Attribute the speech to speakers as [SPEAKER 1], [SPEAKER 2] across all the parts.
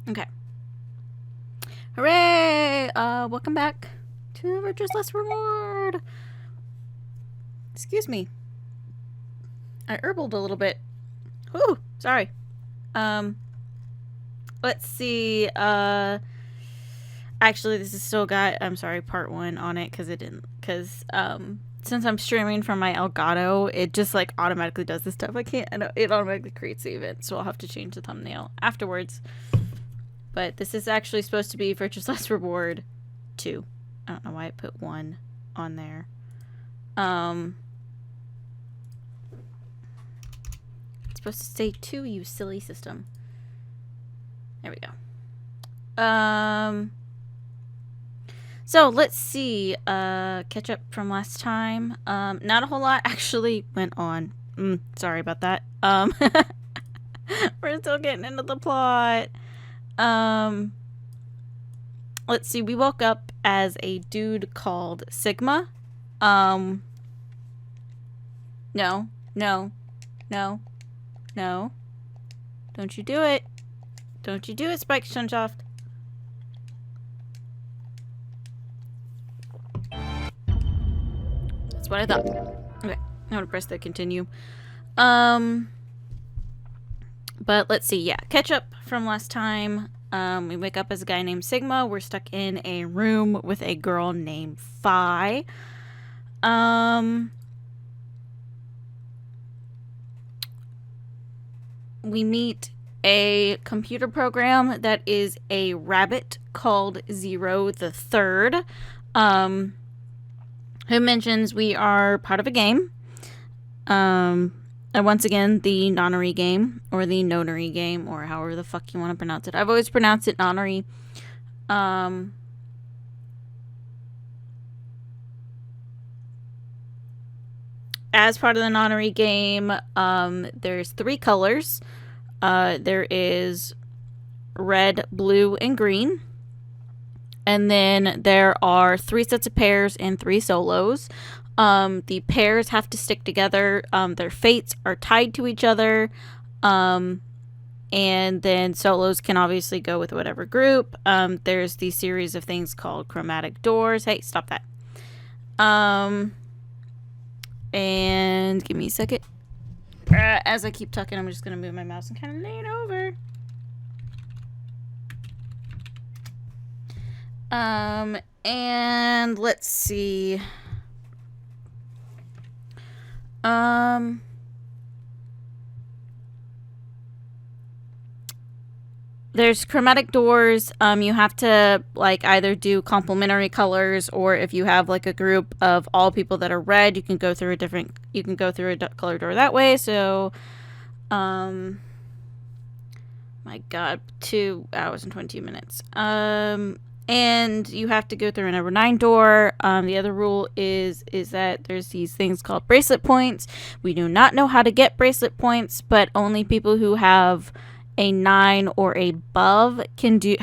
[SPEAKER 1] Okay. Hooray! Welcome back to Virtue's Last Reward. Excuse me. I herbled a little bit. Whew, sorry. Let's see. Actually, this is still got, I'm sorry, part 1 on it, because since I'm streaming from my Elgato, it just, like, automatically does this stuff. It automatically creates the event, so I'll have to change the thumbnail afterwards. But this is actually supposed to be Virtue's Last Reward 2. I don't know why I put 1 on there. It's supposed to say 2, you silly system. There we go. So let's see. Catch up from last time. Not a whole lot actually went on. Sorry about that. We're still getting into the plot. Let's see. We woke up as a dude called Sigma. No. Don't you do it. Don't you do it, Spike Chunsoft. That's what I thought. Okay. I'm gonna press the continue. But let's see. Yeah. Catch up from last time. We wake up as a guy named Sigma. We're stuck in a room with a girl named Phi. We meet a computer program that is a rabbit called Zero the Third, who mentions we are part of a game. And once again, the nonary game, or the nonary game, or however the fuck you want to pronounce it. I've always pronounced it nonary. As part of the nonary game, there's 3 colors. There is red, blue, and green. And then there are 3 sets of pairs and 3 solos. The pairs have to stick together. Their fates are tied to each other. And then solos can obviously go with whatever group. There's the series of things called chromatic doors. Hey, stop that. And give me a second. As I keep talking, I'm just going to move my mouse and kind of lean over. And let's see. There's chromatic doors. You have to like either do complementary colors, or if you have like a group of all people that are red, you can go through a color door that way. So, my God, 2 hours and 22 minutes. And you have to go through a number 9 door. The other rule is that there's these things called bracelet points. We do not know how to get bracelet points, but only people who have a 9 or above can go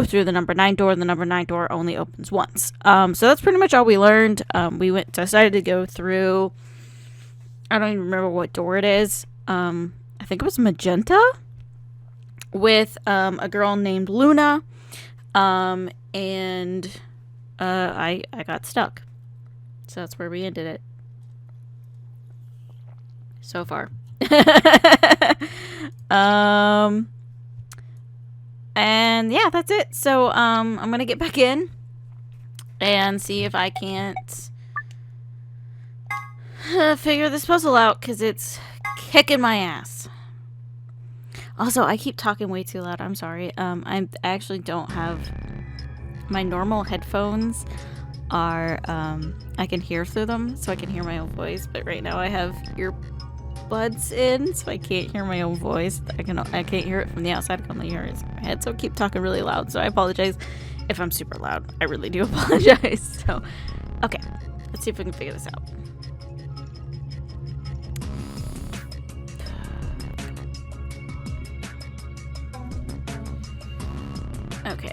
[SPEAKER 1] through the number 9 door. The number 9 door only opens once. So that's pretty much all we learned. We decided to go through, I don't even remember what door it is. I think it was magenta, with a girl named Luna. And I got stuck. So that's where we ended it. So far. And yeah, that's it. So I'm gonna get back in and see if I can't figure this puzzle out, because it's kicking my ass. Also, I keep talking way too loud. I'm sorry. I actually don't have my normal headphones. Are I can hear through them, so I can hear my own voice. But right now I have earbuds in, so I can't hear my own voice. I can't hear it from the outside. I can only hear it in my head. So I keep talking really loud. So I apologize if I'm super loud. I really do apologize. So, okay, let's see if we can figure this out. Okay.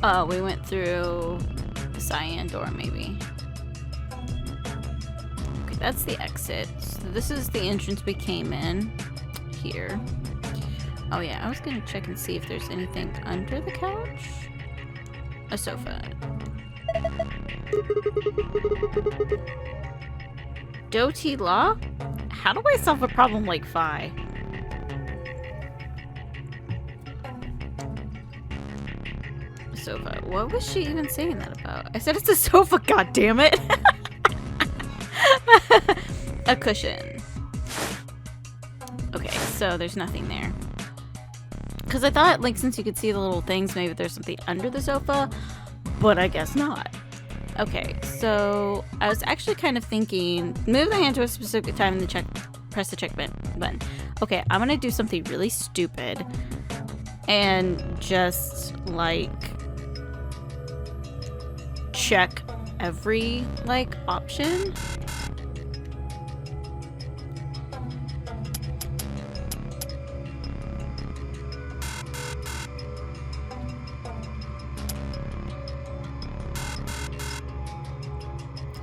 [SPEAKER 1] Oh, we went through the cyan door, maybe. that's the exit. So this is the entrance we came in. Here. Oh yeah, I was gonna check and see if there's anything under the couch. A sofa. Doti Law? How do I solve a problem like Phi? Sofa. What was she even saying that about? I said it's a sofa, goddammit! A cushion. Okay, so there's nothing there. Because I thought, like, since you could see the little things, maybe there's something under the sofa, but I guess not. Okay, so I was actually kind of thinking, move the hand to a specific time and press the check button. Okay, I'm gonna do something really stupid and just, like, check every, like, option.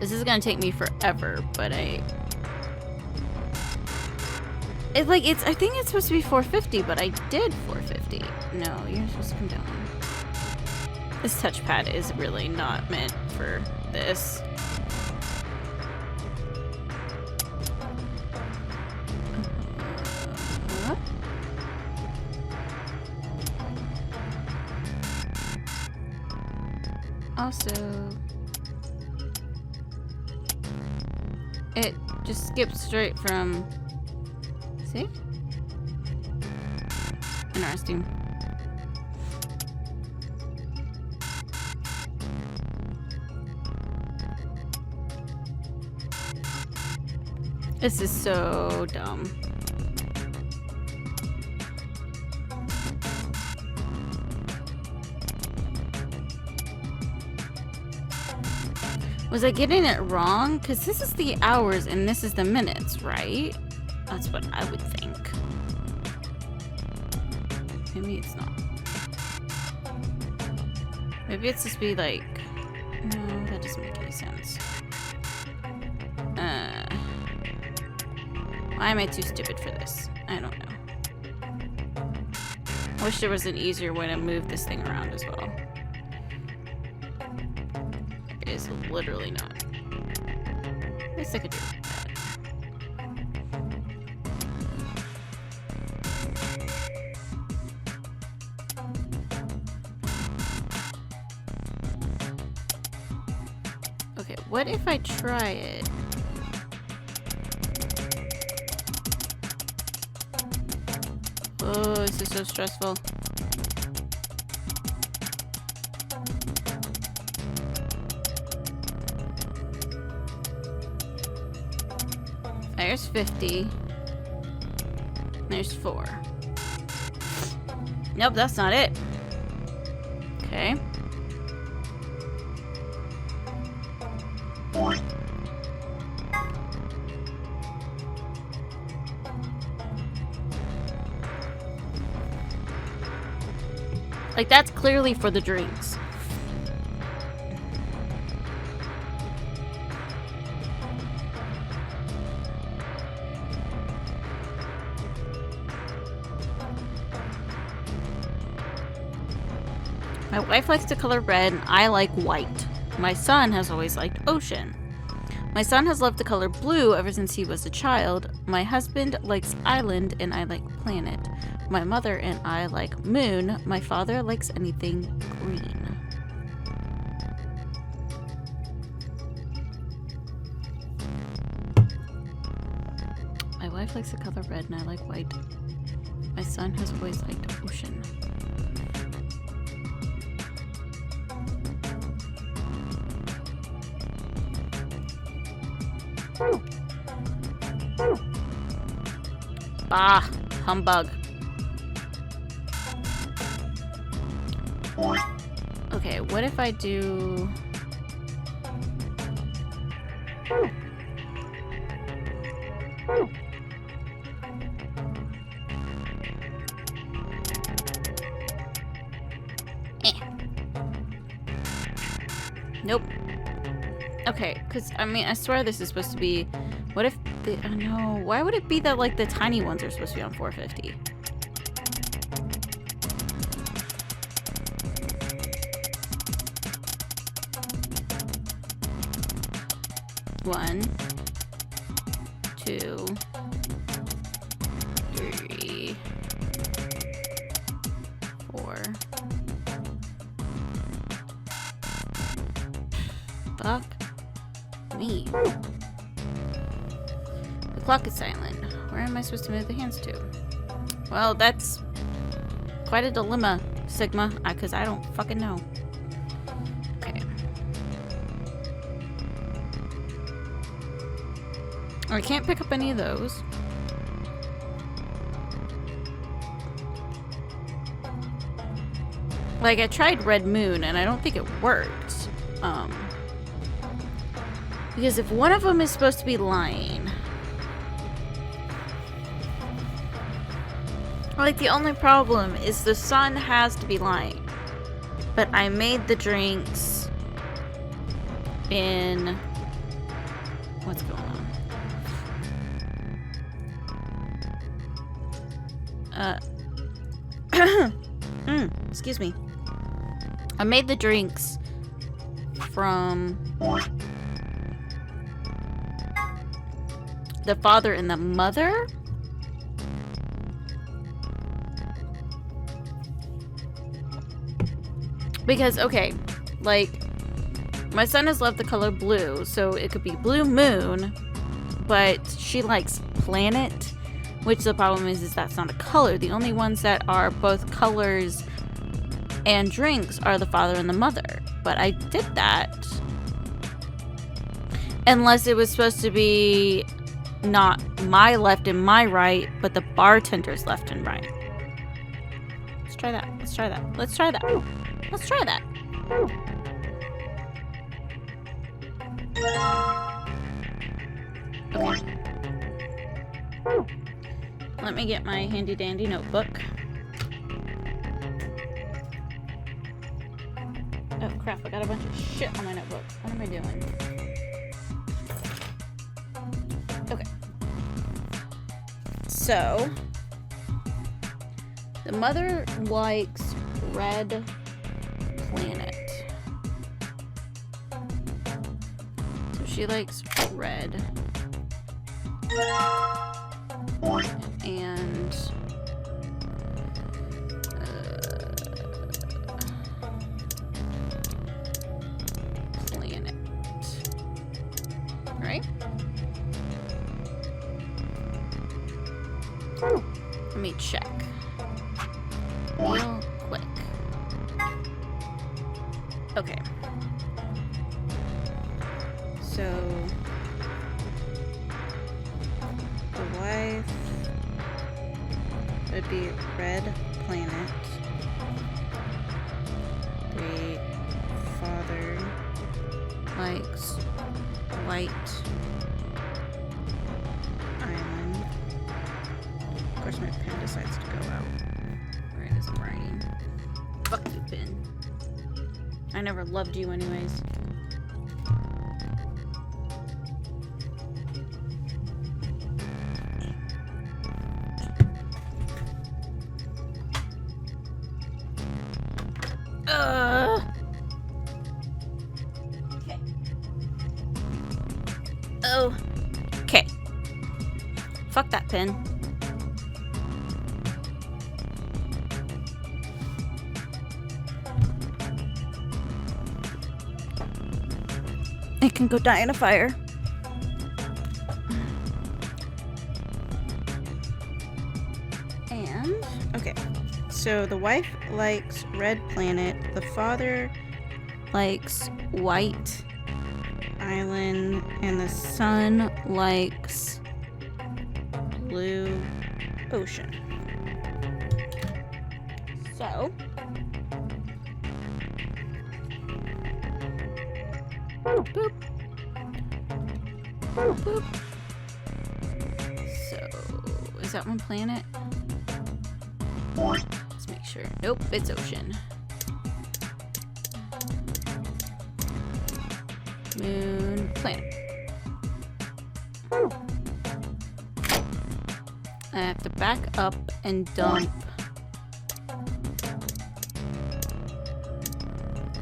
[SPEAKER 1] This is gonna take me forever, but I think it's supposed to be 450, but I did 450. No, you're supposed to come down. This touchpad is really not meant for this. Also, it just skips straight from... See? Interesting. This is so dumb. Was I getting it wrong? Because this is the hours and this is the minutes, right? That's what I would think. Maybe it's not. Maybe it's supposed to be like... No, that doesn't make any sense. Why am I too stupid for this? I don't know. I wish there was an easier way to move this thing around as well. There is literally not. At least I could do that. Okay, what if I try it? Oh, this is so stressful. There's 50. There's 4. Nope, that's not it. Okay. Like, that's clearly for the drinks. My wife likes the color red, and I like white. My son has always liked ocean. My son has loved the color blue ever since he was a child. My husband likes island, and I like planet. My mother and I like moon. My father likes anything green. My wife likes the color red, and I like white. My son has always liked ocean. Ah, humbug. Okay, what if I do... Nope. Okay, because, I mean, I swear this is supposed to be... What if... no, why would it be that, like, the tiny ones are supposed to be on 450? One, two, three, four. Fuck me. The clock is silent. Where am I supposed to move the hands to? Well, that's quite a dilemma, Sigma, because I don't fucking know. Okay. I can't pick up any of those. Like, I tried Red Moon, and I don't think it worked. Because if one of them is supposed to be lying... Like, the only problem is the sun has to be lying. But I made the drinks in... What's going on? Excuse me. I made the drinks from the father and the mother. Because, okay, like, my son has loved the color blue, so it could be Blue Moon, but she likes Planet, which the problem is that's not a color. The only ones that are both colors and drinks are the father and the mother. But I did that. Unless it was supposed to be not my left and my right, but the bartender's left and right. Let's try that. Let's try that. Let's try that. Let's try that. Okay. Let me get my handy dandy notebook. Oh crap, I got a bunch of shit on my notebook. What am I doing? Okay. So, the mother likes Red Planet. So she likes red. And Planet. Right? Let me check. Real quick. Okay. So the wife would be Red Planet. The father likes White Island. Of course, my pen decides to go out. Where it is I'm writing. Fuck you, pen. I never loved you anyways. Okay. Oh. Okay. Fuck that pen. It can go die in a fire. And, okay. So the wife likes Red Planet. The father likes White Island. And the son likes Blue Ocean. So, boop. Boop. So, is that one planet? Let's make sure. Nope, it's ocean. Moon. planet. I have to back up and dump.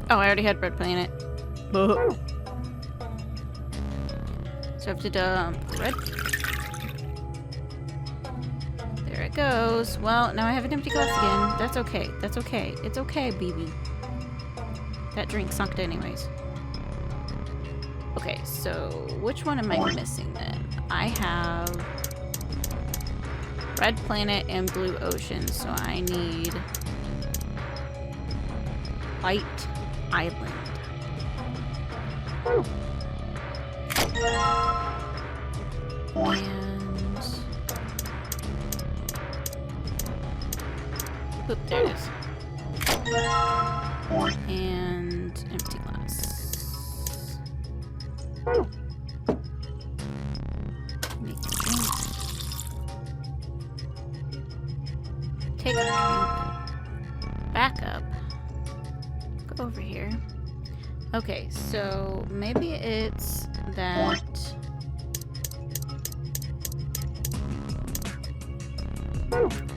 [SPEAKER 1] Oh, I already had red planet. So I have to dump red. There it goes. Well, now I have an empty glass again. That's okay. That's okay. It's okay, BB. That drink sucked anyways. Okay, so which one am I missing then? I have red planet and blue ocean, so I need white island. And oop, there it is. And empty glass. Make a drink. Take a drink. Back up. Go over here. Okay, so maybe it's that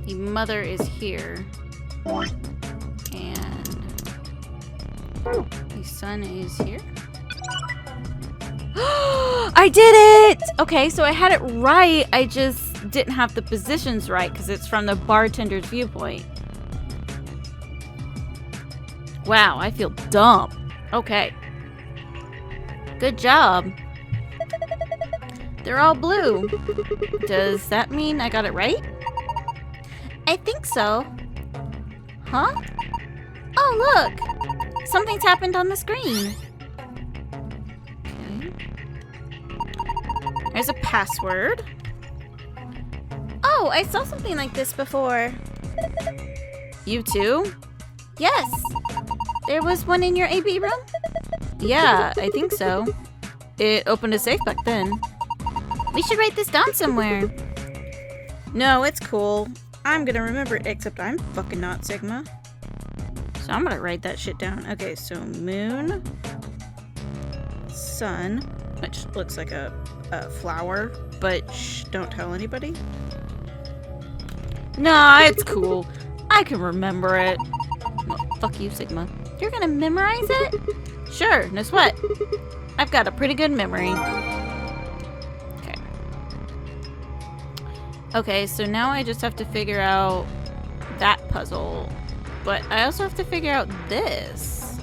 [SPEAKER 1] the mother is here and the son is here. I did it! Okay, so I had it right. I just didn't have the positions right because it's from the bartender's viewpoint. Wow, I feel dumb. Okay. Good job. They're all blue. Does that mean I got it right? I think so. Huh? Oh, look! Something's happened on the screen. Okay. There's a password. Oh, I saw something like this before. You too? Yes. There was one in your AB room? Yeah, I think so. It opened a safe back then. We should write this down somewhere. No, it's cool. I'm gonna remember it, except I'm fucking not Sigma. So I'm gonna write that shit down. Okay, so moon, sun, which looks like a flower, but shh, don't tell anybody. Nah, it's cool. I can remember it. Well, fuck you, Sigma. You're gonna memorize it? Sure, no sweat. I've got a pretty good memory. Okay. Okay, so now I just have to figure out that puzzle. But I also have to figure out this.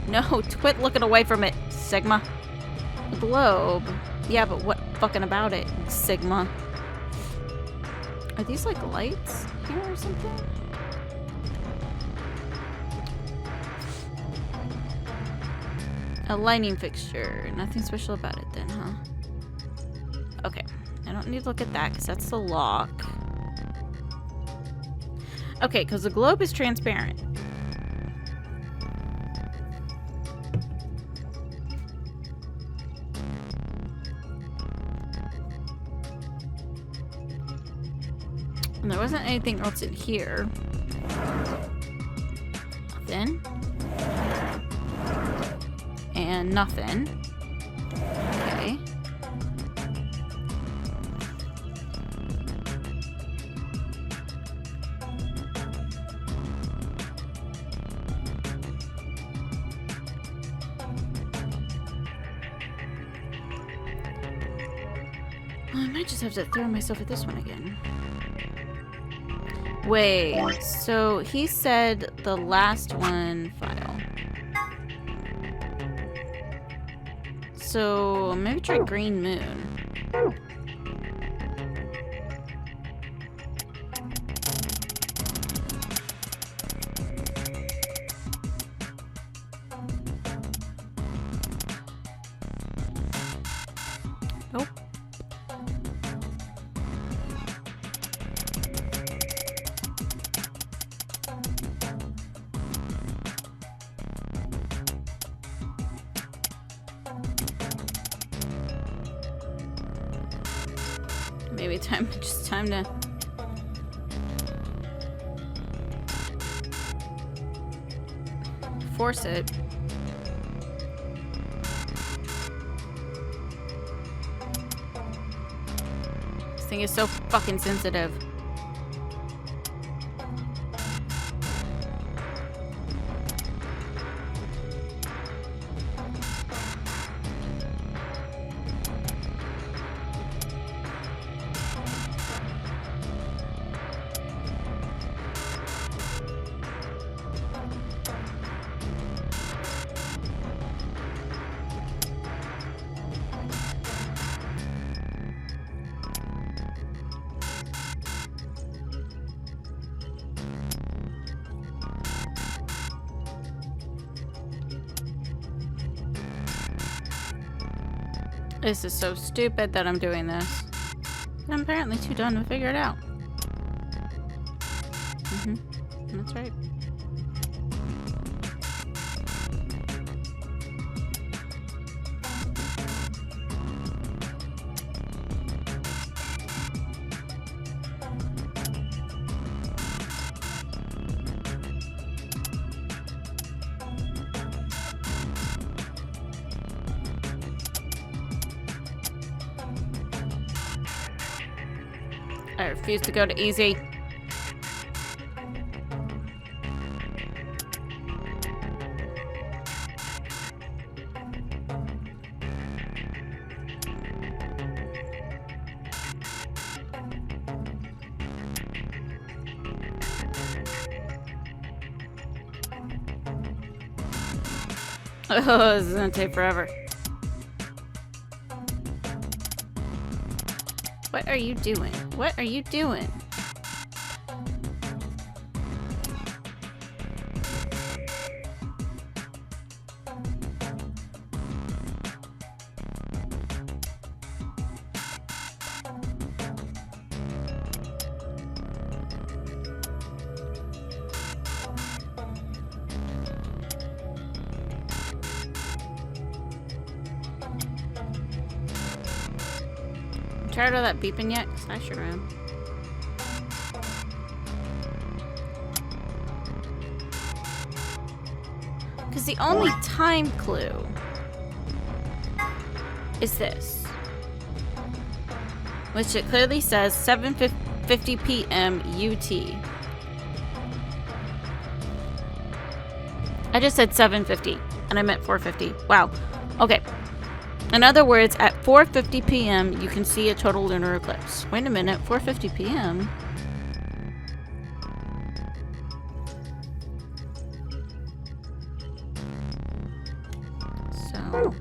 [SPEAKER 1] No, quit looking away from it, Sigma. A globe. Yeah, but what fucking about it, Sigma? Are these like lights here or something? A lighting fixture. Nothing special about it then, huh? Okay. I don't need to look at that because that's the lock. Okay, because the globe is transparent. And there wasn't anything else in here. Nothing. And nothing. Okay. I might just have to throw myself at this one again. Wait, so he said the last one file. So maybe try green moon. Nope. Maybe just time to force it. Everything is so fucking sensitive. This is so stupid that I'm doing this. I'm apparently too dumb to figure it out. That's right. I refuse to go to easy. Oh, this is gonna take forever. What are you doing? What are you doing? Tired of that beeping yet? 'Cause I sure am. Because the only time clue is this, which it clearly says 7:50 p.m. UT. I just said 7:50 and I meant 4:50. Wow. Okay. In other words, at 4:50 p.m., you can see a total lunar eclipse. Wait a minute, 4:50 p.m.? So...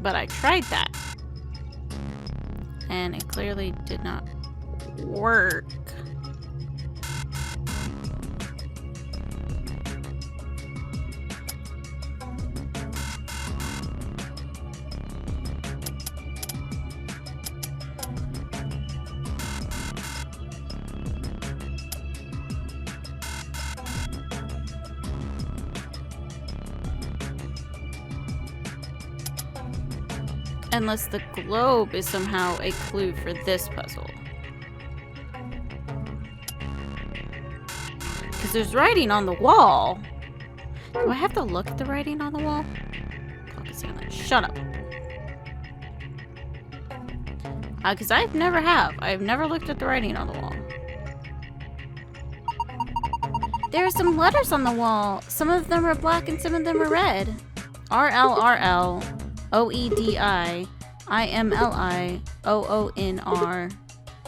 [SPEAKER 1] But I tried that. And it clearly did not work. Unless the globe is somehow a clue for this puzzle. Because there's writing on the wall. Do I have to look at the writing on the wall? Shut up. Because I've never looked at the writing on the wall. There are some letters on the wall. Some of them are black and some of them are red. RL. OEDI, IMLI, OONR,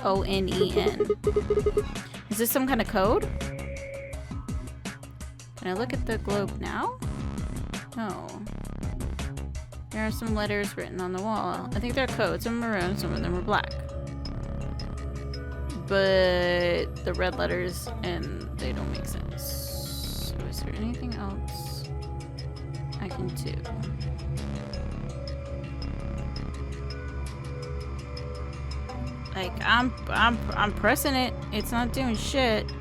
[SPEAKER 1] ONEN. Is this some kind of code? Can I look at the globe now? No. There are some letters written on the wall. I think they're codes. Some are maroon, some of them are black. But the red letters, and they don't make sense. So is there anything else I can do? Like, I'm pressing it. It's not doing shit.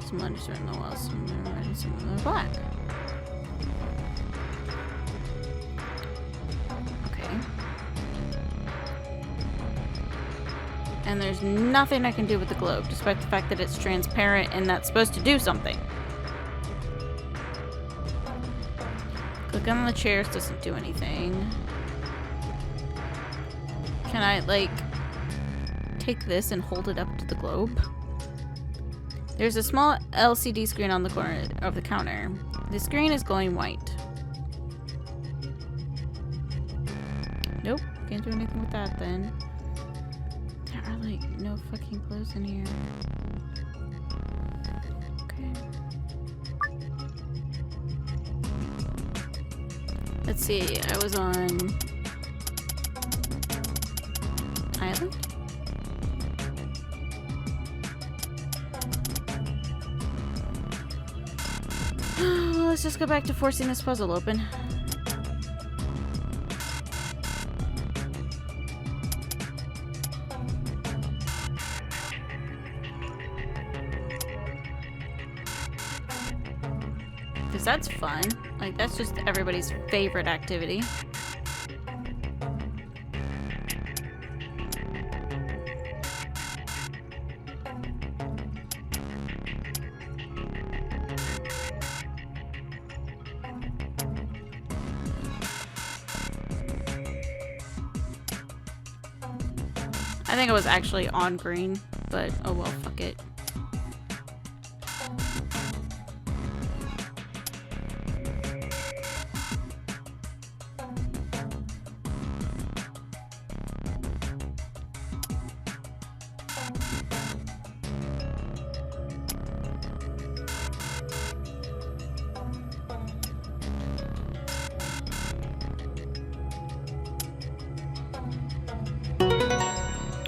[SPEAKER 1] Some letters are in the wall, some of them are red, and some of them are black. Okay. And there's nothing I can do with the globe, despite the fact that it's transparent and that's supposed to do something. Click Clicking on the chairs doesn't do anything. Can I, like, take this and hold it up to the globe? There's a small LCD screen on the corner of the counter. The screen is glowing white. Nope, can't do anything with that then. There are, like, no fucking clothes in here. Okay. Let's see, I was on Island? Let's just go back to forcing this puzzle open. Because that's fun. Like, that's just everybody's favorite activity. I think it was actually on green, but oh well, fuck it.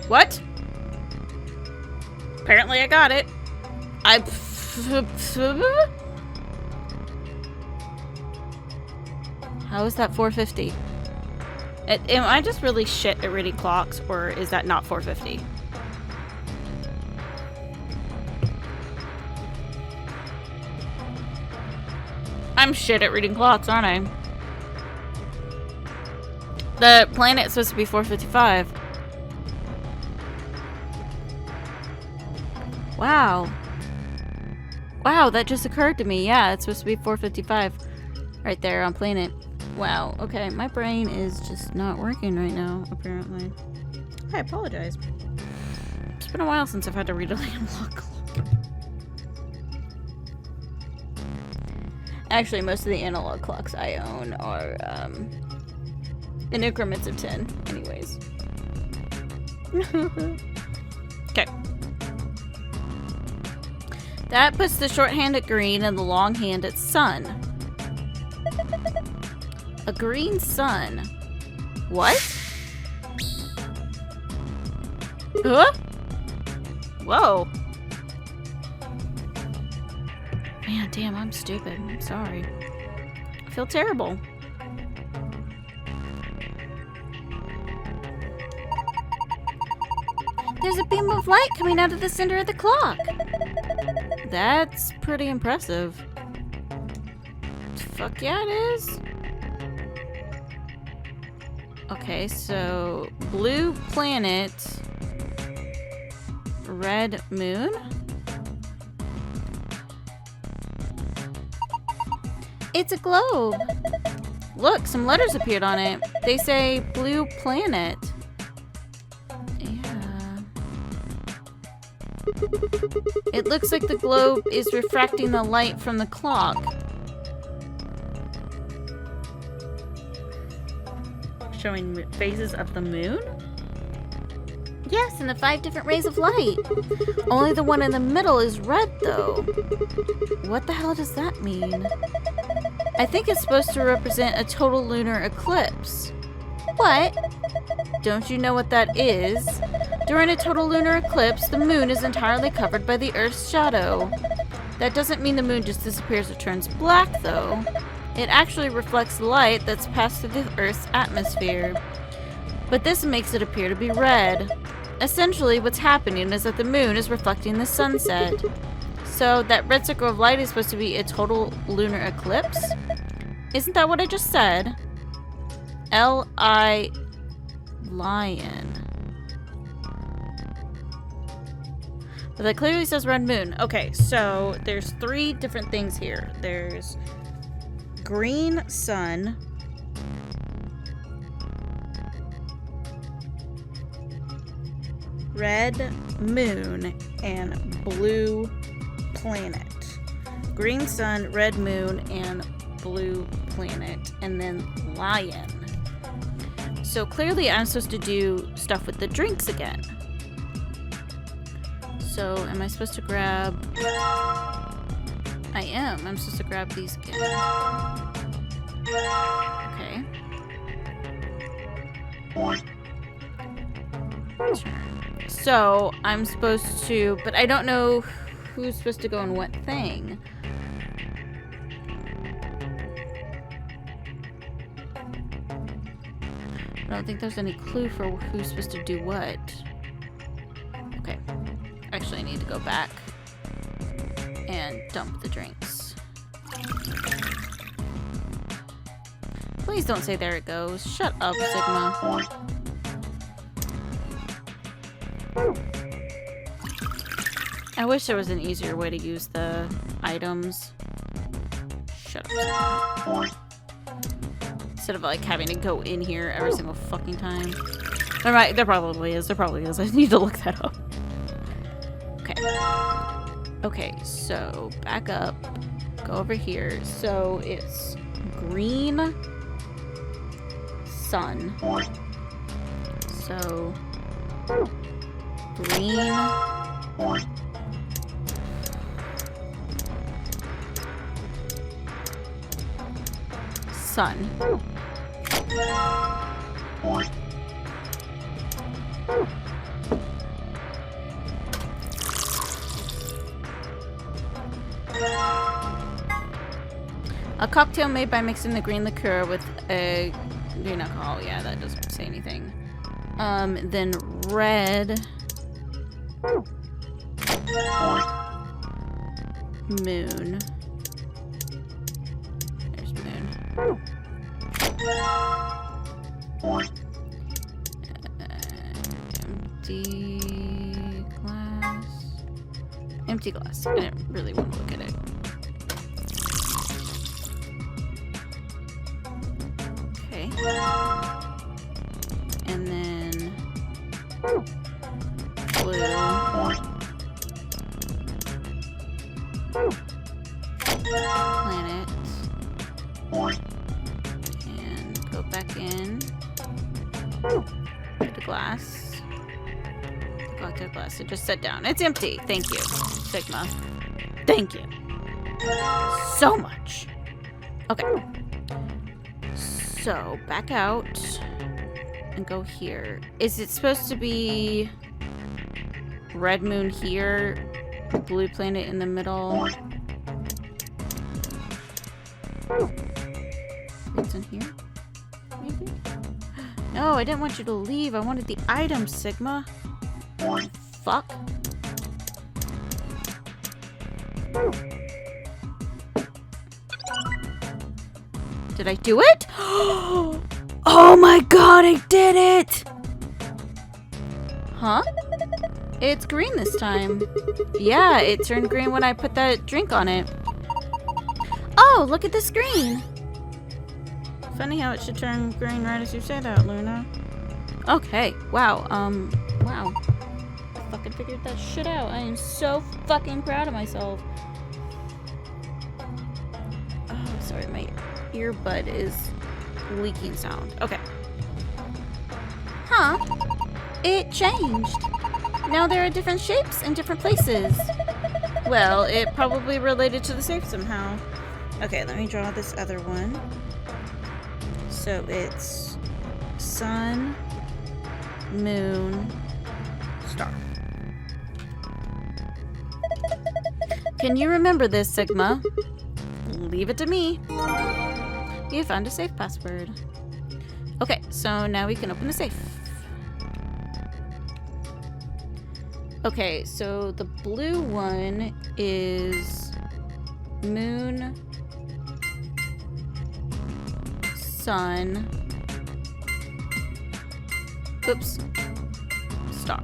[SPEAKER 1] What? Apparently I got it. How is that 450? Am I just really shit at reading clocks, or is that not 450? I'm shit at reading clocks, aren't I? The planet's supposed to be 455. Wow. Wow, that just occurred to me. Yeah, it's supposed to be 455. Right there on planet. Wow, okay. My brain is just not working right now, apparently. I apologize. It's been a while since I've had to read a analog clock. Actually, most of the analog clocks I own are in increments of 10, anyways. Okay. That puts the short hand at green and the long hand at sun. A green sun. What? Huh? Whoa. Man, damn, I'm stupid. I'm sorry. I feel terrible. There's a beam of light coming out of the center of the clock. That's pretty impressive. Fuck yeah, it is. Okay, so blue planet, red moon. It's a globe. Look, some letters appeared on it. They say blue planet. It looks like the globe is refracting the light from the clock. Showing phases of the moon? Yes, and the 5 different rays of light. Only the one in the middle is red, though. What the hell does that mean? I think it's supposed to represent a total lunar eclipse. What? Don't you know what that is? During a total lunar eclipse, the moon is entirely covered by the Earth's shadow. That doesn't mean the moon just disappears or turns black, though. It actually reflects light that's passed through the Earth's atmosphere. But this makes it appear to be red. Essentially, what's happening is that the moon is reflecting the sunset. So that red circle of light is supposed to be a total lunar eclipse? Isn't that what I just said? L-I... lion. But that clearly says red moon. Okay, so there's 3 different things here. There's green sun. Red moon and blue planet. Green sun, red moon, and blue planet. And then lion. So clearly I'm supposed to do stuff with the drinks again. So am I supposed to grab... I am. I'm supposed to grab these again. Okay. So I'm supposed to... But I don't know who's supposed to go in what thing. I don't think there's any clue for who's supposed to do what. Okay. Actually, I need to go back and dump the drinks. Please don't say there it goes. Shut up, Sigma. I wish there was an easier way to use the items. Shut up, Sigma. Instead of like having to go in here every single fucking time. There probably is. There probably is. I need to look that up. Okay. Okay, so back up. Go over here. So it's green sun. So green sun. A cocktail made by mixing the green liqueur with a green alcohol. Yeah, that doesn't say anything. Then red moon. There's moon. Empty glass. Empty glass. I didn't really want to look at it. Okay. And then blue. Planet. And go back in. Get the glass. Cocktail glass. It just set down. It's empty. Thank you, Sigma. Thank you. So much. Okay. So, back out. And go here. Is it supposed to be red moon here? Blue planet in the middle? It's in here? Maybe? No, I didn't want you to leave. I wanted the item, Sigma. Fuck. Did I do it? Oh my god, I did it! Huh? It's green this time. Yeah, it turned green when I put that drink on it. Oh, look at the screen. Funny how it should turn green right as you say that, Luna. Okay, wow, wow. I fucking figured that shit out. I am so fucking proud of myself. Oh, sorry, my earbud is leaking sound. Okay. Huh? It changed. Now there are different shapes in different places. Well, it probably related to the safe somehow. Okay, let me draw this other one. So it's sun, moon, star. Can you remember this, Sigma? Leave it to me. You found a safe password. Okay, so now we can open the safe. Okay, so the blue one is moon, sun, oops, star.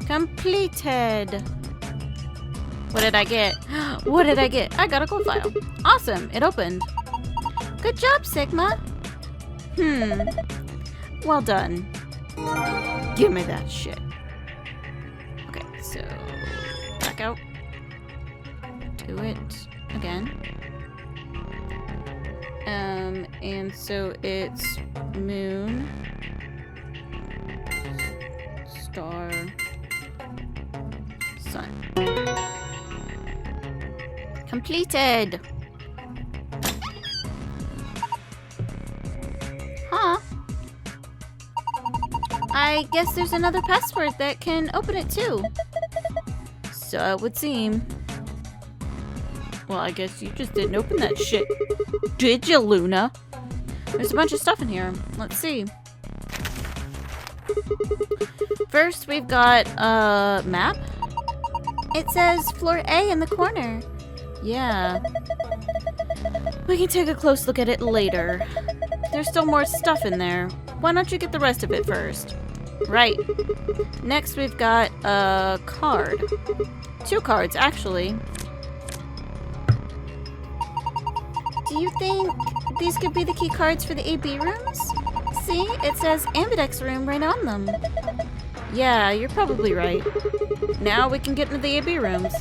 [SPEAKER 1] Completed. What did I get? What did I get? I got a gold file. Awesome. It opened. Good job, Sigma. Well done. Give me that shit. Okay, so back out. Do it again. And so it's moon, star, sun. Completed. Huh? I guess there's another password that can open it too. So it would seem. Well, I guess you just didn't open that shit. Did you, Luna? There's a bunch of stuff in here. Let's see. First, we've got a map. It says floor A in the corner. Yeah. We can take a close look at it later. There's still more stuff in there. Why don't you get the rest of it first? Right. Next, we've got a card. 2 cards, actually. Do you think these could be the key cards for the AB rooms? See, it says Ambidex room right on them. Yeah, you're probably right. Now we can get into the AB rooms.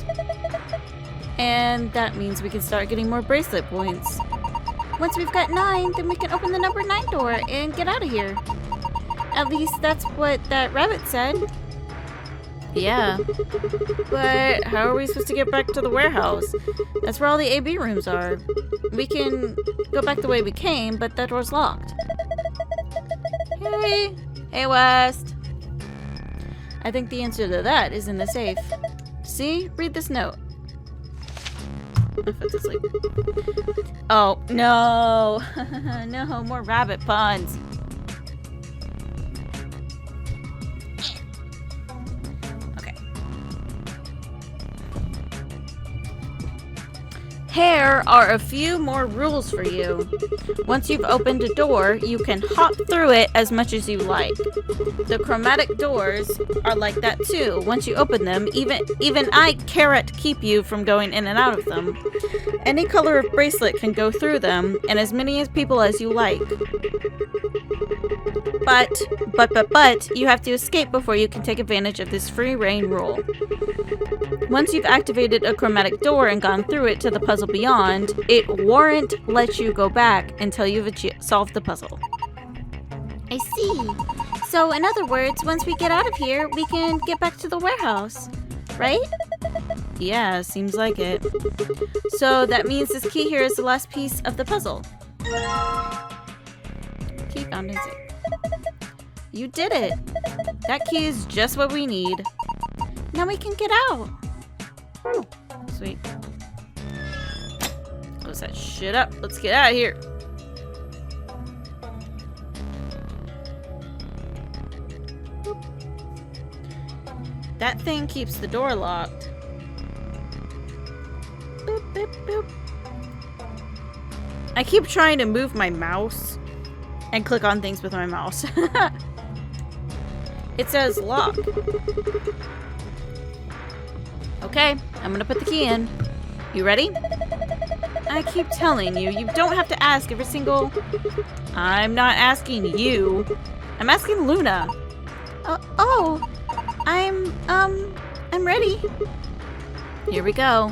[SPEAKER 1] And that means we can start getting more bracelet points. Once we've got 9, then we can open the number 9 door and get out of here. At least that's what that rabbit said. Yeah. But how are we supposed to get back to the warehouse? That's where all the AB rooms are. We can go back the way we came, but that door's locked. Hey! Hey, West! I think the answer to that is in the safe. See? Read this note. I fell asleep. Oh, no! No, more rabbit puns. Here are a few more rules for you. Once you've opened a door, you can hop through it as much as you like. The chromatic doors are like that too. Once you open them, even I can't keep you from going in and out of them. Any color of bracelet can go through them, and as many as people as you like. But, you have to escape before you can take advantage of this free reign rule. Once you've activated a chromatic door and gone through it to the puzzle beyond, it won't let you go back until you've solved the puzzle. I see. So, in other words, once we get out of here, we can get back to the warehouse, right? Yeah, seems like it. So, that means this key here is the last piece of the puzzle. Key found in safe. You did it! That key is just what we need. Now we can get out! Oh, sweet. Close that shit up. Let's get out of here. Boop. That thing keeps the door locked. Boop, boop, boop. I keep trying to move my mouse and click on things with my mouse. It says lock. Okay, I'm gonna put the key in. You ready? I keep telling you, you don't have to ask every single... I'm not asking you. I'm asking Luna. I'm ready. Here we go.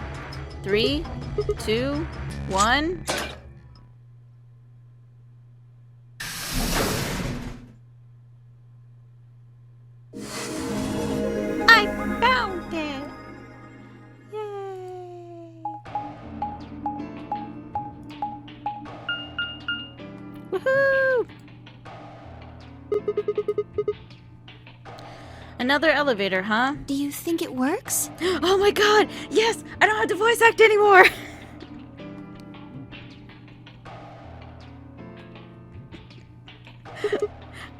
[SPEAKER 1] 3, 2, 1... Woohoo! Another elevator, huh?
[SPEAKER 2] Do you think it works?
[SPEAKER 1] Oh my god! Yes! I don't have to voice act anymore!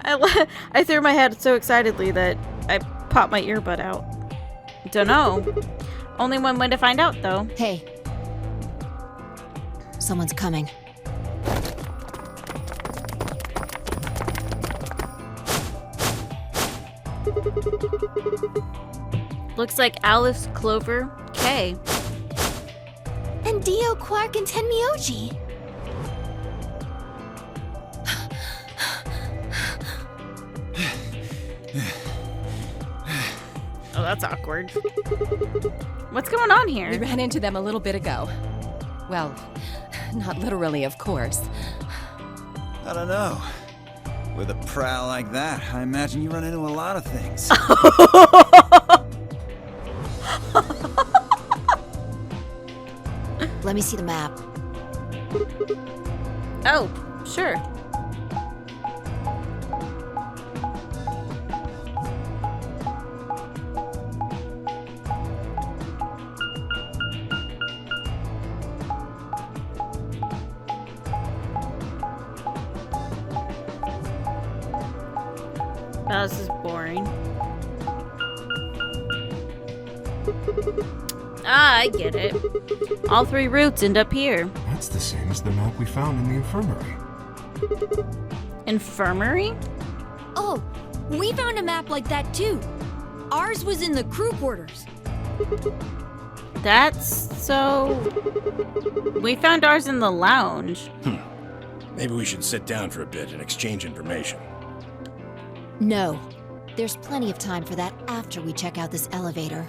[SPEAKER 1] I threw my head so excitedly that I popped my earbud out. Dunno. Only one way to find out, though.
[SPEAKER 2] Hey. Someone's coming.
[SPEAKER 1] Looks like Alice Clover K.
[SPEAKER 2] And Dio, Quark, and Tenmyoji.
[SPEAKER 1] Oh, that's awkward. What's going on
[SPEAKER 3] We
[SPEAKER 1] here?
[SPEAKER 3] ran into them a little bit ago. Well, not literally, of course.
[SPEAKER 4] I don't know. With a prowl like that, I imagine you run into a lot of things.
[SPEAKER 2] Let me see the map.
[SPEAKER 1] Oh, sure. Oh, this is boring. Ah, I get it. All 3 routes end up here.
[SPEAKER 5] That's the same as the map we found in the infirmary.
[SPEAKER 1] Infirmary?
[SPEAKER 6] Oh, we found a map like that too. Ours was in the crew quarters.
[SPEAKER 1] That's so... We found ours in the lounge.
[SPEAKER 7] Maybe we should sit down for a bit and exchange information.
[SPEAKER 2] No. There's plenty of time for that after we check out this elevator.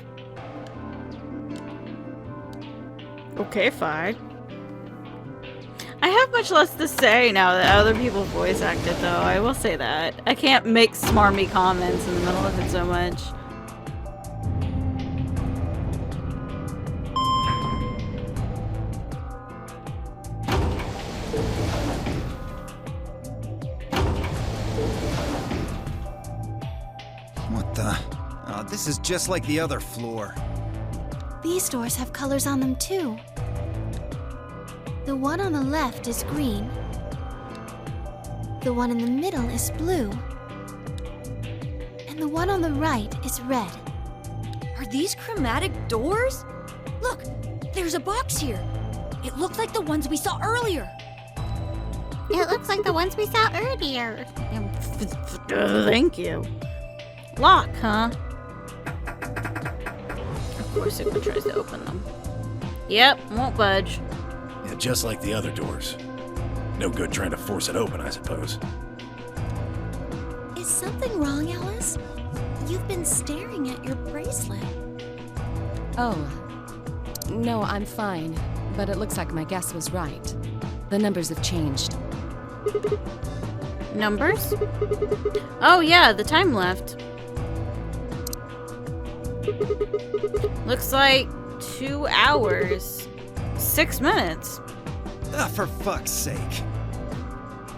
[SPEAKER 1] Okay, fine. I have much less to say now that other people voice acted, though. I will say that. I can't make smarmy comments in the middle of it so much.
[SPEAKER 4] What the? Oh, this is just like the other floor.
[SPEAKER 2] These doors have colors on them too. The one on the left is green. The one in the middle is blue. And the one on the right is red.
[SPEAKER 6] Are these chromatic doors? Look, there's a box here. It looks like the ones we saw earlier.
[SPEAKER 1] It looks like the ones we saw earlier. Thank you. Lock, huh? Of course it tries to open them. Yep, won't budge.
[SPEAKER 7] Yeah, just like the other doors. No good trying to force it open, I suppose.
[SPEAKER 2] Is something wrong, Alice? You've been staring at your bracelet.
[SPEAKER 3] Oh. No, I'm fine. But it looks like my guess was right. The numbers have changed.
[SPEAKER 1] Numbers? Oh yeah, the time left. Looks like 2 hours. 6 minutes.
[SPEAKER 4] Ah, for fuck's sake.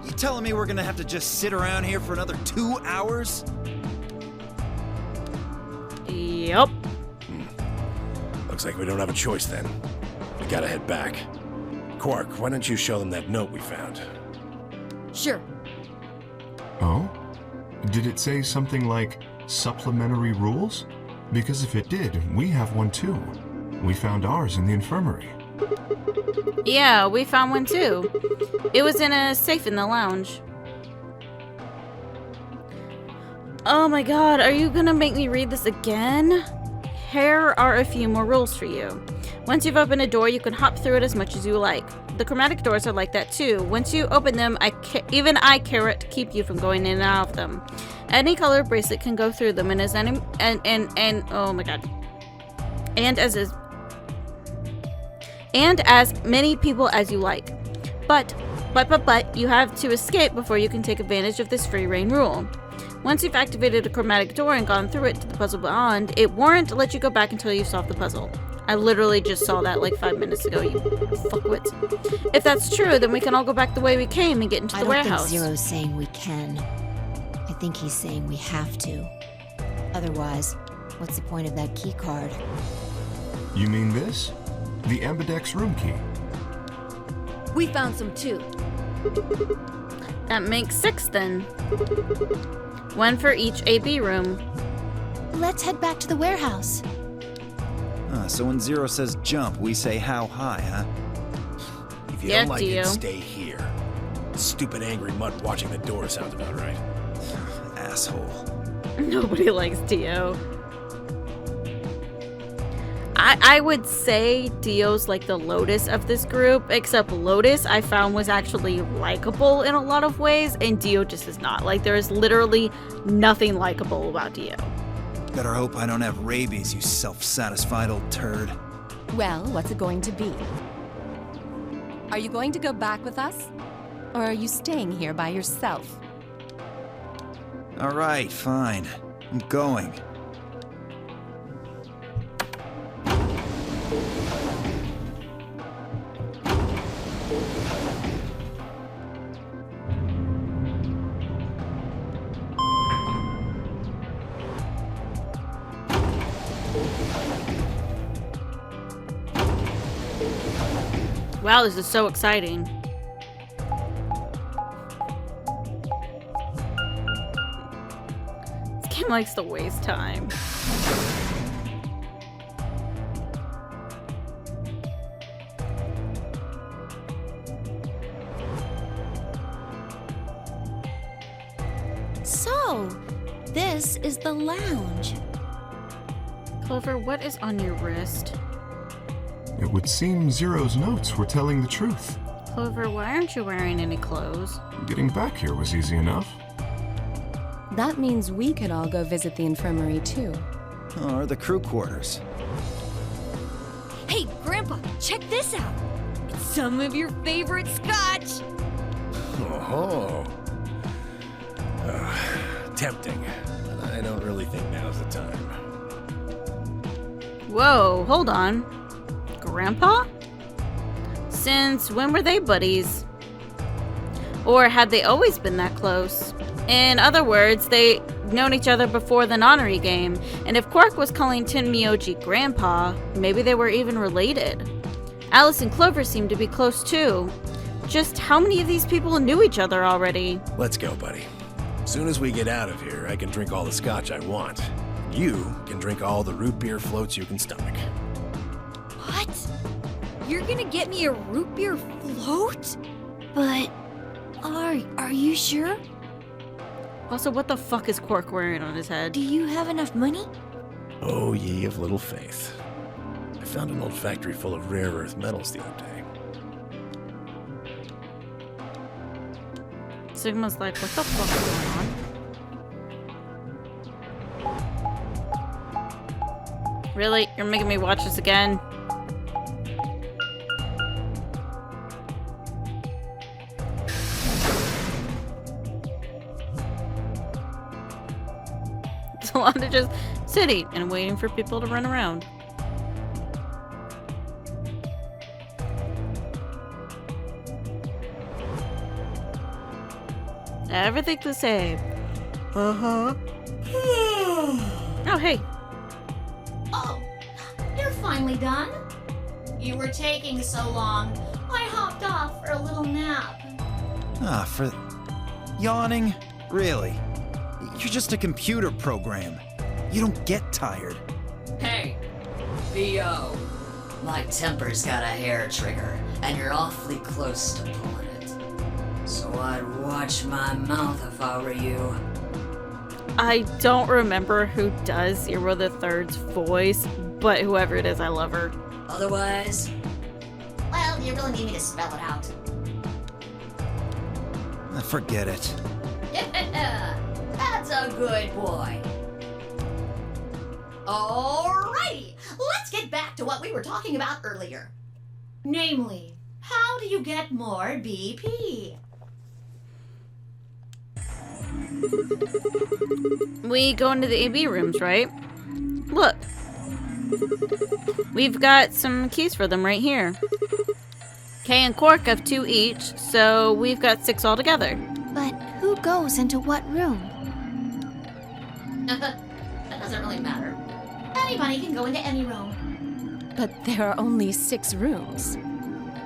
[SPEAKER 4] You telling me we're gonna have to just sit around here for another 2 hours?
[SPEAKER 1] Yup.
[SPEAKER 7] Looks like we don't have a choice then. We gotta head back. Quark, why don't you show them that note we found?
[SPEAKER 6] Sure.
[SPEAKER 5] Oh? Did it say something like supplementary rules? Because if it did, we have one too. We found ours in the infirmary.
[SPEAKER 1] Yeah, we found one too. It was in a safe in the lounge. Oh my god, are you gonna make me read this again? Here are a few more rules for you. Once you've opened a door, you can hop through it as much as you like. The chromatic doors are like that too. Once you open them, even I carrot to keep you from going in and out of them. Any color bracelet can go through them, and oh my god, and as many people as you like. But you have to escape before you can take advantage of this free reign rule. Once you've activated a chromatic door and gone through it to the puzzle beyond, it won't let you go back until you solve the puzzle. I literally just saw that like 5 minutes ago, you fuckwits. If that's true, then we can all go back the way we came and get into the warehouse.
[SPEAKER 2] I don't think Zero's saying we can. I think he's saying we have to. Otherwise, what's the point of that key card?
[SPEAKER 5] You mean this? The Ambidex room key.
[SPEAKER 6] We found some too.
[SPEAKER 1] That makes 6 then. 1 for each AB room.
[SPEAKER 2] Let's head back to the warehouse.
[SPEAKER 4] So when Zero says jump, we say how high, huh?
[SPEAKER 7] If you
[SPEAKER 1] Yeah,
[SPEAKER 7] don't like
[SPEAKER 1] Dio.
[SPEAKER 7] it, stay here. Stupid angry mutt watching the door sounds about right.
[SPEAKER 4] Asshole.
[SPEAKER 1] Nobody likes Dio. I would say Dio's like the Lotus of this group, except Lotus I found was actually likable in a lot of ways, and Dio just is not. Like, there is literally nothing likable about Dio.
[SPEAKER 4] Better hope I don't have rabies, you self-satisfied old turd.
[SPEAKER 3] Well, what's it going to be? Are you going to go back with us? Or are you staying here by yourself?
[SPEAKER 4] All right, fine. I'm going.
[SPEAKER 1] Wow, this is so exciting. This game likes to waste time.
[SPEAKER 2] So, this is the lounge.
[SPEAKER 1] Clover, what is on your wrist?
[SPEAKER 5] It would seem Zero's notes were telling the truth.
[SPEAKER 1] Clover, why aren't you wearing any clothes?
[SPEAKER 5] Getting back here was easy enough.
[SPEAKER 3] That means we could all go visit the infirmary too.
[SPEAKER 4] Or the crew quarters.
[SPEAKER 6] Hey, Grandpa, check this out. It's some of your favorite scotch.
[SPEAKER 7] Oh. Tempting. But I don't really think now's the time.
[SPEAKER 1] Whoa, hold on. Grandpa? Since when were they buddies? Or had they always been that close? In other words, they known each other before the nonary game, and if Quark was calling Tin Miyoji Grandpa, maybe they were even related. Alice and Clover seemed to be close too. Just how many of these people knew each other already?
[SPEAKER 7] Let's go, buddy. As soon as we get out of here, I can drink all the scotch I want. You can drink all the root beer floats you can stomach.
[SPEAKER 6] What? You're gonna get me a root beer float? But are you sure?
[SPEAKER 1] Also, what the fuck is Quark wearing on his head?
[SPEAKER 6] Do you have enough money?
[SPEAKER 7] Oh, ye of little faith. I found an old factory full of rare earth metals the other day.
[SPEAKER 1] Sigma's like, what the fuck is going on? Really? You're making me watch this again? It's a lot of just sitting and waiting for people to run around. Everything the same. Uh-huh. Oh, hey.
[SPEAKER 8] Oh, you're finally done? You were taking so long. I hopped off for a little nap.
[SPEAKER 4] For yawning? Really? You're just a computer program. You don't get tired.
[SPEAKER 9] Hey, VO. My temper's got a hair trigger, and you're awfully close to pulling it. So I'd watch my mouth if I were you.
[SPEAKER 1] I don't remember who does Zero the Third's voice, but whoever it is, I love her.
[SPEAKER 9] Otherwise,
[SPEAKER 8] Well, you really need me to spell it out.
[SPEAKER 4] Forget it.
[SPEAKER 8] That's a good boy. Alrighty, let's get back to what we were talking about earlier. Namely, how do you get more BP?
[SPEAKER 1] We go into the AB rooms, right? Look. We've got some keys for them right here. Kay and Quark have 2 each, so we've got 6 altogether.
[SPEAKER 2] But who goes into what room?
[SPEAKER 8] That doesn't really matter. Anybody can go into any room.
[SPEAKER 3] But there are only 6 rooms.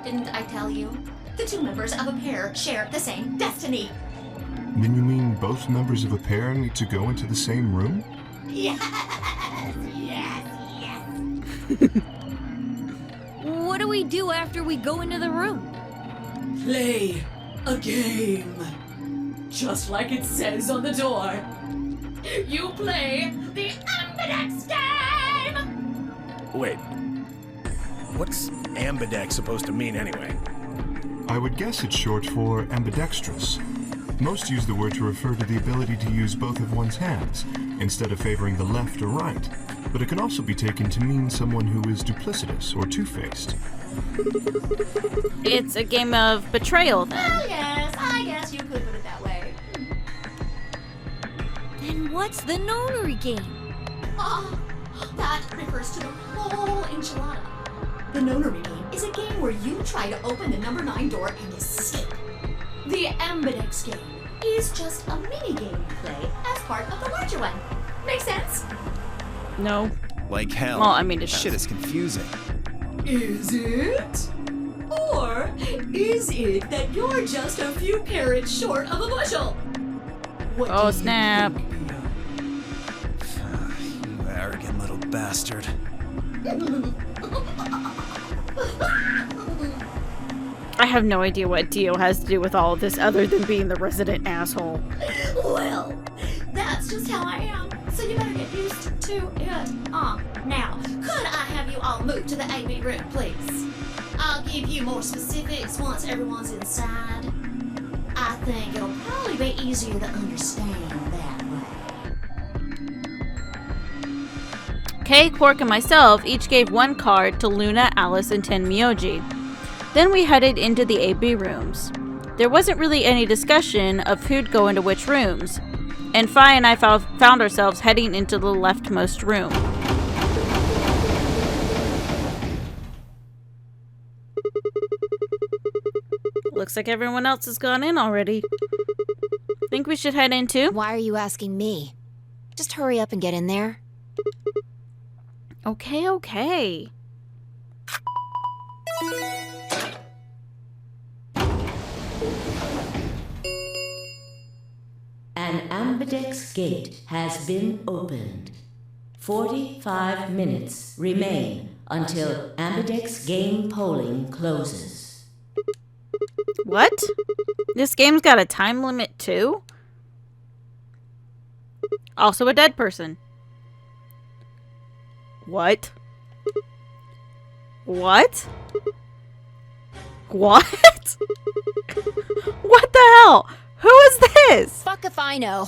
[SPEAKER 8] Didn't I tell you? The 2 members of a pair share the same destiny.
[SPEAKER 5] Then you mean both members of a pair need to go into the same room?
[SPEAKER 8] Yes, yes, yes.
[SPEAKER 6] What do we do after we go into the room?
[SPEAKER 9] play a game. Just like it says on the door.
[SPEAKER 8] You play the Ambidex game!
[SPEAKER 7] Wait. What's ambidex supposed to mean anyway?
[SPEAKER 5] I would guess it's short for ambidextrous. Most use the word to refer to the ability to use both of one's hands, instead of favoring the left or right. But it can also be taken to mean someone who is duplicitous or two-faced.
[SPEAKER 1] It's a game of betrayal, then.
[SPEAKER 8] Well, yes, I guess you could put it that way.
[SPEAKER 6] Then what's the nonary game?
[SPEAKER 8] That refers to the whole enchilada. The nonary game is a game where you try to open the number 9 door and escape. The ambidex game is just a mini game you play as part of the larger one. Make sense?
[SPEAKER 1] No.
[SPEAKER 4] Like hell.
[SPEAKER 1] Well, I mean, it
[SPEAKER 4] this
[SPEAKER 1] does.
[SPEAKER 4] shit is confusing.
[SPEAKER 8] Is it? Or is it that you're just a few carrots short of a bushel? What do
[SPEAKER 1] Oh,
[SPEAKER 8] you
[SPEAKER 1] snap.
[SPEAKER 8] think, Vita?
[SPEAKER 4] You arrogant little bastard.
[SPEAKER 1] I have no idea what Dio has to do with all of this other than being the resident asshole.
[SPEAKER 8] Well, that's just how I am. So you better get used to it. Now, could I have you all move to the AB room, please? I'll give you more specifics once everyone's inside. I think it'll probably be easier to understand that way.
[SPEAKER 1] Kay, Quark, and myself each gave one card to Luna, Alice, and Ten Myoji. Then we headed into the AB rooms. There wasn't really any discussion of who'd go into which rooms, and Fi and I found ourselves heading into the leftmost room. Looks like everyone else has gone in already. Think we should head in too?
[SPEAKER 2] Why are you asking me? Just hurry up and get in there.
[SPEAKER 1] Okay.
[SPEAKER 10] An ambidex gate has been opened. 45 minutes remain until ambidex game polling closes.
[SPEAKER 1] What? This game's got a time limit too? Also a dead person. What? What? What? What the hell? Who is this?
[SPEAKER 2] Fuck if I know.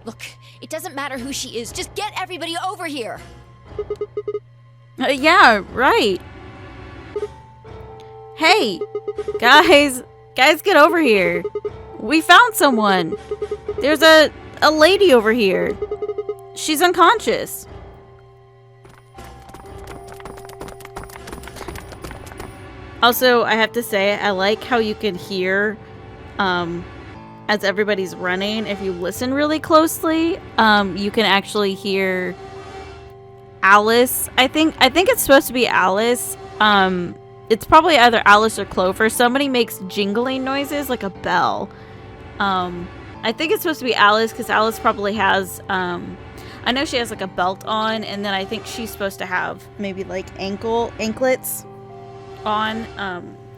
[SPEAKER 2] Look, it doesn't matter who she is. Just get everybody over here.
[SPEAKER 1] Yeah, right. Hey, guys, get over here. We found someone. There's a lady over here. She's unconscious. Also, I have to say, I like how you can hear, as everybody's running. If you listen really closely, you can actually hear Alice. I think it's supposed to be Alice. It's probably either Alice or Clover. Somebody makes jingling noises like a bell. I think it's supposed to be Alice because Alice probably has, I know she has like a belt on, and then I think she's supposed to have maybe like anklets on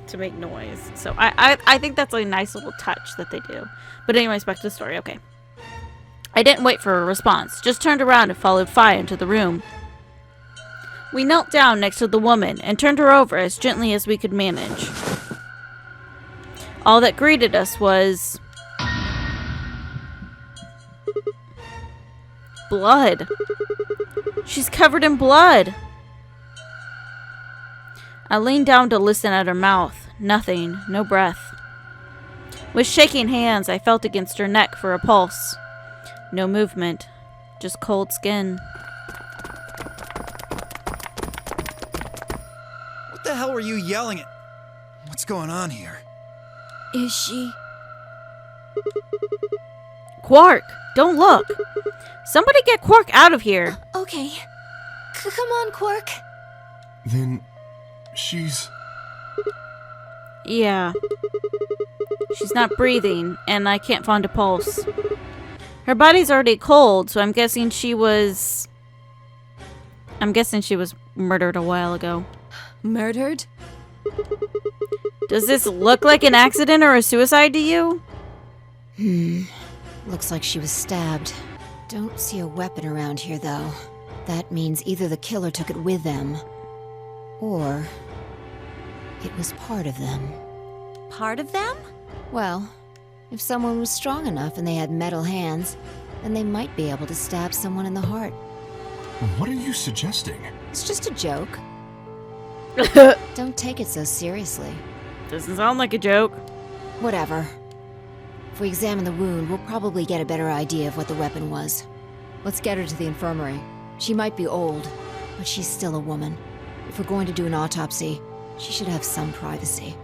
[SPEAKER 1] to make noise. So I think that's a nice little touch that they do. But anyways, back to the story. Okay. I didn't wait for a response, just turned around and followed Fi into the room. We knelt down next to the woman and turned her over as gently as we could manage. All that greeted us was blood. She's covered in blood. I leaned down to listen at her mouth. Nothing, no breath. With shaking hands, I felt against her neck for a pulse. No movement, just cold skin.
[SPEAKER 4] What the hell were you yelling at? What's going on here?
[SPEAKER 6] Is she?
[SPEAKER 1] Quark, don't look. Somebody get Quark out of here.
[SPEAKER 2] Okay. Come on, Quark.
[SPEAKER 5] Then she's...
[SPEAKER 1] Yeah. She's not breathing, and I can't find a pulse. Her body's already cold, so I'm guessing she was murdered a while ago.
[SPEAKER 3] Murdered?
[SPEAKER 1] Does this look like an accident or a suicide to you?
[SPEAKER 2] Looks like she was stabbed. Don't see a weapon around here, though.
[SPEAKER 11] That means either the killer took it with them, or it was part of them.
[SPEAKER 2] Part of them?
[SPEAKER 11] Well, if someone was strong enough and they had metal hands, then they might be able to stab someone in the heart.
[SPEAKER 5] What are you suggesting?
[SPEAKER 11] It's just a joke. Don't take it so seriously.
[SPEAKER 1] Doesn't sound like a joke.
[SPEAKER 11] Whatever. If we examine the wound, we'll probably get a better idea of what the weapon was. Let's get her to the infirmary. She might be old, but she's still a woman. If we're going to do an autopsy, she should have some privacy.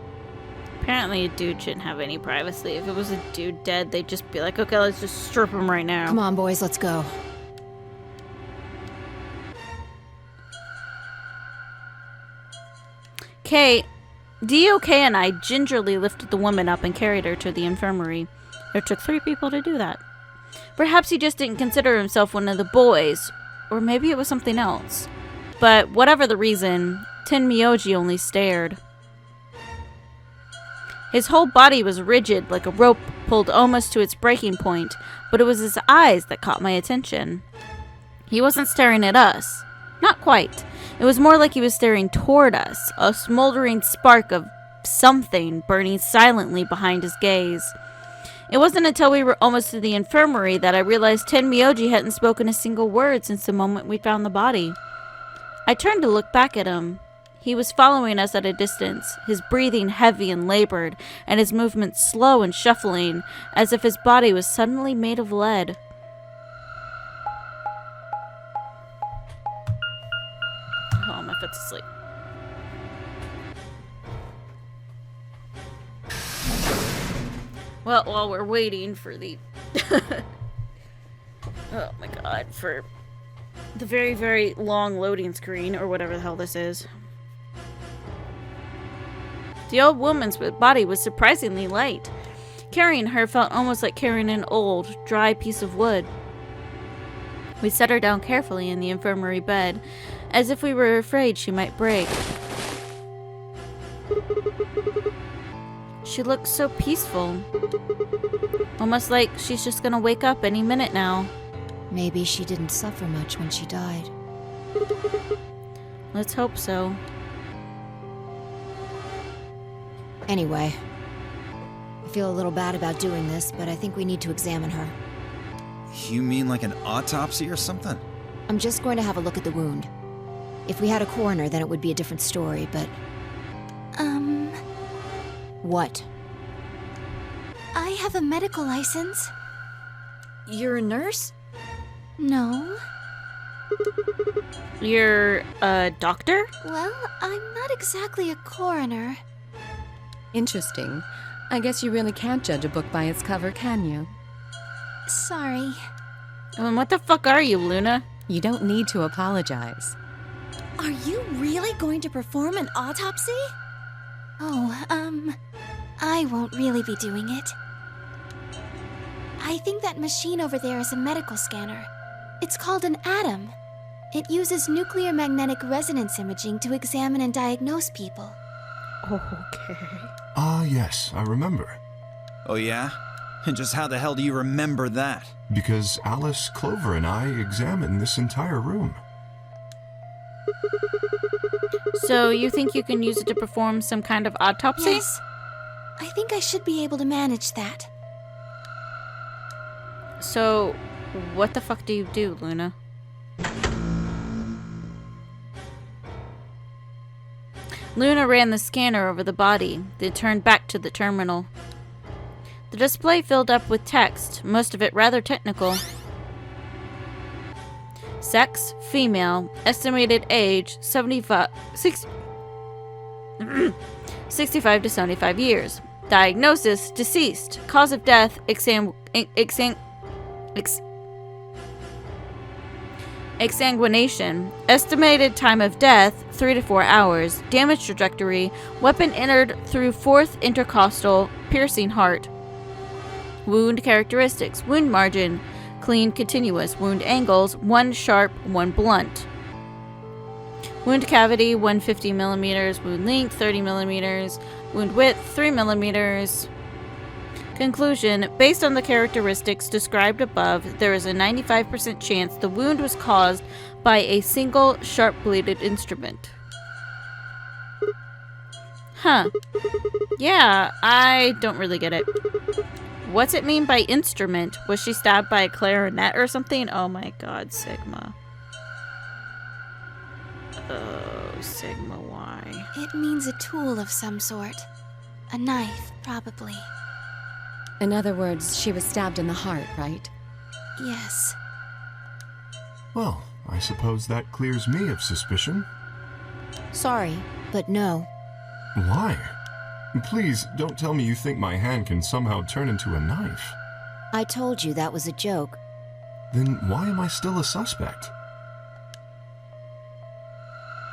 [SPEAKER 1] Apparently a dude shouldn't have any privacy. If it was a dude dead, they'd just be like, okay, let's just strip him right now.
[SPEAKER 11] Come on, boys, let's go.
[SPEAKER 1] Kay, DOK and I gingerly lifted the woman up and carried her to the infirmary. It took 3 people to do that. Perhaps he just didn't consider himself one of the boys, or maybe it was something else. But whatever the reason, Tenmyoji only stared. His whole body was rigid, like a rope pulled almost to its breaking point, but it was his eyes that caught my attention. He wasn't staring at us. Not quite. It was more like he was staring toward us, a smoldering spark of something burning silently behind his gaze. It wasn't until we were almost to the infirmary that I realized Tenmyoji hadn't spoken a single word since the moment we found the body. I turned to look back at him. He was following us at a distance, his breathing heavy and labored, and his movements slow and shuffling, as if his body was suddenly made of lead. Oh, my foot's asleep. Well, while we're waiting for the... oh my god, for the very, very long loading screen, or whatever the hell this is. The old woman's body was surprisingly light. Carrying her felt almost like carrying an old, dry piece of wood. We set her down carefully in the infirmary bed, as if we were afraid she might break. She looked so peaceful. Almost like she's just gonna wake up any minute now.
[SPEAKER 11] Maybe she didn't suffer much when she died.
[SPEAKER 1] Let's hope so.
[SPEAKER 11] Anyway, I feel a little bad about doing this, but I think we need to examine her.
[SPEAKER 4] You mean like an autopsy or something?
[SPEAKER 11] I'm just going to have a look at the wound. If we had a coroner, then it would be a different story, but... What?
[SPEAKER 2] I have a medical license.
[SPEAKER 6] You're a nurse?
[SPEAKER 2] No.
[SPEAKER 1] You're a doctor?
[SPEAKER 2] Well, I'm not exactly a coroner.
[SPEAKER 3] Interesting. I guess you really can't judge a book by its cover, can you?
[SPEAKER 2] Sorry.
[SPEAKER 1] What the fuck are you, Luna?
[SPEAKER 3] You don't need to apologize.
[SPEAKER 2] Are you really going to perform an autopsy? Oh, I won't really be doing it. I think that machine over there is a medical scanner. It's called an ATOM. It uses nuclear magnetic resonance imaging to examine and diagnose people.
[SPEAKER 1] Okay.
[SPEAKER 5] Ah, yes, I remember.
[SPEAKER 4] Oh yeah? And just how the hell do you remember that?
[SPEAKER 5] Because Alice, Clover, and I examined this entire room.
[SPEAKER 1] So you think you can use it to perform some kind of autopsy?
[SPEAKER 2] Yes. I think I should be able to manage that.
[SPEAKER 1] So, what the fuck do you do, Luna? Luna ran the scanner over the body, then turned back to the terminal. The display filled up with text, most of it rather technical. Sex, female, estimated age, 65 to 75 years. Diagnosis, deceased. Cause of death, exsanguination. Estimated time of death, 3 to 4 hours. Damage trajectory, weapon entered through 4th intercostal, piercing heart. Wound characteristics, wound margin, clean continuous. Wound angles, 1 sharp, 1 blunt. Wound cavity, 150 millimeters. Wound length, 30 millimeters. Wound width, 3 millimeters. Conclusion. Based on the characteristics described above, there is a 95% chance the wound was caused by a single sharp-bladed instrument. Huh. Yeah, I don't really get it. What's it mean by instrument? Was she stabbed by a clarinet or something? Oh my god, Sigma. Oh, Sigma, why?
[SPEAKER 2] It means a tool of some sort. A knife, probably.
[SPEAKER 3] In other words, she was stabbed in the heart, right?
[SPEAKER 2] Yes.
[SPEAKER 5] Well, I suppose that clears me of suspicion.
[SPEAKER 11] Sorry, but no.
[SPEAKER 5] Why? Please, don't tell me you think my hand can somehow turn into a knife.
[SPEAKER 11] I told you that was a joke.
[SPEAKER 5] Then why am I still a suspect?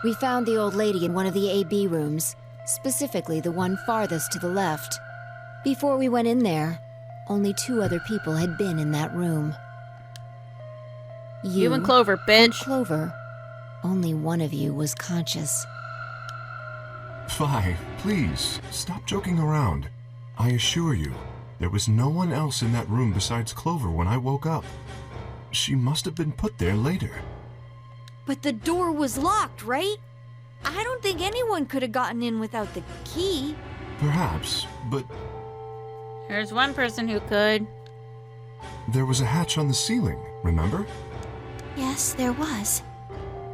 [SPEAKER 11] We found the old lady in one of the AB rooms, specifically the one farthest to the left. Before we went in there, only 2 other people had been in that room.
[SPEAKER 1] You and Clover, bitch.
[SPEAKER 11] Clover. Only one of you was conscious.
[SPEAKER 5] Fi, please, stop joking around. I assure you, there was no one else in that room besides Clover when I woke up. She must have been put there later.
[SPEAKER 6] But the door was locked, right? I don't think anyone could have gotten in without the key.
[SPEAKER 5] Perhaps, but
[SPEAKER 1] There's one person who could.
[SPEAKER 5] there was a hatch on the ceiling, remember?
[SPEAKER 2] Yes, there was.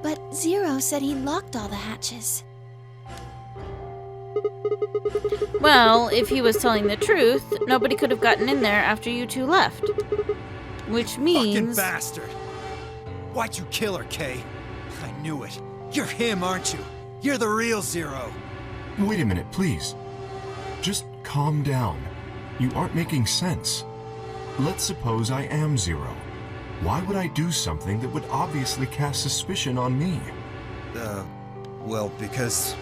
[SPEAKER 2] But Zero said he locked all the hatches.
[SPEAKER 1] Well, if he was telling the truth, nobody could have gotten in there after you two left. Which means...
[SPEAKER 4] Fucking bastard! Why'd you kill her, Kay? I knew it. You're him, aren't you? You're the real Zero.
[SPEAKER 5] Wait a minute, please. Just calm down. You aren't making sense. Let's suppose I am Zero. Why would I do something that would obviously cast suspicion on me?
[SPEAKER 4] Well, because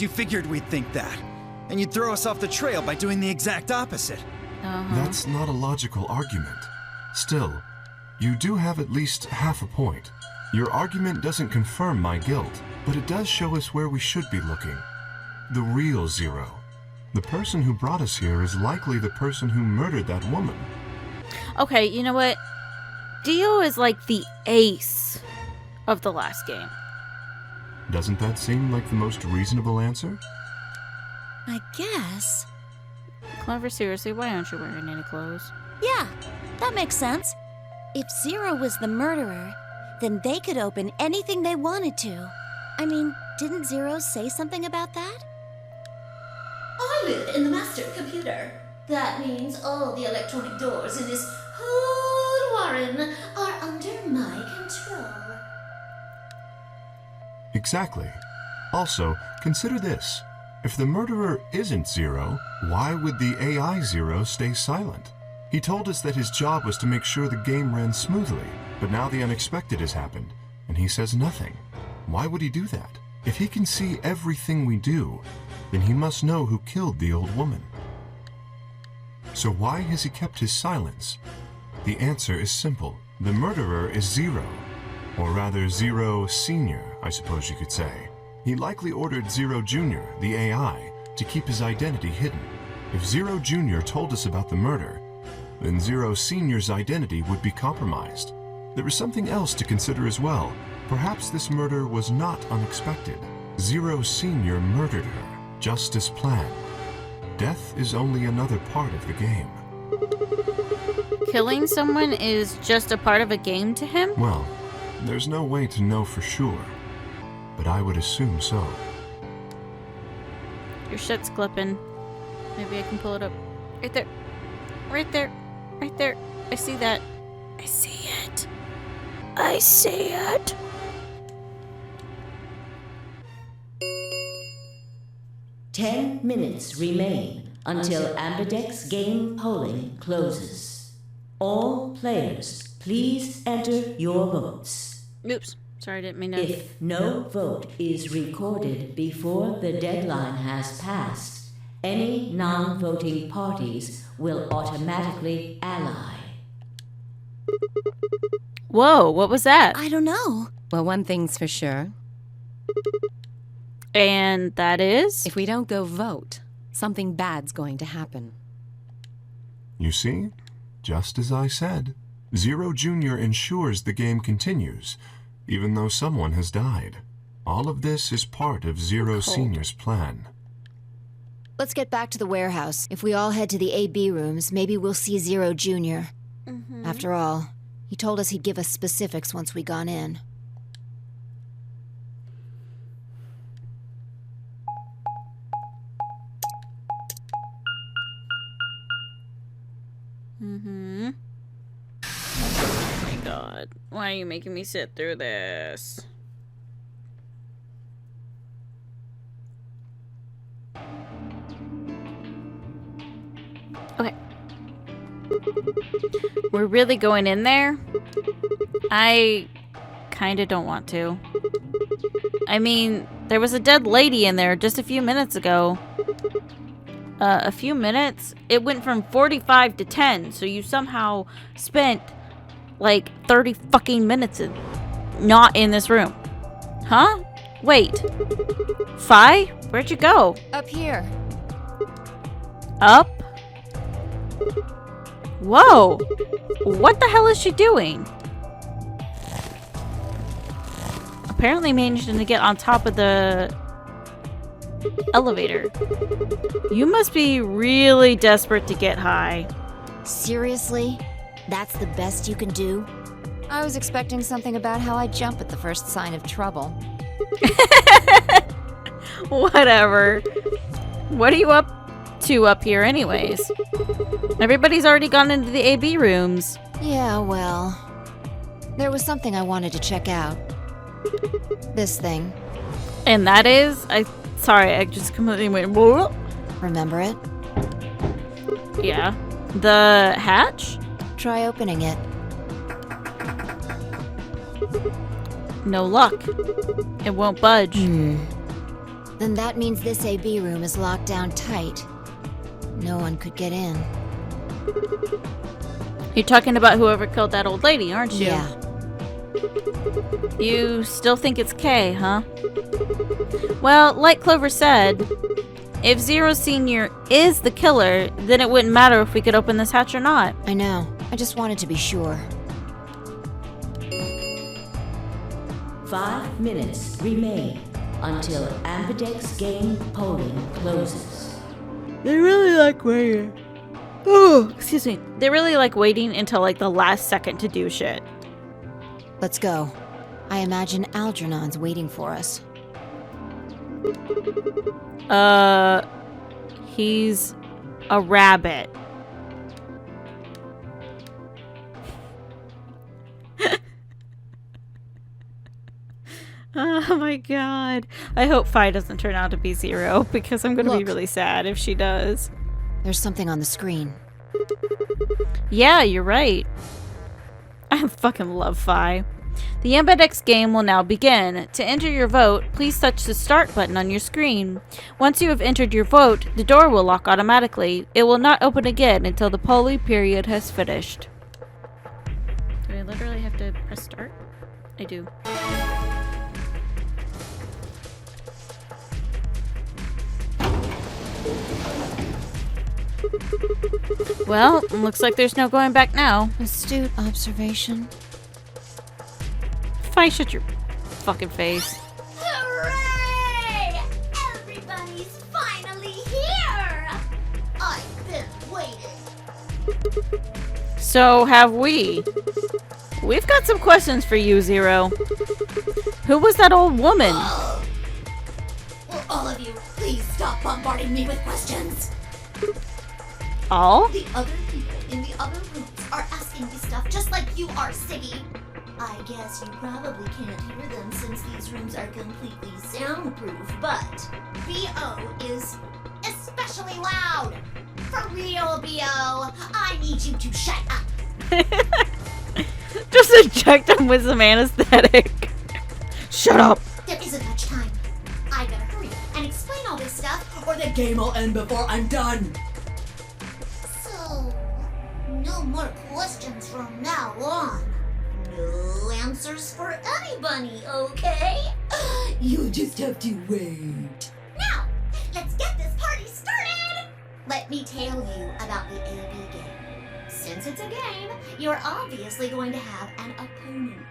[SPEAKER 4] you figured we'd think that. And you'd throw us off the trail by doing the exact opposite.
[SPEAKER 5] That's not a logical argument. Still, you do have at least half a point. Your argument doesn't confirm my guilt, but it does show us where we should be looking. The real Zero. The person who brought us here is likely the person who murdered that woman.
[SPEAKER 1] Okay, you know what? Dio is like the ace of the last game.
[SPEAKER 5] Doesn't that seem like the most reasonable answer?
[SPEAKER 6] I guess.
[SPEAKER 1] Clover, seriously, why aren't you wearing any clothes?
[SPEAKER 12] Yeah, that makes sense. If Zero was the murderer, then they could open anything they wanted to. I mean, didn't Zero say something about that?
[SPEAKER 8] I live in the master computer. That means all the electronic doors in this whole warren are under my control.
[SPEAKER 5] Exactly. Also, consider this. If the murderer isn't Zero, why would the AI Zero stay silent? He told us that his job was to make sure the game ran smoothly, but now the unexpected has happened, and he says nothing. Why would he do that? If he can see everything we do, then he must know who killed the old woman. So why has he kept his silence? The answer is simple. The murderer is Zero. Or rather, Zero Senior, I suppose you could say. He likely ordered Zero Jr., the AI, to keep his identity hidden. If Zero Jr. told us about the murder, then Zero Senior's identity would be compromised. There is something else to consider as well. Perhaps this murder was not unexpected. Zero Senior murdered her, just as planned. Death is only another part of the game.
[SPEAKER 1] Killing someone is just a part of a game to him?
[SPEAKER 5] Well, there's no way to know for sure, but I would assume so.
[SPEAKER 1] Your shit's clipping. Maybe I can pull it up. Right there. Right there. Right there. I see that. I see it. I see it.
[SPEAKER 10] Ten minutes remain until Ambidex game polling closes. All players, please enter your votes.
[SPEAKER 1] Oops. Sorry, I didn't mean to.
[SPEAKER 10] If no vote is recorded before the deadline has passed, any non-voting parties will automatically ally.
[SPEAKER 1] Whoa, what was that?
[SPEAKER 12] I don't know.
[SPEAKER 3] Well, one thing's for sure.
[SPEAKER 1] And that is?
[SPEAKER 3] If we don't go vote, something bad's going to happen.
[SPEAKER 5] You see? Just as I said. Zero Jr. ensures the game continues, even though someone has died. All of this is part of Zero Sr.'s plan.
[SPEAKER 11] Let's get back to the warehouse. If we all head to the AB rooms, maybe we'll see Zero Jr. After all, he told us he'd give us specifics once we gone in.
[SPEAKER 1] Oh my god. Why are you making me sit through this? Okay. We're really going in there? I kinda don't want to. I mean, there was a dead lady in there just a few minutes ago. A few minutes? It went from 45 to 10, so you somehow spent like 30 fucking minutes not in this room. Huh? Wait. Fi? Where'd you go?
[SPEAKER 11] Up here.
[SPEAKER 1] Up? Whoa! What the hell is she doing? Apparently managing to get on top of the elevator. You must be really desperate to get high.
[SPEAKER 11] Seriously? That's the best you can do? I was expecting something about how I jump at the first sign of trouble.
[SPEAKER 1] Whatever. What are you up to up here anyways? Everybody's already gone into the AB rooms.
[SPEAKER 11] Yeah, well... There was something I wanted to check out. This thing.
[SPEAKER 1] And that is... Sorry, I just completely went... Whoa.
[SPEAKER 11] Remember it?
[SPEAKER 1] Yeah. The hatch?
[SPEAKER 11] Try opening it.
[SPEAKER 1] No luck. It won't budge.
[SPEAKER 11] Then that means this AB room is locked down tight. No one could get in.
[SPEAKER 1] You're talking about whoever killed that old lady, aren't you?
[SPEAKER 11] Yeah.
[SPEAKER 1] You still think it's Kay, huh? Well, like Clover said, if Zero Sr. is the killer, then it wouldn't matter if we could open this hatch or not.
[SPEAKER 11] I know. I just wanted to be sure.
[SPEAKER 10] 5 minutes remain until Ambidex game polling closes.
[SPEAKER 1] They really like waiting. Oh, excuse me. They really like waiting until like the last second to do shit.
[SPEAKER 11] Let's go. I imagine Algernon's waiting for us.
[SPEAKER 1] He's a rabbit. Oh my god. I hope Fi doesn't turn out to be Zero, because I'm gonna be really sad if she does.
[SPEAKER 11] There's something on the screen.
[SPEAKER 1] Yeah, you're right. I fucking love Fi. The Ambidex game will now begin. To enter your vote, please touch the start button on your screen. Once you have entered your vote, the door will lock automatically. It will not open again until the polling period has finished. Do I literally have to press start? I do. Well, looks like there's no going back now.
[SPEAKER 11] Astute observation.
[SPEAKER 1] Fi, shut your fucking face.
[SPEAKER 8] Hooray! Everybody's finally here! I've been waiting.
[SPEAKER 1] So have we. We've got some questions for you, Zero. Who was that old woman?
[SPEAKER 8] Will all of you please stop bombarding me with questions?
[SPEAKER 1] All?
[SPEAKER 8] The other people in the other rooms are asking me stuff just like you are, Siggy. I guess you probably can't hear them since these rooms are completely soundproof, but B.O. is especially loud. For real, B.O., I need you to shut up.
[SPEAKER 1] Just inject him with some anesthetic. Shut up.
[SPEAKER 8] There isn't much time. I gotta hurry and explain all this stuff, or the game will end before I'm done. So, no more questions from now on. No answers for anybody, okay? You'll just have to wait. Now, let's get this party started! Let me tell you about the AB game. Since it's a game, you're obviously going to have an opponent.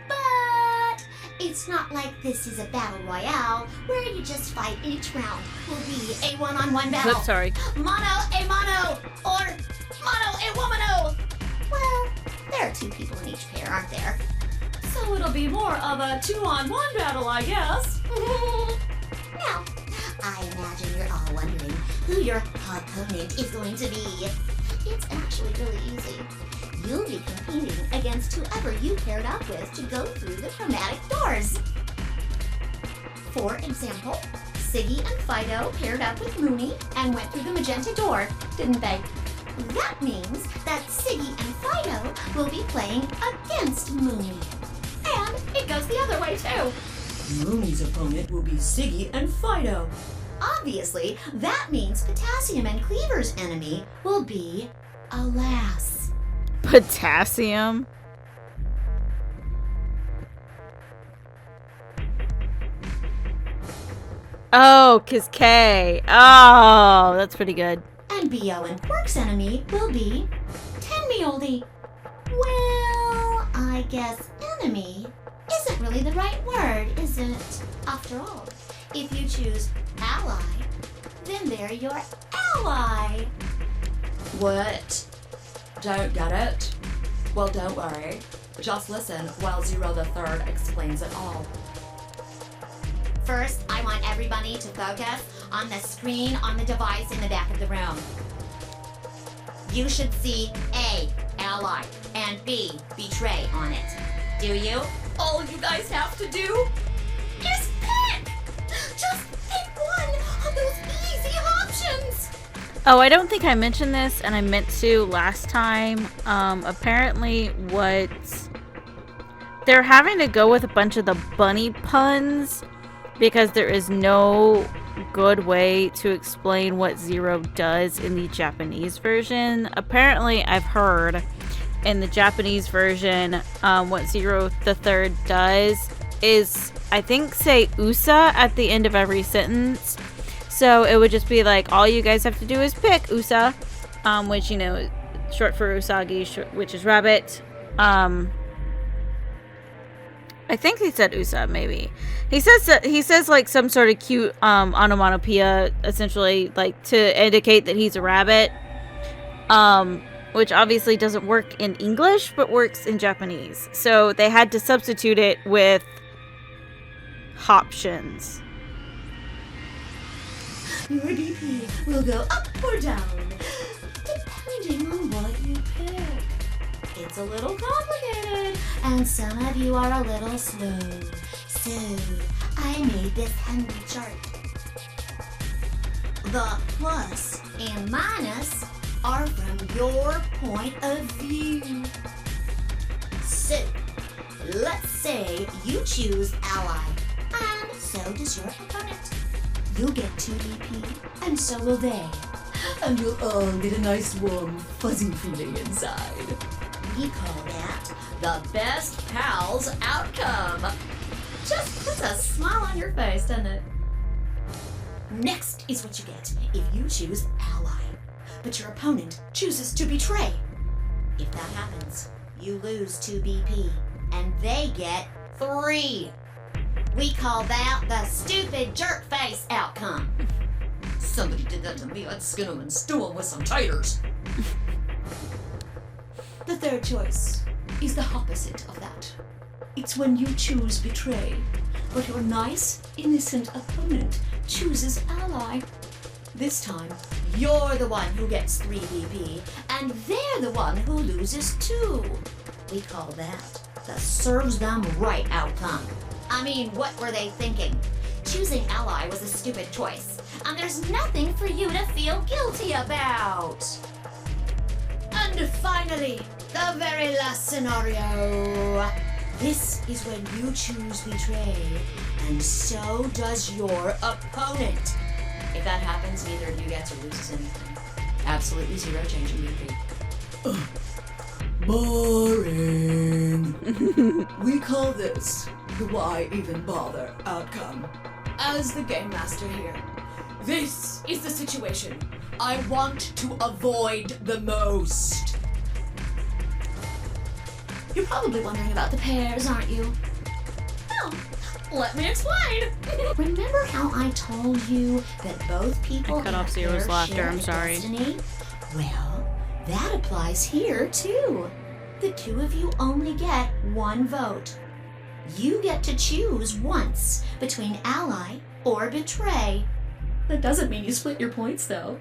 [SPEAKER 8] But it's not like this is a battle royale where you just fight each round. Will be a one-on-one battle.
[SPEAKER 1] Oops, sorry.
[SPEAKER 8] Mono a mono, or mono a womano. Well, there are 2 people in each pair, aren't there? So it'll be more of a 2-on-1 battle, I guess. Now, I imagine you're all wondering who your opponent is going to be. It's actually really easy. You'll be competing against whoever you paired up with to go through the chromatic doors. For example, Siggy and Fido paired up with Mooney and went through the magenta door, didn't they? That means that Siggy and Fido will be playing against Mooney. And it goes the other way too. Mooney's opponent will be Siggy and Fido. Obviously, that means Potassium and Cleaver's enemy will be a lass.
[SPEAKER 1] Potassium? Oh, 'cause K. Oh, that's pretty good.
[SPEAKER 8] And B.O. and Pork's enemy will be Tenmeoldy. Well, I guess enemy isn't really the right word, is it? After all, if you choose ally, then they're your ally.
[SPEAKER 13] What? Don't get it? Well, don't worry. Just listen while Zero the Third explains it all.
[SPEAKER 8] First, I want everybody to focus on the screen on the device in the back of the room. You should see A, ally, and B, betray on it. Do you? All you guys have to do is pick! Just pick one of those easy options!
[SPEAKER 1] Oh, I don't think I mentioned this, and I meant to last time. Apparently what... They're having to go with a bunch of the bunny puns because there is no good way to explain what Zero does in the Japanese version. Apparently, I've heard in the Japanese version, what Zero the Third does is, I think, say USA at the end of every sentence. So it would just be like, all you guys have to do is pick USA, which, you know, short for Usagi, which is rabbit. I think he said USA, maybe. He says like some sort of cute onomatopoeia, essentially, like to indicate that he's a rabbit. Which obviously doesn't work in English, but works in Japanese. So they had to substitute it with hoptions.
[SPEAKER 8] Your BP will go up or down, depending on what you pick. It's a little complicated, and some of you are a little slow. So, I made this handy chart. The plus and minus are from your point of view. So, let's say you choose ally, and so does your opponent. You'll get 2 DP, and so will they. And you'll all get a nice warm, fuzzy feeling inside. We call that the best pals outcome. Just puts a smile on your face, doesn't it? Next is what you get if you choose ally, but your opponent chooses to betray. If that happens, you lose 2 BP, and they get 3. We call that the stupid jerk face outcome.
[SPEAKER 9] Somebody did that to me, I'd skin them and stew them with some taters.
[SPEAKER 8] The third choice is the opposite of that. It's when you choose betray, but your nice, innocent opponent chooses ally. This time, you're the one who gets 3 BP, and they're the one who loses 2. We call that the serves them right outcome. I mean, what were they thinking? Choosing ally was a stupid choice, and there's nothing for you to feel guilty about. And finally, the very last scenario. This is when you choose betray, and so does your opponent. If that happens, neither of you gets or loses anything. Absolutely 0 change in BP. Boring. We call this the why even bother outcome. As the game master here, this is the situation I want to avoid the most. You're probably wondering about the pears, aren't you? Well, let me explain. Remember how I told you that both people
[SPEAKER 1] I cut off
[SPEAKER 8] have
[SPEAKER 1] Zero's
[SPEAKER 8] their
[SPEAKER 1] laughter,
[SPEAKER 8] share
[SPEAKER 1] I'm
[SPEAKER 8] of
[SPEAKER 1] sorry.
[SPEAKER 8] destiny? Well, that applies here, too. The two of you only get one vote. You get to choose once between ally or betray. That doesn't mean you split your points, though.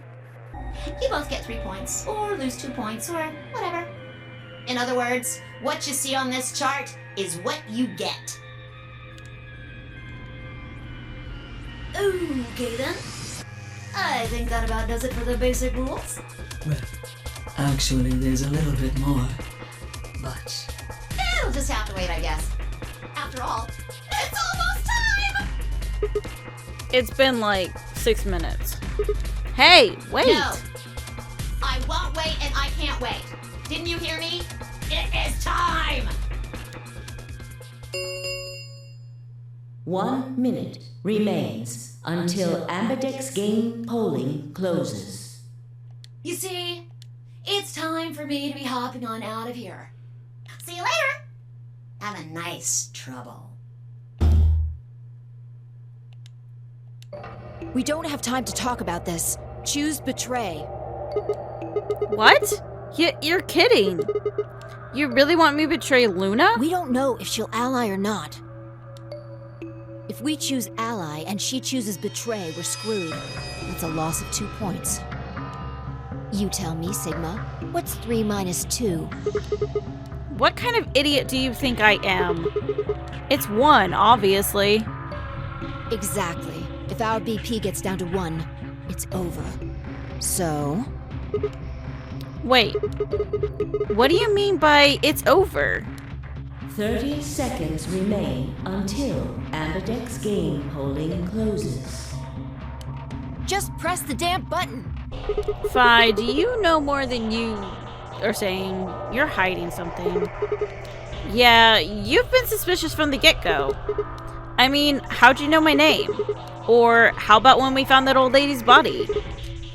[SPEAKER 8] You both get 3 points, or lose 2 points, or whatever. In other words, what you see on this chart is what you get. Okay then. I think that about does it for the basic rules.
[SPEAKER 9] Well, actually, there's a little bit more. But
[SPEAKER 8] It'll just have to wait, I guess. After all, it's almost time!
[SPEAKER 1] It's been like 6 minutes. Hey, wait!
[SPEAKER 8] No. I won't wait and I can't wait. Didn't you hear me? It is time!
[SPEAKER 10] 1 minute remains until Ambidex game polling closes.
[SPEAKER 8] You see, it's time for me to be hopping on out of here. See you later! Have a nice trouble.
[SPEAKER 11] We don't have time to talk about this. Choose betray.
[SPEAKER 1] What? You're kidding. You really want me to betray Luna?
[SPEAKER 11] We don't know if she'll ally or not. If we choose ally and she chooses betray, we're screwed. That's a loss of 2 points. You tell me, Sigma. What's 3 minus 2?
[SPEAKER 1] What kind of idiot do you think I am? It's 1, obviously.
[SPEAKER 11] Exactly. If our BP gets down to 1, it's over. So?
[SPEAKER 1] Wait. What do you mean by it's over?
[SPEAKER 10] 30 seconds remain until Ambidex game polling closes.
[SPEAKER 11] Just press the damn button!
[SPEAKER 1] Fi, do you know more than you are saying? You're hiding something. Yeah, you've been suspicious from the get-go. I mean, how'd you know my name? Or how about when we found that old lady's body?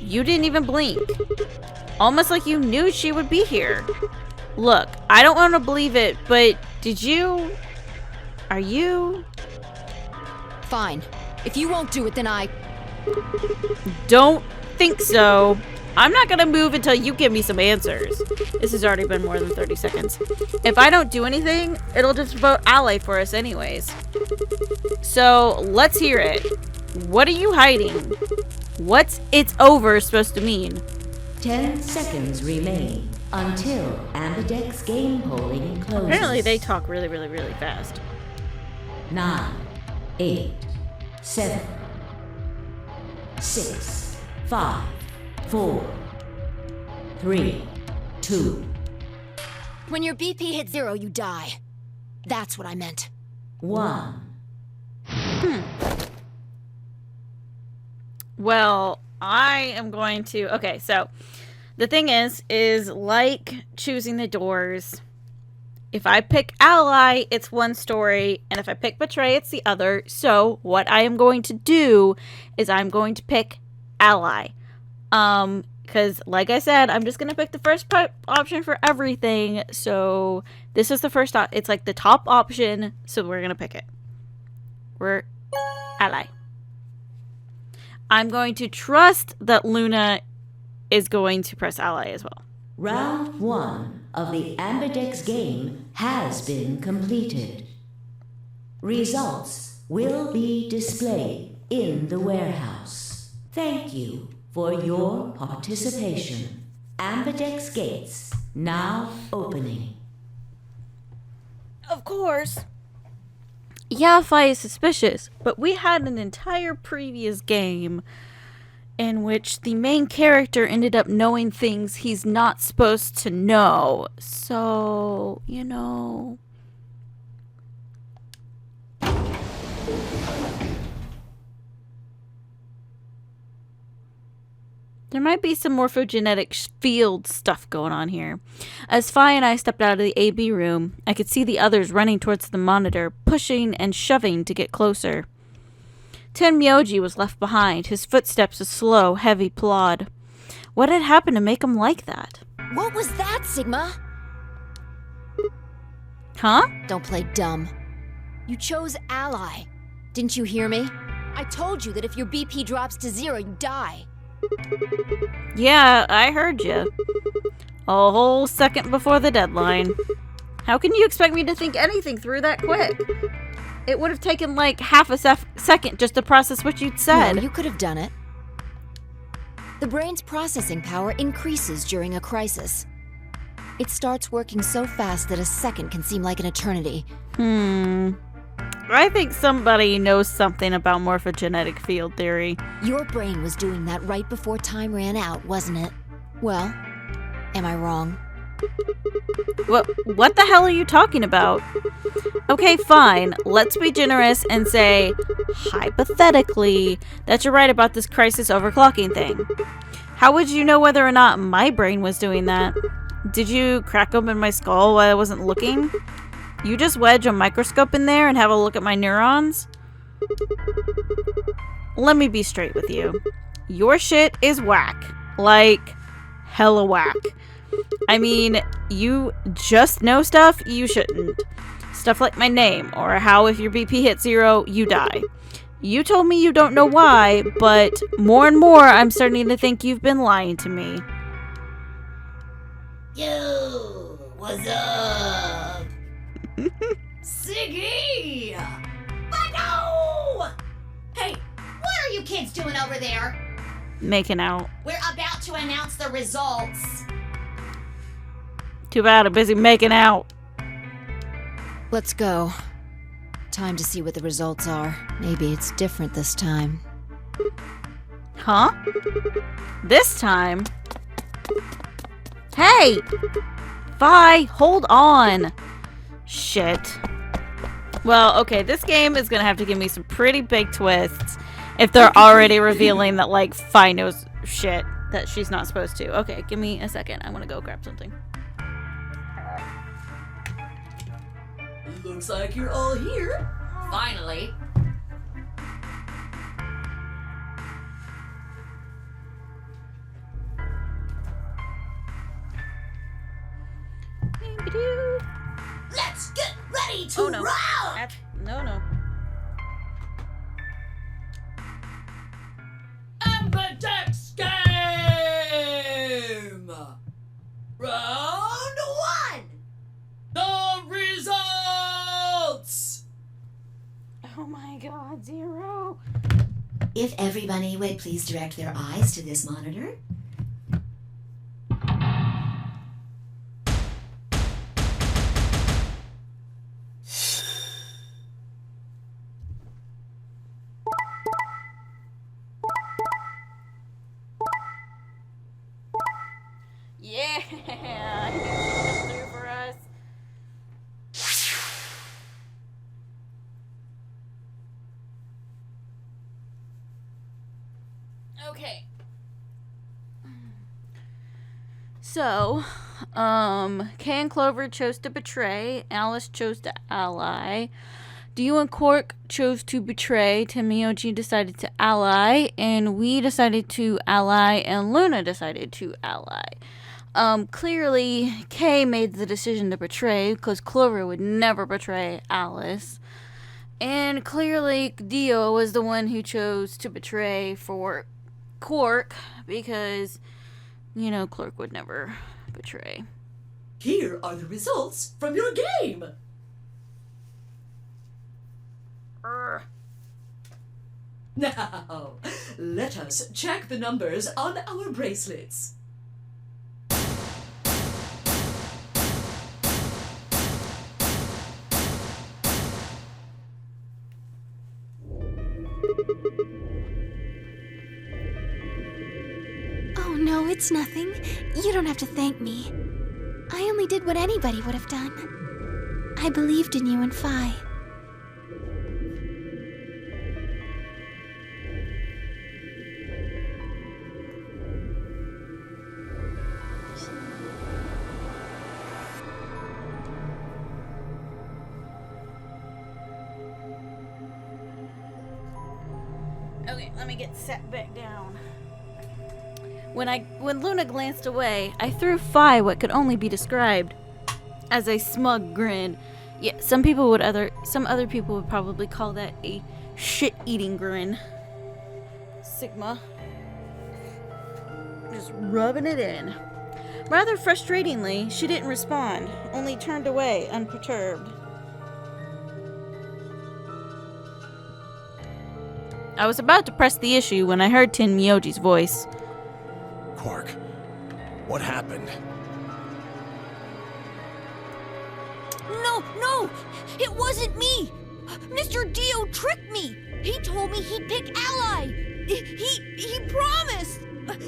[SPEAKER 1] You didn't even blink. Almost like you knew she would be here. Look, I don't want to believe it, but did you? Are you?
[SPEAKER 11] Fine. If you won't do it, then I...
[SPEAKER 1] Don't think so. I'm not gonna move until you give me some answers. This has already been more than 30 seconds. If I don't do anything, it'll just vote ally for us anyways. So, let's hear it. What are you hiding? What's it's over supposed to mean?
[SPEAKER 10] 10 seconds remain until Ambidex game polling closes.
[SPEAKER 1] Apparently they talk really, really, really fast.
[SPEAKER 10] 9, 8, 7, 6, 5, 4, 3, 2.
[SPEAKER 11] When your BP hits 0, you die. That's what I meant.
[SPEAKER 10] 1.
[SPEAKER 1] Well, I am going to... Okay, so the thing is like choosing the doors. If I pick ally, it's one story, and if I pick betray, it's the other. So what I am going to do is I'm going to pick ally. Because like I said, I'm just going to pick the first option for everything. So this is the first, it's like the top option, so we're going to pick it. We're ally. I'm going to trust that Luna is going to press ally as well.
[SPEAKER 10] Round 1 of the Ambidex game has been completed. Results will be displayed in the warehouse. Thank you for your participation. Ambidex gates now opening.
[SPEAKER 1] Of course. Yeah, Fi is suspicious, but we had an entire previous game in which the main character ended up knowing things he's not supposed to know. So, you know... There might be some morphogenetic field stuff going on here. As Fi and I stepped out of the AB room, I could see the others running towards the monitor, pushing and shoving to get closer. Tenmyoji was left behind, his footsteps a slow, heavy plod. What had happened to make him like that?
[SPEAKER 11] What was that, Sigma?
[SPEAKER 1] Huh?
[SPEAKER 11] Don't play dumb. You chose Ally. Didn't you hear me? I told you that if your BP drops to 0, you die.
[SPEAKER 1] Yeah, I heard you. A whole second before the deadline. How can you expect me to think anything through that quick? It would have taken like half a second just to process what you'd said.
[SPEAKER 11] No, you could have done it. The brain's processing power increases during a crisis. It starts working so fast that a second can seem like an eternity.
[SPEAKER 1] I think somebody knows something about morphogenetic field theory.
[SPEAKER 11] Your brain was doing that right before time ran out, wasn't it? Well, am I wrong?
[SPEAKER 1] What the hell are you talking about? Okay, fine. Let's be generous and say, hypothetically, that you're right about this crisis overclocking thing. How would you know whether or not my brain was doing that? Did you crack open my skull while I wasn't looking? You just wedge a microscope in there and have a look at my neurons? Let me be straight with you. Your shit is whack. Like, hella whack. I mean, you just know stuff you shouldn't. Stuff like my name, or how if your BP hits 0, you die. You told me you don't know why, but more and more I'm starting to think you've been lying to me.
[SPEAKER 8] Yo, what's up? Siggy! But no! Hey, what are you kids doing over there?
[SPEAKER 1] Making out.
[SPEAKER 8] We're about to announce the results.
[SPEAKER 1] Too bad I'm busy making out.
[SPEAKER 11] Let's go. Time to see what the results are. Maybe it's different this time.
[SPEAKER 1] Huh? This time? Hey! Vi, hold on. Shit. Well, okay, this game is gonna have to give me some pretty big twists if they're already revealing that, like, Vi knows shit that she's not supposed to. Okay, give me a second. I want to go grab something.
[SPEAKER 9] Looks like you're all here. Finally.
[SPEAKER 8] Let's get ready to
[SPEAKER 1] Oh, no.
[SPEAKER 8] roll!
[SPEAKER 1] No.
[SPEAKER 9] Ambidex game! Round 1! The results!
[SPEAKER 1] Oh my god, 0.
[SPEAKER 8] If everybody would please direct their eyes to this monitor.
[SPEAKER 1] Yeah! I knew she'd come through for us. Okay. So, Kay and Clover chose to betray, Alice chose to ally, Dio and Cork chose to betray, Tamioji decided to ally, and we decided to ally, and Luna decided to ally. Clearly, Kay made the decision to betray, because Clover would never betray Alice. And clearly, Dio was the one who chose to betray for Cork, because, you know, Cork would never betray.
[SPEAKER 9] Here are the results from your game. Now, let us check the numbers on our bracelets.
[SPEAKER 2] Oh no, it's nothing. You don't have to thank me. I only did what anybody would have done. I believed in you and Phi.
[SPEAKER 1] Okay, let me get set back down. When Luna glanced away, I threw Phi what could only be described as a smug grin, Yeah, some other people would probably call that a shit-eating grin. Sigma. Just rubbing it in. Rather frustratingly, she didn't respond, only turned away, unperturbed. I was about to press the issue when I heard Tin Myoji's voice.
[SPEAKER 7] Quark, what happened?
[SPEAKER 6] No! It wasn't me! Mr. Dio tricked me! He told me he'd pick Ally! He promised!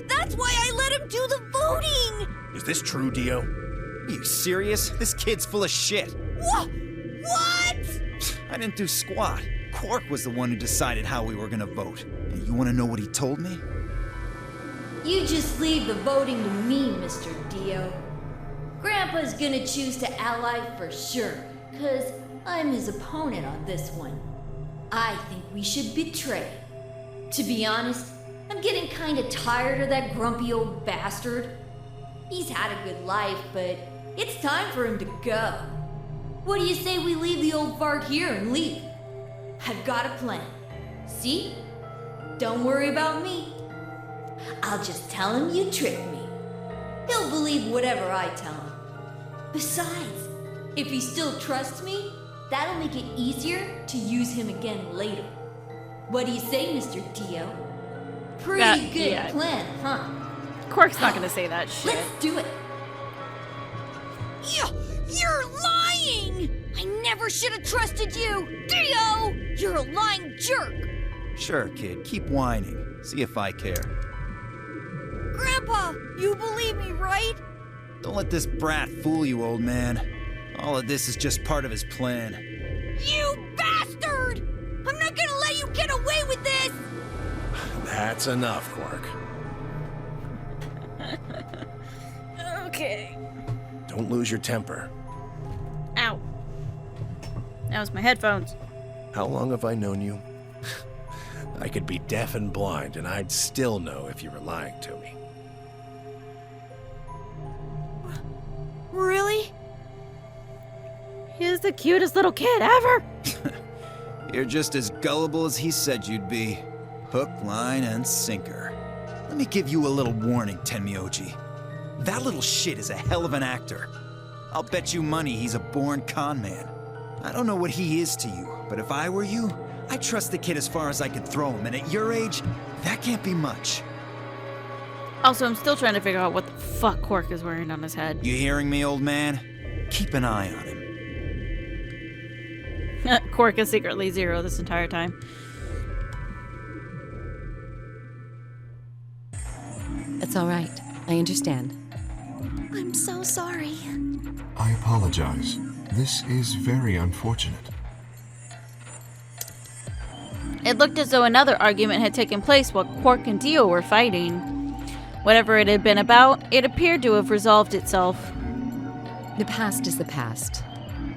[SPEAKER 6] That's why I let him do the voting!
[SPEAKER 7] Is this true, Dio?
[SPEAKER 4] Are you serious? This kid's full of shit.
[SPEAKER 6] What?
[SPEAKER 4] I didn't do squat. Quark was the one who decided how we were gonna vote. And you wanna know what he told me?
[SPEAKER 14] You just leave the voting to me, Mr. Dio. Grandpa's gonna choose to ally for sure, 'cause I'm his opponent on this one. I think we should betray. To be honest, I'm getting kinda tired of that grumpy old bastard. He's had a good life, but it's time for him to go. What do you say we leave the old fart here and leave? I've got a plan. See? Don't worry about me. I'll just tell him you tricked me. He'll believe whatever I tell him. Besides, if he still trusts me, that'll make it easier to use him again later. What do you say, Mr. Dio? Pretty good plan, huh?
[SPEAKER 1] Quark's not gonna say that shit.
[SPEAKER 14] Let's do it.
[SPEAKER 6] You're lying! I never should have trusted you! Dio! You're a lying jerk!
[SPEAKER 4] Sure, kid, keep whining. See if I care.
[SPEAKER 6] Grandpa, you believe me, right?
[SPEAKER 4] Don't let this brat fool you, old man. All of this is just part of his plan.
[SPEAKER 6] You bastard! I'm not gonna let you get away with this!
[SPEAKER 7] That's enough, Quark.
[SPEAKER 1] Okay.
[SPEAKER 7] Don't lose your temper.
[SPEAKER 1] Ow. That was my headphones.
[SPEAKER 7] How long have I known you? I could be deaf and blind, and I'd still know if you were lying to me.
[SPEAKER 6] Really?
[SPEAKER 1] He's the cutest little kid ever.
[SPEAKER 4] You're just as gullible as he said you'd be. Hook, line, and sinker. Let me give you a little warning, Tenmyoji. That little shit is a hell of an actor. I'll bet you money he's a born con man. I don't know what he is to you, but if I were you, I'd trust the kid as far as I could throw him, and at your age, that can't be much.
[SPEAKER 1] Also, I'm still trying to figure out what the fuck Quark is wearing on his head.
[SPEAKER 4] You hearing me, old man? Keep an eye on him.
[SPEAKER 1] Quark is secretly Zero this entire time.
[SPEAKER 3] It's all right. I understand.
[SPEAKER 2] I'm so sorry.
[SPEAKER 5] I apologize. This is very unfortunate.
[SPEAKER 1] It looked as though another argument had taken place while Quark and Dio were fighting. Whatever it had been about, it appeared to have resolved itself.
[SPEAKER 3] The past is the past.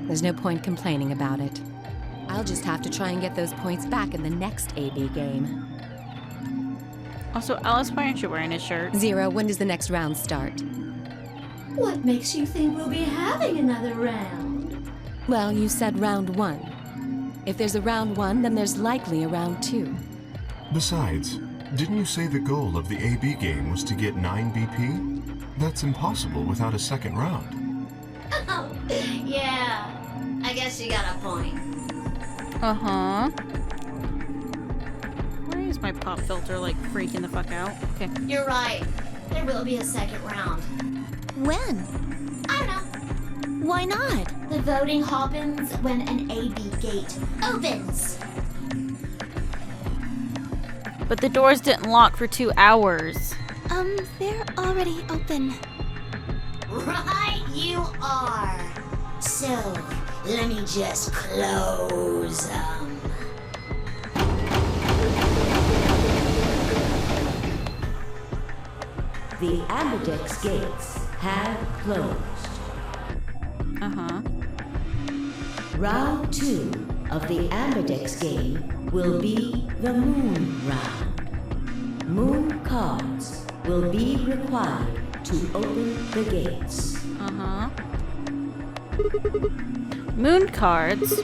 [SPEAKER 3] There's no point complaining about it. I'll just have to try and get those points back in the next AB game.
[SPEAKER 1] Also, Alice, why aren't you wearing his shirt?
[SPEAKER 3] Zero, when does the next round start?
[SPEAKER 8] What makes you think we'll be having another round?
[SPEAKER 3] Well, you said round 1. If there's a round 1, then there's likely a round 2.
[SPEAKER 5] Besides, didn't you say the goal of the AB game was to get 9 BP? That's impossible without a second round.
[SPEAKER 8] Oh, yeah. I guess you got a point.
[SPEAKER 1] Uh-huh. Why is my pop filter, like, freaking the fuck out? Okay.
[SPEAKER 8] You're right. There will be a second round.
[SPEAKER 2] When?
[SPEAKER 8] I don't know.
[SPEAKER 2] Why not?
[SPEAKER 8] The voting happens when an AB gate opens.
[SPEAKER 1] But the doors didn't lock for 2 hours.
[SPEAKER 2] They're already open.
[SPEAKER 8] Right you are. So, let me just close them.
[SPEAKER 10] The Ambidex gates have closed.
[SPEAKER 1] Uh-huh.
[SPEAKER 10] Round 2 of the Ambidex game will be the Moon round. Moon cards will be required to open the gates.
[SPEAKER 1] Uh-huh. Moon cards?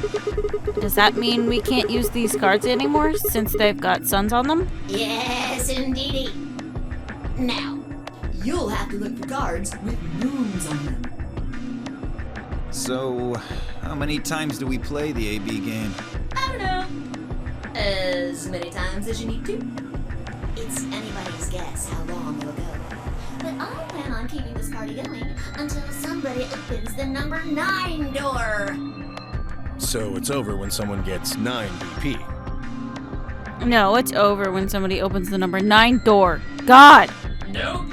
[SPEAKER 1] Does that mean we can't use these cards anymore since they've got suns on them?
[SPEAKER 8] Yes, indeedy. Now,
[SPEAKER 13] You'll have to look for cards with moons on them.
[SPEAKER 4] So, how many times do we play the AB game?
[SPEAKER 13] I don't know. As many times as you need to.
[SPEAKER 8] it's anybody's guess how long it'll go. But I plan on keeping this party going until somebody opens the number 9 door.
[SPEAKER 7] So it's over when someone gets 9 BP.
[SPEAKER 1] No, it's over when somebody opens the number 9 door. God!
[SPEAKER 9] Nope.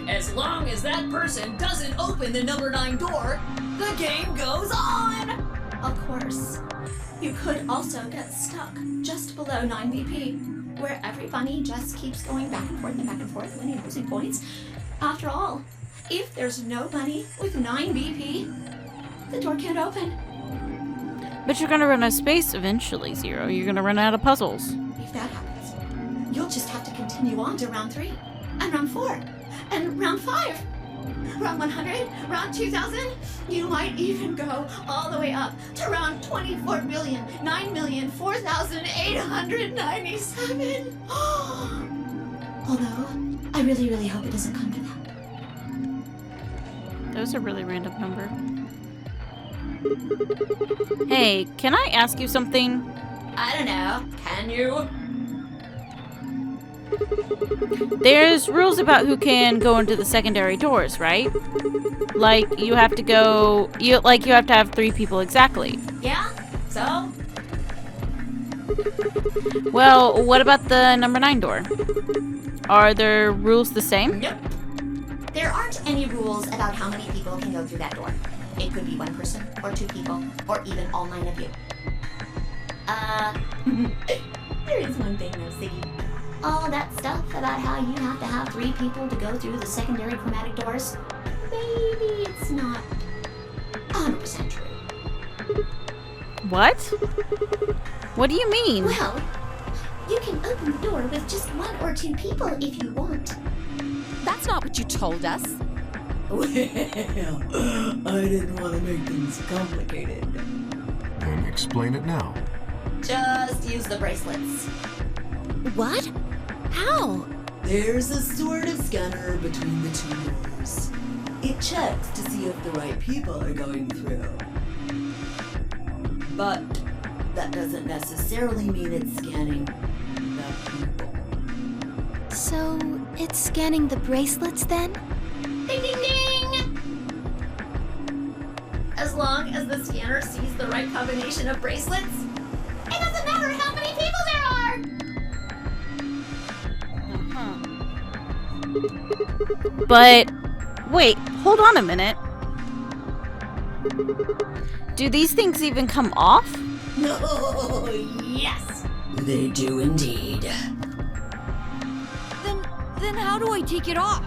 [SPEAKER 9] As long as that person doesn't open the number 9 door, the game goes on!
[SPEAKER 8] Of course. You could also get stuck just below 9 BP, where every bunny just keeps going back and forth, winning and losing points. After all, if there's no bunny with 9 BP, the door can't open.
[SPEAKER 1] But you're gonna run out of space eventually, Zero. You're gonna run out of puzzles.
[SPEAKER 8] If that happens, you'll just have to continue on to round 3, and round 4, and round 5. Round 100, round 2000, you might even go all the way up to round 24,009,004,897. Although, I really, really hope it doesn't come to that.
[SPEAKER 1] That was a really random number. Hey, can I ask you something?
[SPEAKER 13] I don't know. Can you?
[SPEAKER 1] There's rules about who can go into the secondary doors, right? Like you have to go, you have to have 3 people exactly.
[SPEAKER 13] Yeah? So?
[SPEAKER 1] Well, what about the number 9 door? Are there rules the same?
[SPEAKER 8] Nope. There aren't any rules about how many people can go through that door. It could be 1 person, or 2 people, or even all 9 of you. There is one thing though, Siggy. All that stuff about how you have to have 3 people to go through the secondary chromatic doors, maybe it's not 100% true.
[SPEAKER 1] What? What do you mean?
[SPEAKER 8] Well, you can open the door with just 1 or 2 people if you want.
[SPEAKER 3] That's not what you told us.
[SPEAKER 13] Well, I didn't want to make things complicated.
[SPEAKER 5] Then explain it now.
[SPEAKER 8] Just use the bracelets.
[SPEAKER 12] What? How?
[SPEAKER 13] There's a sort of scanner between the 2 doors. It checks to see if the right people are going through. But that doesn't necessarily mean it's scanning the people.
[SPEAKER 2] So, it's scanning the bracelets then?
[SPEAKER 8] Ding ding ding! As long as the scanner sees the right combination of bracelets, it doesn't matter how many people there are!
[SPEAKER 1] But wait, hold on a minute. Do these things even come off?
[SPEAKER 8] No, yes!
[SPEAKER 9] They do indeed.
[SPEAKER 14] Then how do I take it off?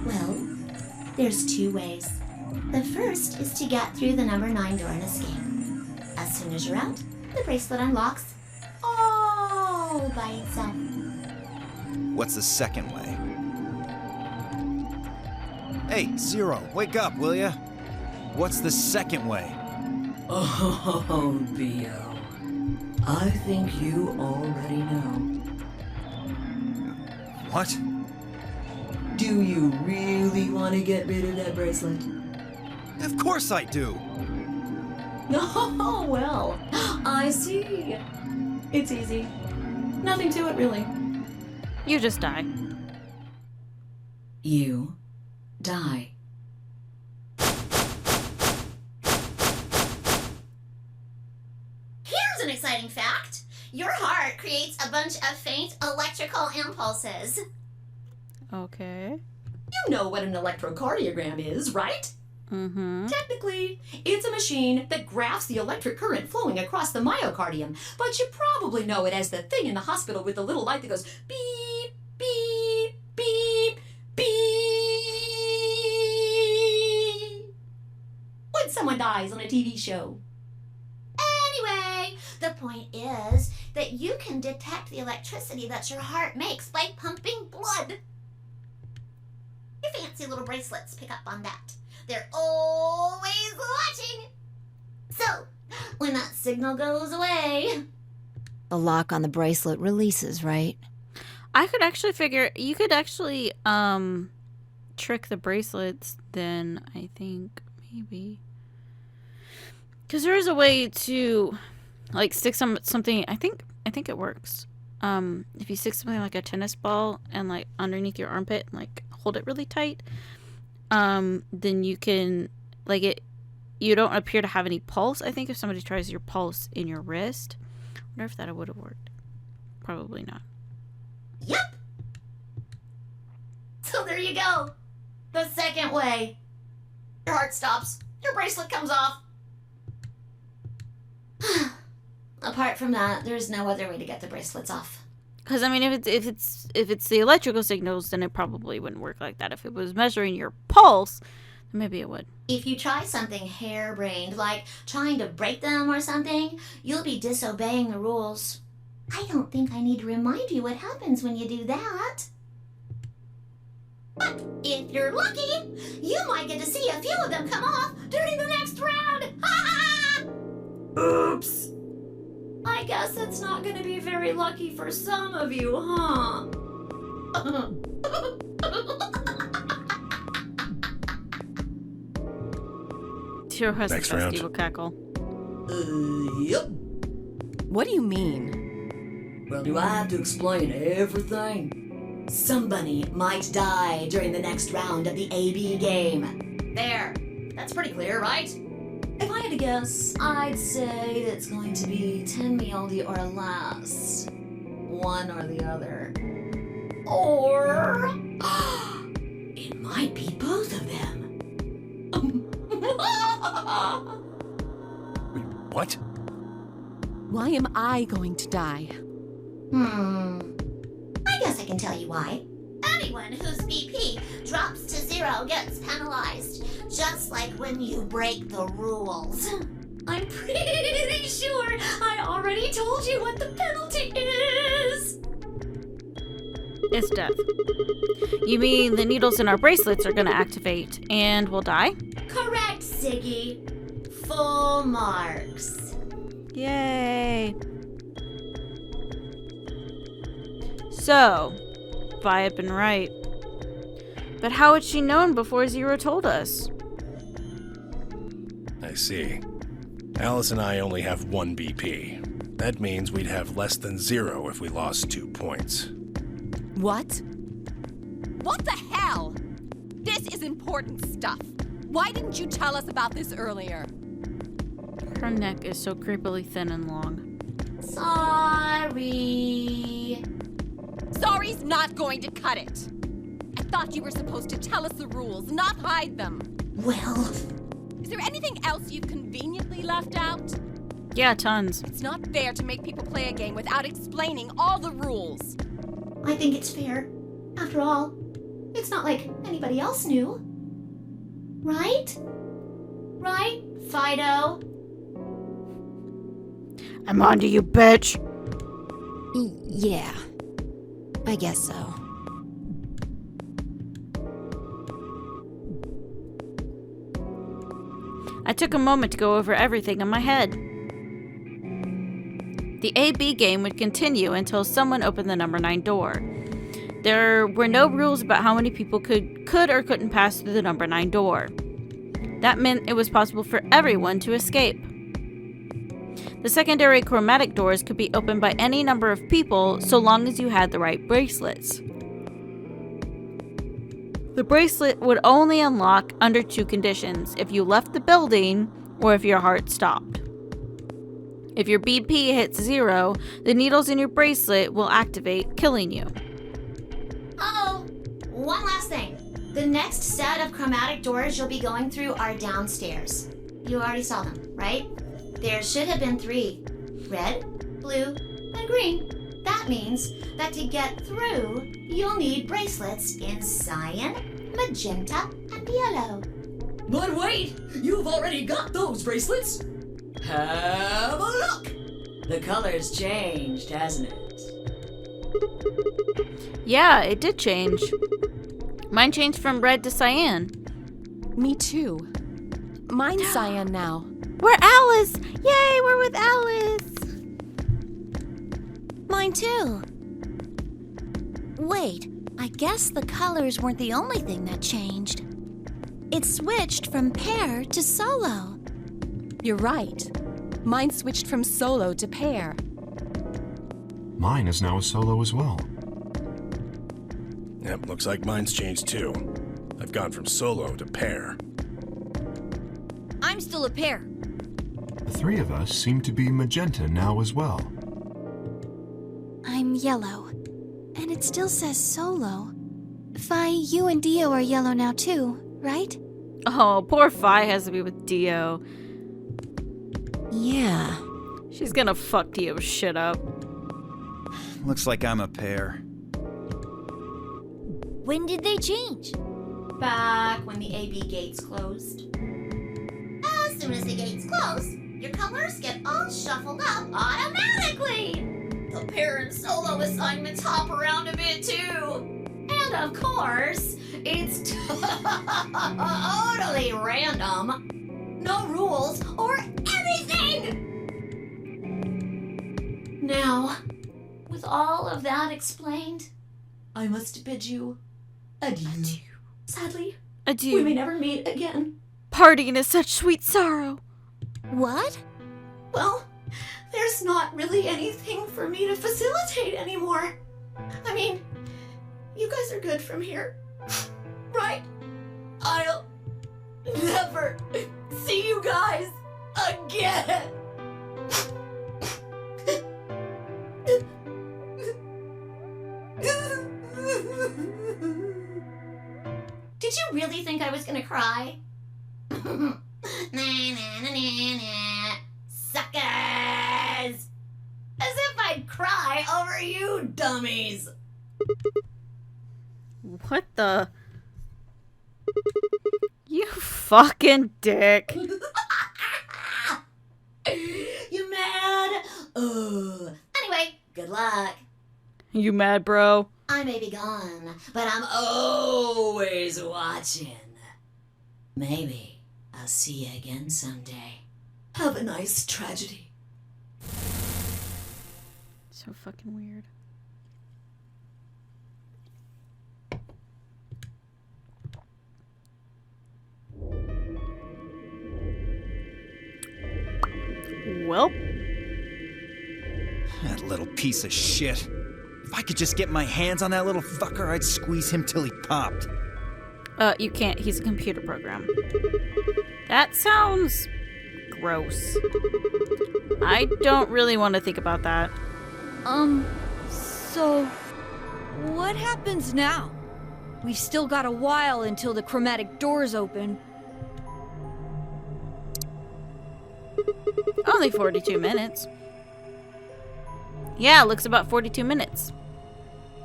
[SPEAKER 8] Well, there's 2 ways. The first is to get through the number 9 door and escape. As soon as you're out, the bracelet unlocks all by itself.
[SPEAKER 4] What's the second way? Hey, Zero, wake up, will ya? What's the second way?
[SPEAKER 9] Oh, Bio. I think you already know.
[SPEAKER 4] What?
[SPEAKER 13] Do you really want to get rid of that bracelet?
[SPEAKER 4] Of course I do!
[SPEAKER 8] Oh, well, I see. It's easy. Nothing to it, really.
[SPEAKER 1] You just die.
[SPEAKER 9] You die.
[SPEAKER 8] Here's an exciting fact. Your heart creates a bunch of faint electrical impulses.
[SPEAKER 1] Okay.
[SPEAKER 8] You know what an electrocardiogram is, right?
[SPEAKER 1] Mm-hmm.
[SPEAKER 8] Technically, it's a machine that graphs the electric current flowing across the myocardium, but you probably know it as the thing in the hospital with the little light that goes beep, beep, beep, beep when someone dies on a TV show. Anyway, the point is that you can detect the electricity that your heart makes by pumping blood. Your fancy little bracelets pick up on that. They're always watching. So, when that signal goes away...
[SPEAKER 11] The lock on the bracelet releases, right?
[SPEAKER 1] I could actually figure... You could actually, trick the bracelets then, I think. Maybe. Because there is a way to, like, stick something... I think it works. If you stick something like a tennis ball and, like, underneath your armpit and, like, hold it really tight, then you can, like, you don't appear to have any pulse. I think if somebody tries your pulse in your wrist, I wonder if that would have worked. Probably not.
[SPEAKER 8] Yep. So there you go. The second way. Your heart stops. Your bracelet comes off. Apart from that, there's no other way to get the bracelets off.
[SPEAKER 1] Because I mean, if it's the electrical signals, then it probably wouldn't work like that. If it was measuring your pulse, then maybe it would.
[SPEAKER 8] If you try something harebrained, like trying to break them or something, you'll be disobeying the rules. I don't think I need to remind you what happens when you do that. But if you're lucky, you might get to see a few of them come off during the next round. Oops.
[SPEAKER 6] I guess it's not going to be very lucky for some of you, huh?
[SPEAKER 1] Sure has
[SPEAKER 7] Next
[SPEAKER 1] the best
[SPEAKER 7] round.
[SPEAKER 1] evil cackle.
[SPEAKER 9] Yep.
[SPEAKER 3] What do you mean?
[SPEAKER 9] Well, do I have to explain everything? Somebody might die during the next round of the AB game.
[SPEAKER 8] There. That's pretty clear, right?
[SPEAKER 9] If I had to guess, I'd say it's going to be 10 Mioldi or less. One or the other. Or... it might be both of them.
[SPEAKER 7] Wait, what?
[SPEAKER 3] Why am I going to die?
[SPEAKER 8] I guess I can tell you why. Anyone whose BP drops to 0 gets penalized, just like when you break the rules.
[SPEAKER 6] I'm pretty sure I already told you what the penalty is.
[SPEAKER 1] It's death. You mean the needles in our bracelets are going to activate and we'll die?
[SPEAKER 8] Correct, Siggy. Full marks.
[SPEAKER 1] Yay. So, Vi had been right. But how had she known before Zero told us?
[SPEAKER 7] I see. Alice and I only have 1 BP. That means we'd have less than 0 if we lost 2 points.
[SPEAKER 3] What? What the hell? This is important stuff. Why didn't you tell us about this earlier?
[SPEAKER 1] Her neck is so creepily thin and long.
[SPEAKER 8] Sorry.
[SPEAKER 3] Sorry's not going to cut it. I thought you were supposed to tell us the rules, not hide them.
[SPEAKER 8] Well...
[SPEAKER 3] Is there anything else you've conveniently left out?
[SPEAKER 1] Yeah, tons.
[SPEAKER 3] It's not fair to make people play a game without explaining all the rules.
[SPEAKER 8] I think it's fair. After all, it's not like anybody else knew. Right? Right, Fido?
[SPEAKER 1] I'm onto you, bitch.
[SPEAKER 11] Yeah. I guess so.
[SPEAKER 1] I took a moment to go over everything in my head. The AB game would continue until someone opened the number 9 door. There were no rules about how many people could or couldn't pass through the number 9 door. That meant it was possible for everyone to escape. The secondary chromatic doors could be opened by any number of people so long as you had the right bracelets. The bracelet would only unlock under 2 conditions: if you left the building or if your heart stopped. If your BP hits 0, the needles in your bracelet will activate, killing you.
[SPEAKER 8] Oh, one last thing. The next set of chromatic doors you'll be going through are downstairs. You already saw them, right? There should have been 3. Red, blue, and green. That means that to get through, you'll need bracelets in cyan, magenta, and yellow.
[SPEAKER 9] But wait! You've already got those bracelets! Have a look! The color's changed, hasn't it?
[SPEAKER 1] Yeah, it did change. Mine changed from red to cyan.
[SPEAKER 3] Me too. Mine's cyan now.
[SPEAKER 1] We're Alice! Yay, we're with Alice!
[SPEAKER 12] Mine too. Wait, I guess the colors weren't the only thing that changed. It switched from pair to solo.
[SPEAKER 3] You're right. Mine switched from solo to pair.
[SPEAKER 5] Mine is now a solo as well.
[SPEAKER 7] Yep, looks like mine's changed too. I've gone from solo to pair.
[SPEAKER 6] I'm still a pair.
[SPEAKER 5] The three of us seem to be magenta now as well.
[SPEAKER 2] I'm yellow. And it still says solo. Fi, you and Dio are yellow now too, right?
[SPEAKER 1] Oh, poor Fi has to be with Dio.
[SPEAKER 10] Yeah.
[SPEAKER 1] She's gonna fuck Dio's shit up.
[SPEAKER 4] Looks like I'm a pair.
[SPEAKER 6] When did they change?
[SPEAKER 8] Back when the AB gates closed. As soon as the gates close, your colors get all shuffled up automatically. The pair and solo assignments hop around a bit too. And of course, it's totally random. No rules or anything! Now, with all of that explained, I must bid you adieu. Sadly,
[SPEAKER 1] Adieu.
[SPEAKER 8] we may never meet again.
[SPEAKER 1] Parting is such sweet sorrow.
[SPEAKER 12] What?
[SPEAKER 8] Well, there's not really anything for me to facilitate anymore. I mean, you guys are good from here, right? I'll never see you guys again. Did you really think I was gonna cry? Nah, nah, nah, nah, nah. Suckers! As if I'd cry over you dummies!
[SPEAKER 1] What the? You fucking dick.
[SPEAKER 8] You mad? Anyway, good luck.
[SPEAKER 1] You mad, bro?
[SPEAKER 8] I may be gone, but I'm always watching. Maybe I'll see you again someday. Have a nice tragedy.
[SPEAKER 1] So fucking weird. Well,
[SPEAKER 4] That little piece of shit. If I could just get my hands on that little fucker, I'd squeeze him till he popped.
[SPEAKER 1] you can't. He's a computer program. That sounds gross. I don't really want to think about that.
[SPEAKER 6] So what happens now? We've still got a while until the chromatic doors open.
[SPEAKER 1] Only 42 minutes. Yeah, looks about 42 minutes.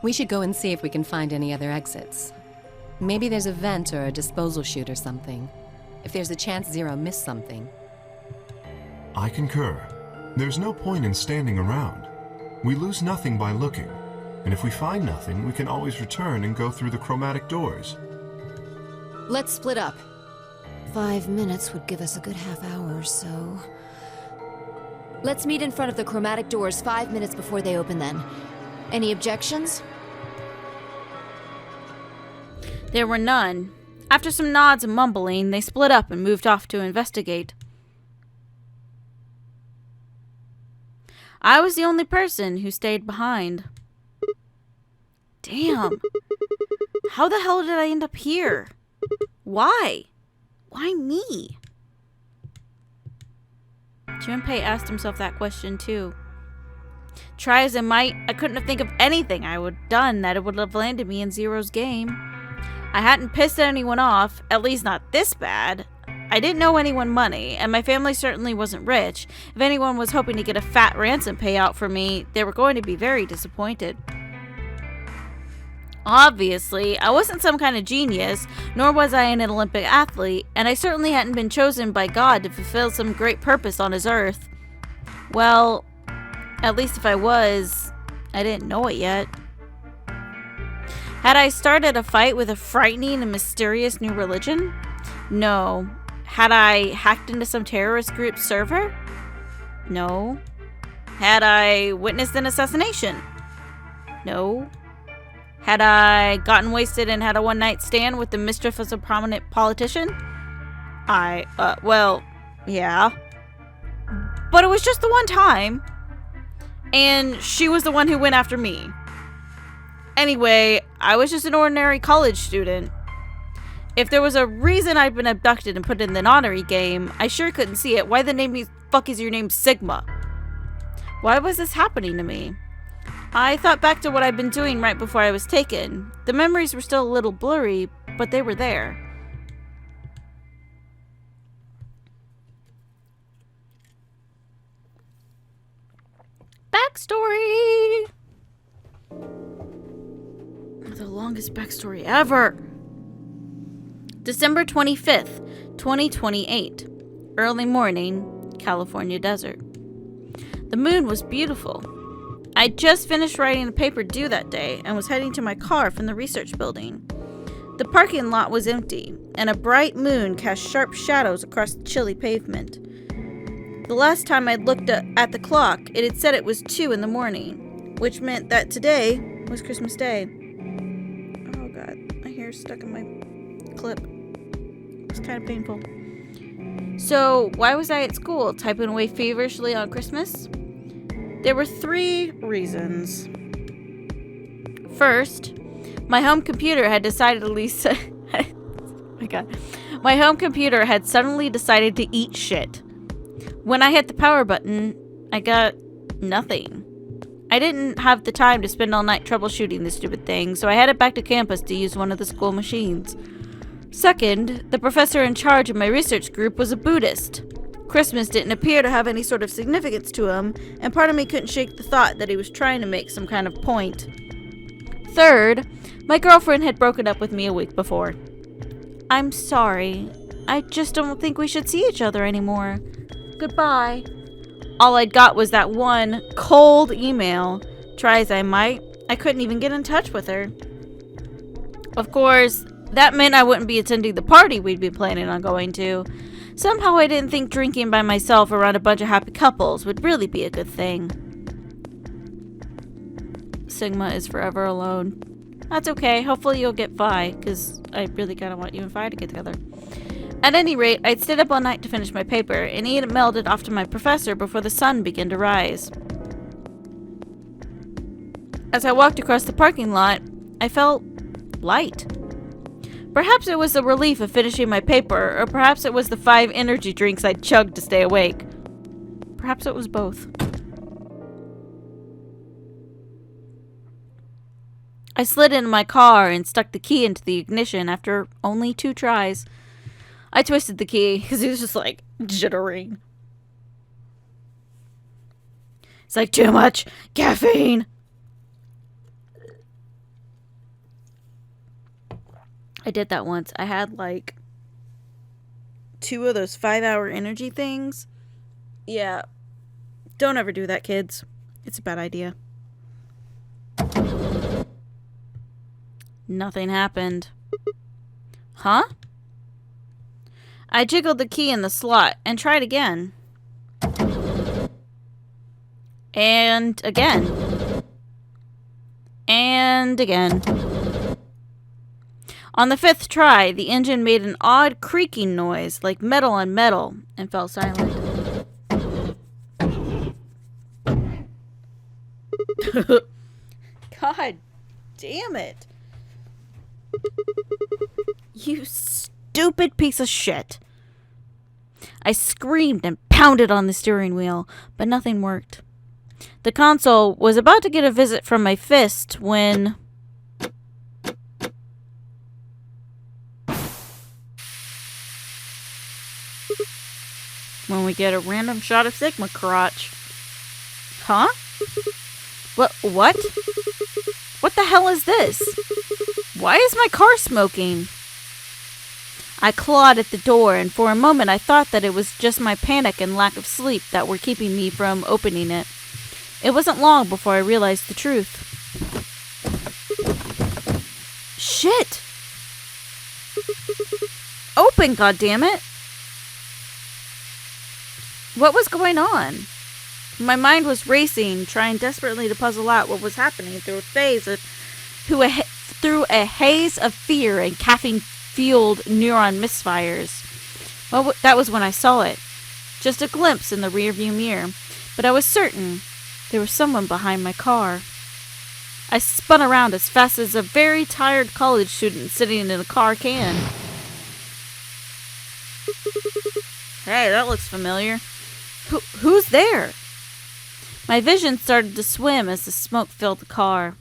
[SPEAKER 3] We should go and see if we can find any other exits. Maybe there's a vent or a disposal chute or something. If there's a chance Zero missed something.
[SPEAKER 5] I concur. There's no point in standing around. We lose nothing by looking, and if we find nothing, we can always return and go through the chromatic doors.
[SPEAKER 11] Let's split up. 5 minutes would give us a good half hour or so. Let's meet in front of the chromatic doors 5 minutes before they open then. Any objections?
[SPEAKER 1] There were none. After some nods and mumbling, they split up and moved off to investigate. I was the only person who stayed behind. Damn. How the hell did I end up here? Why? Why me? Junpei asked himself that question too. Try as I might, I couldn't have think of anything I would have done that it would have landed me in Zero's game. I hadn't pissed anyone off, at least not this bad. I didn't owe anyone money, and my family certainly wasn't rich. If anyone was hoping to get a fat ransom payout for me, they were going to be very disappointed. Obviously, I wasn't some kind of genius, nor was I an Olympic athlete, and I certainly hadn't been chosen by God to fulfill some great purpose on his earth. Well, at least if I was, I didn't know it yet. Had I started a fight with a frightening and mysterious new religion? No. Had I hacked into some terrorist group's server? No. Had I witnessed an assassination? No. Had I gotten wasted and had a one-night stand with the mistress of a prominent politician? Well, yeah. But it was just the one time. And she was the one who went after me. Anyway, I was just an ordinary college student. If there was a reason I'd been abducted and put in the honorary game, I sure couldn't see it. Why the fuck is your name Sigma? Why was this happening to me? I thought back to what I'd been doing right before I was taken. The memories were still a little blurry, but they were there. Backstory! The longest backstory ever. December 25th, 2028. Early morning, California desert. The moon was beautiful. I'd just finished writing a paper due that day and was heading to my car from the research building. The parking lot was empty, and a bright moon cast sharp shadows across the chilly pavement. The last time I'd looked at the clock, it had said it was 2 in the morning, which meant that today was Christmas Day. Oh god, my hair's stuck in my clip. It's kind of painful. So, why was I at school, typing away feverishly on Christmas? There were 3 reasons. First, my home computer had decided my home computer had suddenly decided to eat shit. When I hit the power button, I got nothing. I didn't have the time to spend all night troubleshooting this stupid thing, so I headed back to campus to use one of the school machines. Second, the professor in charge of my research group was a Buddhist. Christmas didn't appear to have any sort of significance to him, and part of me couldn't shake the thought that he was trying to make some kind of point. Third, my girlfriend had broken up with me a week before. I'm sorry. I just don't think we should see each other anymore. Goodbye. All I'd got was that one cold email. Try as I might, I couldn't even get in touch with her. Of course, that meant I wouldn't be attending the party we'd be planning on going to. Somehow I didn't think drinking by myself around a bunch of happy couples would really be a good thing. Sigma is forever alone. That's okay, hopefully you'll get Vi, because I really kind of want you and Vi to get together. At any rate, I'd stayed up all night to finish my paper, and emailed it off to my professor before the sun began to rise. As I walked across the parking lot, I felt light. Perhaps it was the relief of finishing my paper, or perhaps it was the 5 energy drinks I'd chugged to stay awake. Perhaps it was both. I slid into my car and stuck the key into the ignition after only 2 tries. I twisted the key because it was just like jittering. It's like too much caffeine. I did that once. I had like 2 of those 5-hour energy things. Yeah. Don't ever do that, kids. It's a bad idea. Nothing happened. Huh? I jiggled the key in the slot and tried again. And again. And again. On the 5th try, the engine made an odd creaking noise, like metal on metal, and fell silent. God damn it. You stupid piece of shit. I screamed and pounded on the steering wheel, but nothing worked. The console was about to get a visit from my fist when... we get a random shot of Sigma crotch. Huh? What? What the hell is this? Why is my car smoking? I clawed at the door, and for a moment I thought that it was just my panic and lack of sleep that were keeping me from opening it. It wasn't long before I realized the truth. Shit! Open, goddammit! What was going on? My mind was racing, trying desperately to puzzle out what was happening through a haze of fear and caffeine-fueled neuron misfires. Well, that was when I saw it. Just a glimpse in the rearview mirror, but I was certain there was someone behind my car. I spun around as fast as a very tired college student sitting in a car can. Hey, that looks familiar. Who's there? My vision started to swim as the smoke filled the car.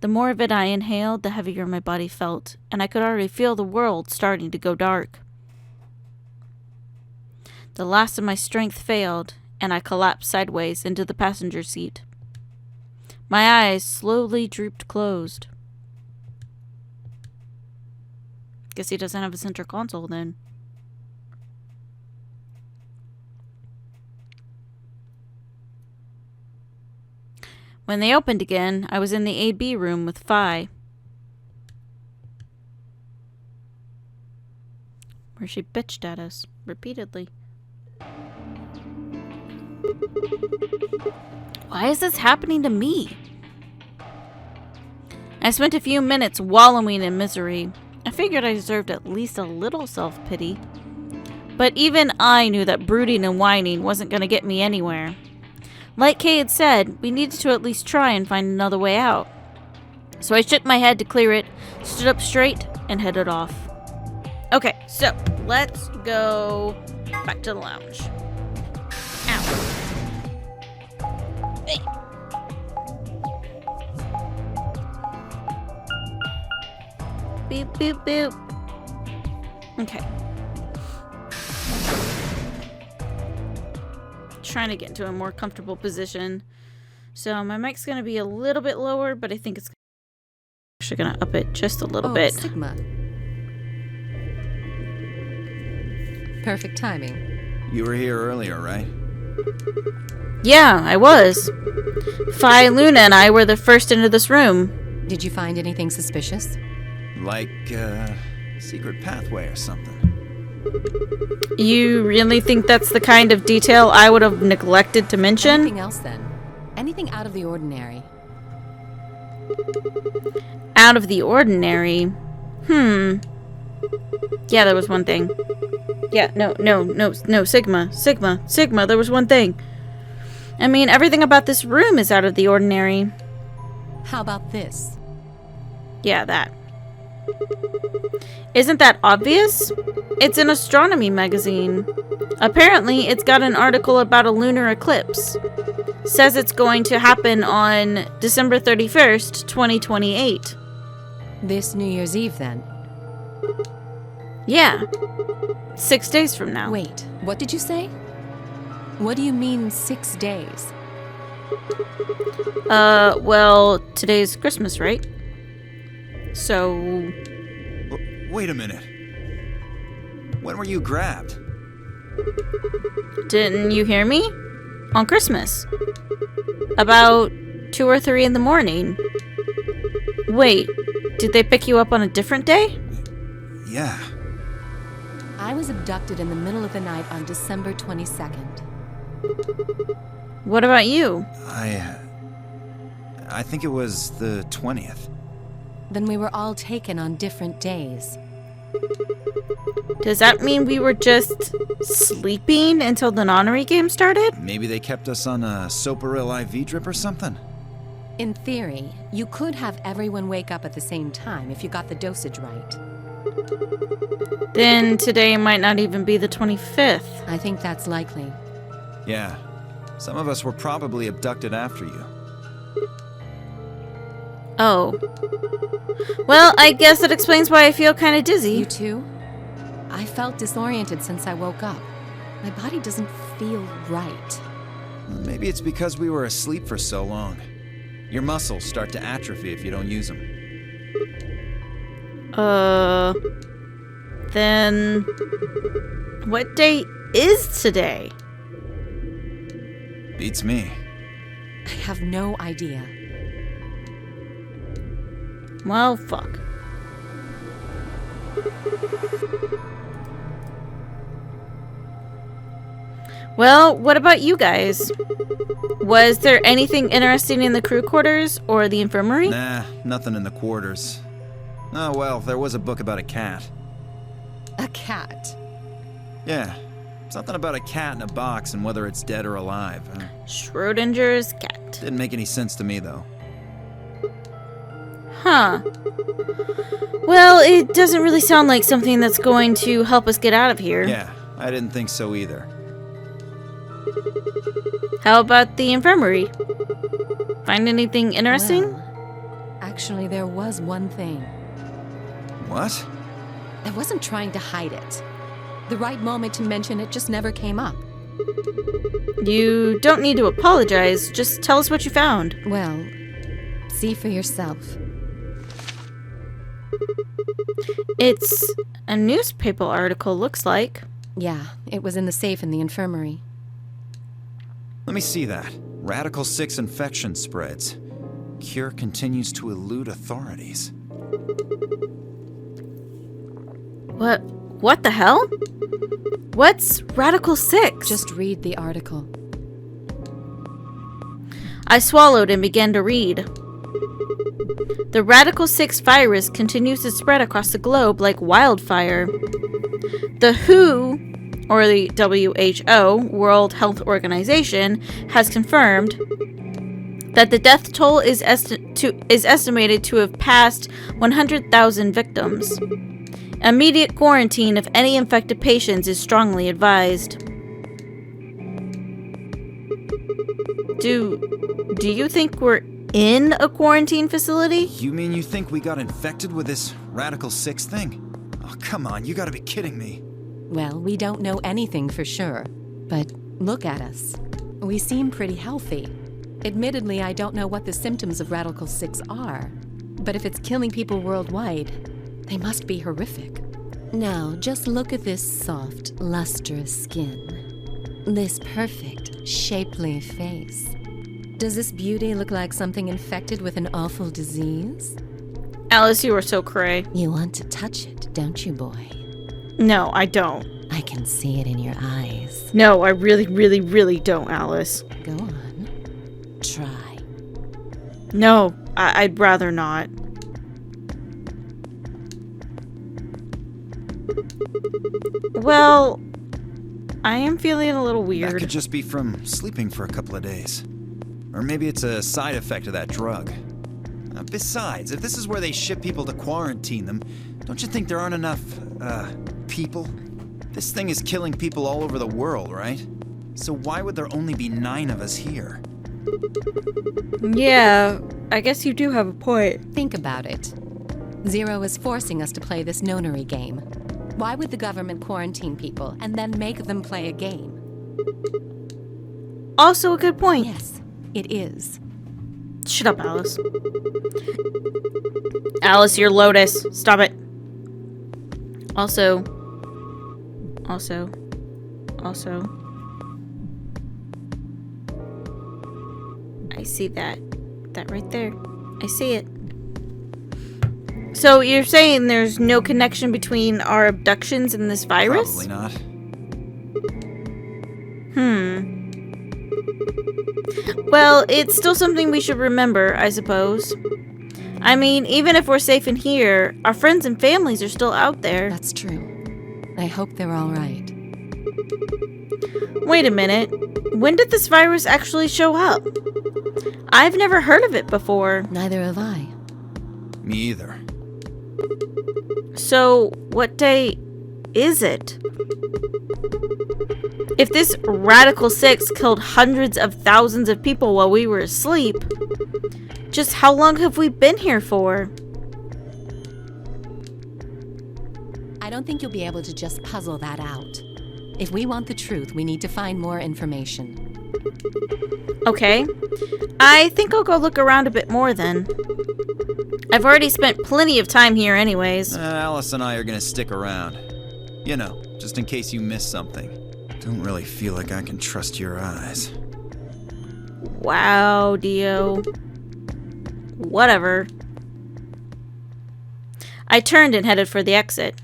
[SPEAKER 1] The more of it I inhaled, the heavier my body felt, and I could already feel the world starting to go dark. The last of my strength failed, and I collapsed sideways into the passenger seat. My eyes slowly drooped closed. Guess he doesn't have a center console then. When they opened again, I was in the AB room with Phi. Where she bitched at us repeatedly. Why is this happening to me? I spent a few minutes wallowing in misery. I figured I deserved at least a little self-pity. But even I knew that brooding and whining wasn't going to get me anywhere. Like Kay had said, we needed to at least try and find another way out. So I shook my head to clear it, stood up straight, and headed off. Okay, so let's go back to the lounge. Ow. Hey. Boop, boop, boop. Okay. Trying to get into a more comfortable position. So my mic's going to be a little bit lower, but I think it's actually going to up it just a little bit.
[SPEAKER 3] Sigma. Perfect timing.
[SPEAKER 4] You were here earlier, right?
[SPEAKER 3] Yeah, I was. Phi, Luna, and I were the first into this room. Did you find anything suspicious?
[SPEAKER 4] Like, secret pathway or something.
[SPEAKER 3] You really think that's the kind of detail I would have neglected to mention?
[SPEAKER 15] Anything else then? Anything out of the ordinary?
[SPEAKER 3] Out of the ordinary? Yeah, there was one thing. Yeah, no, Sigma, there was one thing. I mean, everything about this room is out of the ordinary.
[SPEAKER 15] How about this?
[SPEAKER 3] Yeah, that. Isn't that obvious? It's an astronomy magazine. Apparently, it's got an article about a lunar eclipse. Says it's going to happen on December 31st, 2028.
[SPEAKER 15] This New Year's Eve, then?
[SPEAKER 3] Yeah. 6 days from now.
[SPEAKER 15] Wait, what did you say? What do you mean 6 days?
[SPEAKER 3] Well, today's Christmas, right? So...
[SPEAKER 4] Wait a minute. When were you grabbed?
[SPEAKER 3] Didn't you hear me? On Christmas. About 2 or 3 in the morning. Wait, did they pick you up on a different day?
[SPEAKER 4] Yeah.
[SPEAKER 15] I was abducted in the middle of the night on December 22nd.
[SPEAKER 3] What about you?
[SPEAKER 4] I think it was the 20th.
[SPEAKER 15] Then we were all taken on different days.
[SPEAKER 3] Does that mean we were just sleeping until the nonary game started?
[SPEAKER 4] Maybe they kept us on a Soparil IV drip or something?
[SPEAKER 15] In theory, you could have everyone wake up at the same time if you got the dosage right.
[SPEAKER 3] Then today might not even be the 25th.
[SPEAKER 15] I think that's likely.
[SPEAKER 4] Yeah. Some of us were probably abducted after you.
[SPEAKER 3] Oh. Well, I guess that explains why I feel kind of dizzy.
[SPEAKER 15] You too? I felt disoriented since I woke up. My body doesn't feel right.
[SPEAKER 4] Maybe it's because we were asleep for so long. Your muscles start to atrophy if you don't use them.
[SPEAKER 3] Then... what day is today?
[SPEAKER 4] Beats me.
[SPEAKER 15] I have no idea.
[SPEAKER 3] Well, fuck. Well, what about you guys? Was there anything interesting in the crew quarters or the infirmary?
[SPEAKER 4] Nah, nothing in the quarters. Oh well, there was a book about a cat.
[SPEAKER 15] A cat?
[SPEAKER 4] Yeah, something about a cat in a box and whether it's dead or alive.
[SPEAKER 3] Schrodinger's cat.
[SPEAKER 4] Didn't make any sense to me, though.
[SPEAKER 3] Huh. Well, it doesn't really sound like something that's going to help us get out of here.
[SPEAKER 4] Yeah, I didn't think so either.
[SPEAKER 3] How about the infirmary? Find anything interesting?
[SPEAKER 15] Well, actually, there was one thing.
[SPEAKER 4] What?
[SPEAKER 15] I wasn't trying to hide it. The right moment to mention it just never came up.
[SPEAKER 3] You don't need to apologize. Just tell us what you found.
[SPEAKER 15] Well, see for yourself.
[SPEAKER 3] It's a newspaper article, looks like.
[SPEAKER 15] Yeah, it was in the safe in the infirmary.
[SPEAKER 4] Let me see that. Radical 6 infection spreads. Cure continues to elude authorities.
[SPEAKER 3] What the hell? What's Radical 6?
[SPEAKER 15] Just read the article.
[SPEAKER 3] I swallowed and began to read. The Radical 6 virus continues to spread across the globe like wildfire. The WHO, or the WHO, World Health Organization, has confirmed that the death toll is estimated to have passed 100,000 victims. Immediate quarantine of any infected patients is strongly advised. Do you think we're in a quarantine facility?
[SPEAKER 4] You mean you think we got infected with this Radical 6 thing? Oh, come on, you gotta be kidding me.
[SPEAKER 15] Well, we don't know anything for sure, but look at us. We seem pretty healthy. Admittedly, I don't know what the symptoms of Radical 6 are, but if it's killing people worldwide, they must be horrific. Now, just look at this soft, lustrous skin. This perfect, shapely face. Does this beauty look like something infected with an awful disease?
[SPEAKER 3] Alice, you are so cray.
[SPEAKER 15] You want to touch it, don't you, boy?
[SPEAKER 3] No, I don't.
[SPEAKER 15] I can see it in your eyes.
[SPEAKER 3] No, I really, really, really don't, Alice.
[SPEAKER 15] Go on. Try.
[SPEAKER 3] No, I'd rather not. Well, I am feeling a little weird.
[SPEAKER 4] That could just be from sleeping for a couple of days. Or maybe it's a side effect of that drug. Besides, if this is where they ship people to quarantine them, don't you think there aren't enough, people? This thing is killing people all over the world, right? So why would there only be 9 of us here?
[SPEAKER 3] Yeah, I guess you do have a point.
[SPEAKER 15] Think about it. Zero is forcing us to play this nonary game. Why would the government quarantine people and then make them play a game?
[SPEAKER 3] Also a good point.
[SPEAKER 15] Yes, it is.
[SPEAKER 3] Shut up, Alice. Alice, you're Lotus. Stop it. Also. I see that. That right there. I see it. So you're saying there's no connection between our abductions and this virus?
[SPEAKER 4] Probably not.
[SPEAKER 3] Well, it's still something we should remember, I suppose. I mean, even if we're safe in here, our friends and families are still out there.
[SPEAKER 15] That's true. I hope they're all right.
[SPEAKER 3] Wait a minute. When did this virus actually show up? I've never heard of it before.
[SPEAKER 15] Neither have I.
[SPEAKER 4] Me either.
[SPEAKER 3] So, what day is it? If this Radical 6 killed hundreds of thousands of people while we were asleep, just how long have we been here for?
[SPEAKER 15] I don't think you'll be able to just puzzle that out. If we want the truth, we need to find more information.
[SPEAKER 3] Okay. I think I'll go look around a bit more then. I've already spent plenty of time here anyways.
[SPEAKER 4] Alice and I are gonna stick around. You know, just in case you miss something. Don't really feel like I can trust your eyes.
[SPEAKER 3] Wow, Dio. Whatever. I turned and headed for the exit.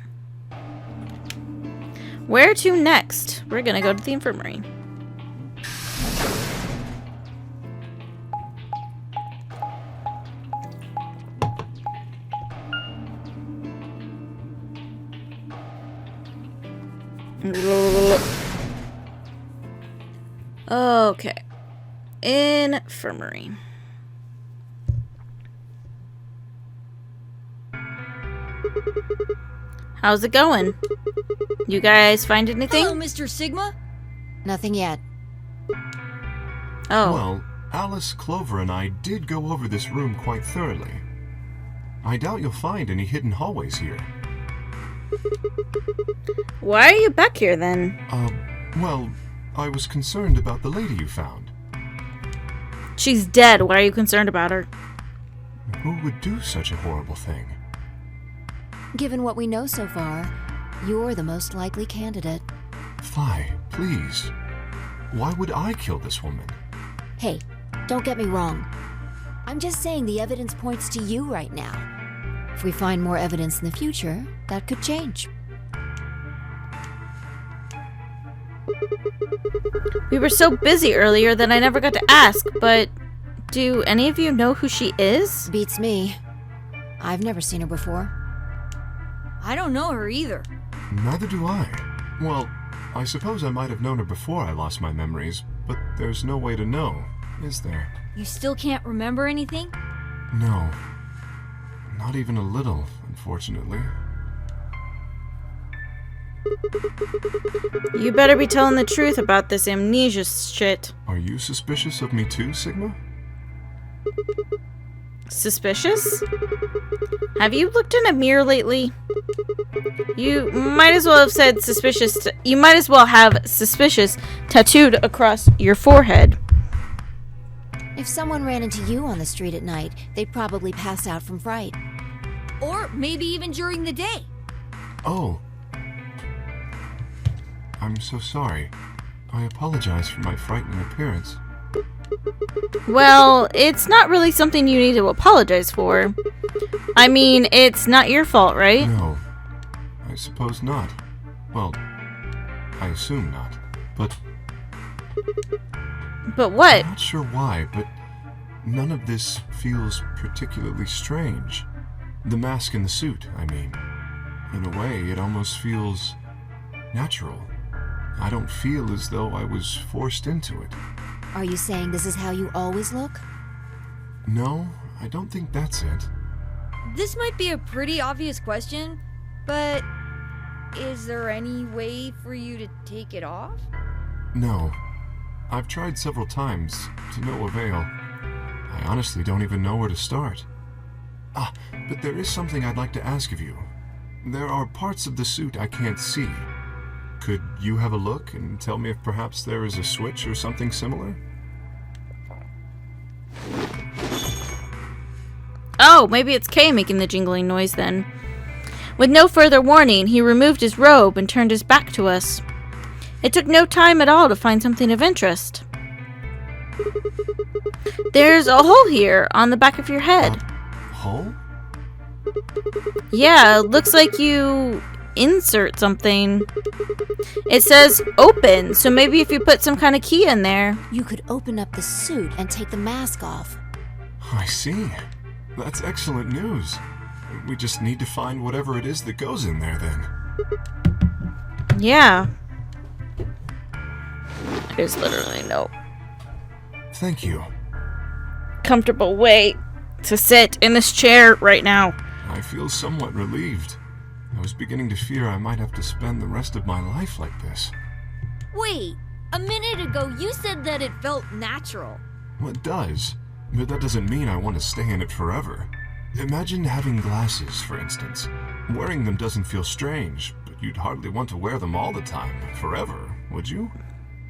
[SPEAKER 3] Where to next? We're gonna go to the infirmary. Okay. Infirmary. How's it going? You guys find anything?
[SPEAKER 11] Hello, Mr. Sigma? Nothing yet.
[SPEAKER 3] Oh.
[SPEAKER 5] Well, Alice, Clover, and I did go over this room quite thoroughly. I doubt you'll find any hidden hallways here.
[SPEAKER 3] Why are you back here then?
[SPEAKER 5] Well, I was concerned about the lady you found.
[SPEAKER 3] She's dead. Why are you concerned about her?
[SPEAKER 5] Who would do such a horrible thing?
[SPEAKER 11] Given what we know so far, you're the most likely candidate.
[SPEAKER 5] Fly, please. Why would I kill this woman?
[SPEAKER 11] Hey, don't get me wrong. I'm just saying the evidence points to you right now. If we find more evidence in the future, that could change.
[SPEAKER 3] We were so busy earlier that I never got to ask, but do any of you know who she is?
[SPEAKER 11] Beats me. I've never seen her before.
[SPEAKER 6] I don't know her either.
[SPEAKER 5] Neither do I. Well, I suppose I might have known her before I lost my memories, but there's no way to know, is there?
[SPEAKER 6] You still can't remember anything?
[SPEAKER 5] No. Not even a little, unfortunately.
[SPEAKER 3] You better be telling the truth about this amnesia shit.
[SPEAKER 5] Are you suspicious of me too, Sigma?
[SPEAKER 3] Suspicious? Have you looked in a mirror lately? You might as well have said suspicious. You might as well have suspicious tattooed across your forehead.
[SPEAKER 11] If someone ran into you on the street at night, they'd probably pass out from fright.
[SPEAKER 6] Or maybe even during the day.
[SPEAKER 5] Oh. I'm so sorry. I apologize for my frightening appearance.
[SPEAKER 3] Well, it's not really something you need to apologize for. I mean, it's not your fault, right?
[SPEAKER 5] No. I suppose not. Well, I assume not. But
[SPEAKER 3] what?
[SPEAKER 5] I'm not sure why, but none of this feels particularly strange. The mask and the suit, I mean. In a way, it almost feels natural. I don't feel as though I was forced into it.
[SPEAKER 11] Are you saying this is how you always look?
[SPEAKER 5] No, I don't think that's it.
[SPEAKER 6] This might be a pretty obvious question, but is there any way for you to take it off?
[SPEAKER 5] No. I've tried several times, to no avail. I honestly don't even know where to start. But there is something I'd like to ask of you. There are parts of the suit I can't see. Could you have a look and tell me if perhaps there is a switch or something similar?
[SPEAKER 3] Oh, maybe it's Kay making the jingling noise then. With no further warning, he removed his robe and turned his back to us. It took no time at all to find something of interest. There's a hole here on the back of your head.
[SPEAKER 5] Hole?
[SPEAKER 3] Yeah, looks like you insert something. It says open, so maybe if you put some kind of key in there.
[SPEAKER 11] You could open up the suit and take the mask off.
[SPEAKER 5] I see. That's excellent news. We just need to find whatever it is that goes in there then.
[SPEAKER 3] Yeah. There's literally no
[SPEAKER 5] Thank you.
[SPEAKER 3] comfortable way to sit in this chair right now.
[SPEAKER 5] I feel somewhat relieved. I was beginning to fear I might have to spend the rest of my life like this.
[SPEAKER 6] Wait, a minute ago you said that it felt natural.
[SPEAKER 5] Well, it does, but that doesn't mean I want to stay in it forever. Imagine having glasses, for instance. Wearing them doesn't feel strange, but you'd hardly want to wear them all the time, forever, would you?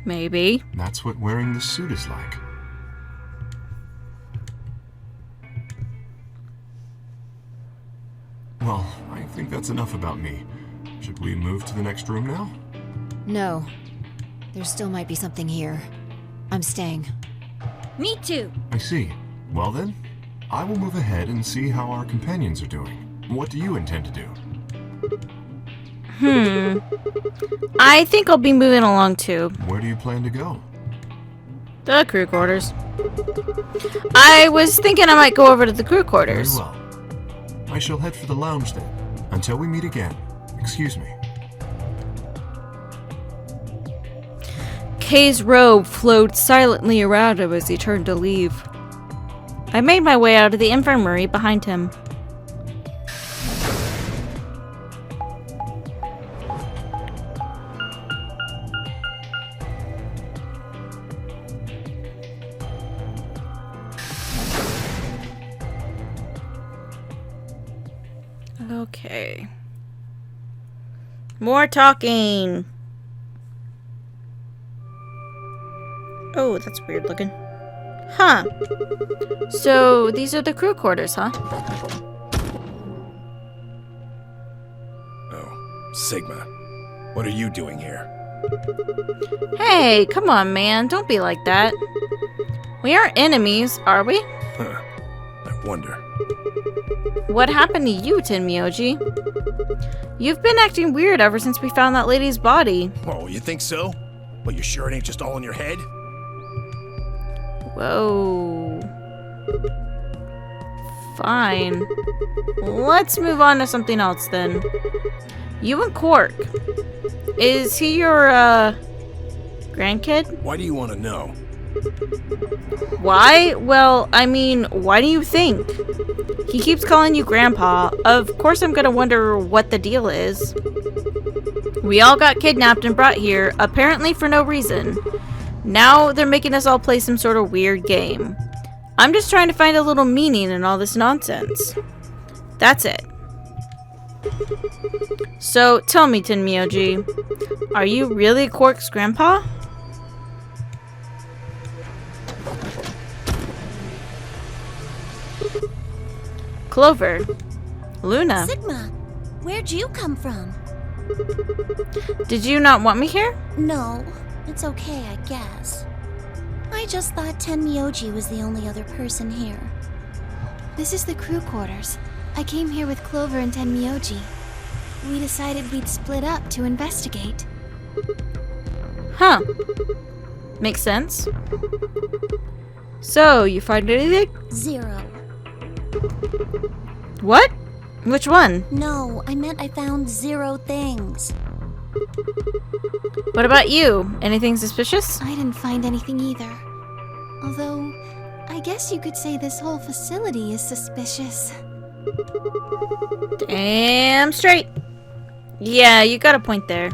[SPEAKER 3] Maybe.
[SPEAKER 5] That's what wearing this suit is like. Well, I think that's enough about me. Should we move to the next room now?
[SPEAKER 11] No. There still might be something here. I'm staying.
[SPEAKER 6] Me too.
[SPEAKER 5] I see. Well then, I will move ahead and see how our companions are doing. What do you intend to do?
[SPEAKER 3] I think I'll be moving along too.
[SPEAKER 5] Where do you plan to go?
[SPEAKER 3] The crew quarters. I was thinking I might go over to the crew quarters.
[SPEAKER 5] Very well. I shall head for the lounge then. Until we meet again. Excuse me.
[SPEAKER 3] Kay's robe flowed silently around him as he turned to leave. I made my way out of the infirmary behind him. Okay. More talking. Oh, that's weird looking. Huh. So, these are the crew quarters, huh?
[SPEAKER 7] Oh, Sigma. What are you doing here?
[SPEAKER 3] Hey, come on, man. Don't be like that. We aren't enemies, are we?
[SPEAKER 7] Huh. I wonder.
[SPEAKER 3] What happened to you, Tenmyoji? You've been acting weird ever since we found that lady's body.
[SPEAKER 7] Oh, you think so? Well, you sure it ain't just all in your head?
[SPEAKER 3] Whoa. Fine. Let's move on to something else then. You and Quark. Is he your, grandkid?
[SPEAKER 7] Why do you want to know?
[SPEAKER 3] Why? Well, I mean, why do you think? He keeps calling you Grandpa. Of course I'm gonna wonder what the deal is. We all got kidnapped and brought here, apparently for no reason. Now they're making us all play some sort of weird game. I'm just trying to find a little meaning in all this nonsense. That's it. So, tell me, Tenmyoji, are you really Quark's grandpa? Clover. Luna.
[SPEAKER 12] Sigma, where'd you come from?
[SPEAKER 3] Did you not want me here?
[SPEAKER 12] No, it's okay, I guess. I just thought Tenmyoji was the only other person here.
[SPEAKER 2] This is the crew quarters. I came here with Clover and Tenmyoji. We decided we'd split up to investigate.
[SPEAKER 3] Huh. Makes sense. So, you find anything?
[SPEAKER 12] 0.
[SPEAKER 3] What? Which one?
[SPEAKER 12] No, I meant I found 0 things.
[SPEAKER 3] What about you? Anything suspicious?
[SPEAKER 2] I didn't find anything either. Although, I guess you could say this whole facility is suspicious.
[SPEAKER 3] Damn straight. Yeah, you got a point there.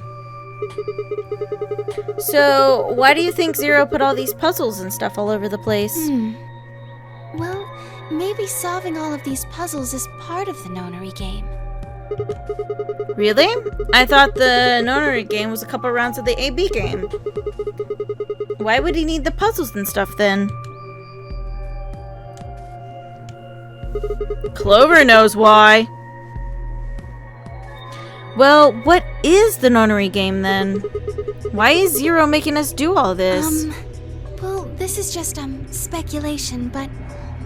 [SPEAKER 3] So, why do you think Zero put all these puzzles and stuff all over the place?
[SPEAKER 2] Well, maybe solving all of these puzzles is part of the nonary game.
[SPEAKER 3] Really? I thought the nonary game was a couple rounds of the AB game. Why would he need the puzzles and stuff then? Clover knows why. Well, what is the nonary game then? Why is Zero making us do all this?
[SPEAKER 2] Well, this is just, speculation, but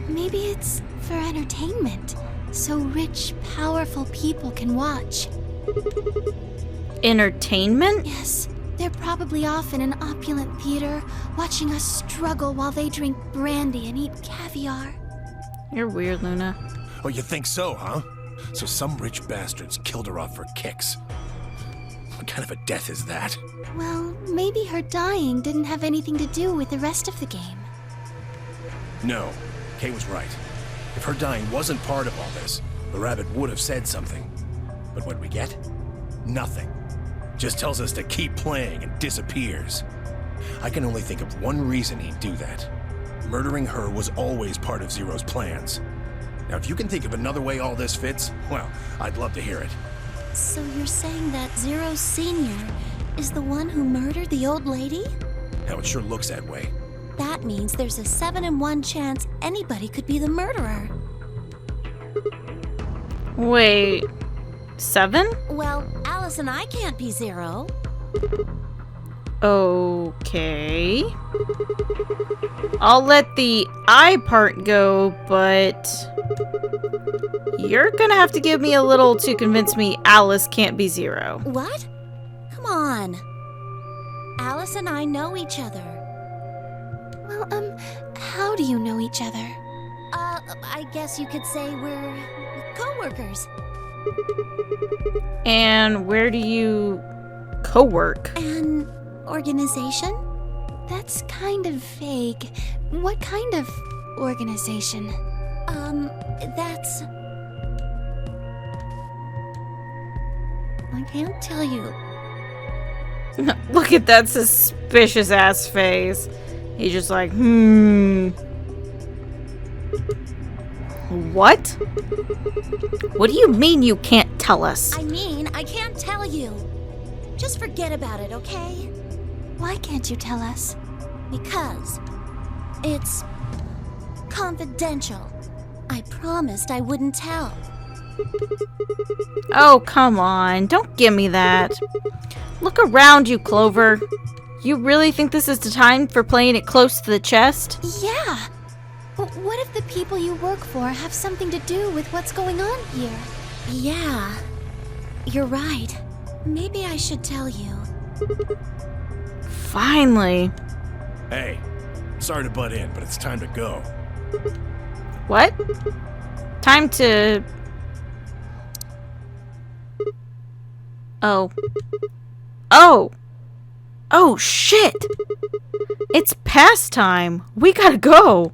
[SPEAKER 2] maybe it's for entertainment. So rich, powerful people can watch.
[SPEAKER 3] Entertainment?
[SPEAKER 2] Yes. They're probably off in an opulent theater, watching us struggle while they drink brandy and eat caviar.
[SPEAKER 3] You're weird, Luna.
[SPEAKER 7] Oh, you think so, huh? So some rich bastards killed her off for kicks. What kind of a death is that?
[SPEAKER 2] Well, maybe her dying didn't have anything to do with the rest of the game.
[SPEAKER 7] No, Kay was right. If her dying wasn't part of all this, the rabbit would have said something. But what we get? Nothing. Just tells us to keep playing and disappears. I can only think of one reason he'd do that. Murdering her was always part of Zero's plans. Now, if you can think of another way all this fits, well, I'd love to hear it.
[SPEAKER 12] So you're saying that Zero Sr. is the one who murdered the old lady?
[SPEAKER 7] Now, it sure looks that way.
[SPEAKER 12] That means there's a 7 in 1 chance anybody could be the murderer.
[SPEAKER 3] Wait, 7?
[SPEAKER 12] Well, Alice and I can't be Zero.
[SPEAKER 3] Okay. I'll let the I part go, but you're gonna have to give me a little to convince me Alice can't be Zero.
[SPEAKER 12] What? Come on. Alice and I know each other.
[SPEAKER 2] Well, how do you know each other?
[SPEAKER 12] I guess you could say we're co-workers.
[SPEAKER 3] And where do you co-work?
[SPEAKER 12] An organization?
[SPEAKER 2] That's kind of vague. What kind of organization?
[SPEAKER 12] That's... I can't tell you.
[SPEAKER 3] Look at that suspicious ass face. He's just like, What? What do you mean you can't tell us?
[SPEAKER 12] I mean, I can't tell you. Just forget about it, okay?
[SPEAKER 2] Why can't you tell us?
[SPEAKER 12] Because it's confidential. I promised I wouldn't tell.
[SPEAKER 3] Oh, come on. Don't give me that. Look around you, Clover. You really think this is the time for playing it close to the chest?
[SPEAKER 2] Yeah. But what if the people you work for have something to do with what's going on here?
[SPEAKER 12] Yeah, you're right. Maybe I should tell you.
[SPEAKER 3] Finally.
[SPEAKER 7] Hey, sorry to butt in, but it's time to go.
[SPEAKER 3] What? Time to... Oh. Oh! Oh, shit! It's past time. We gotta go.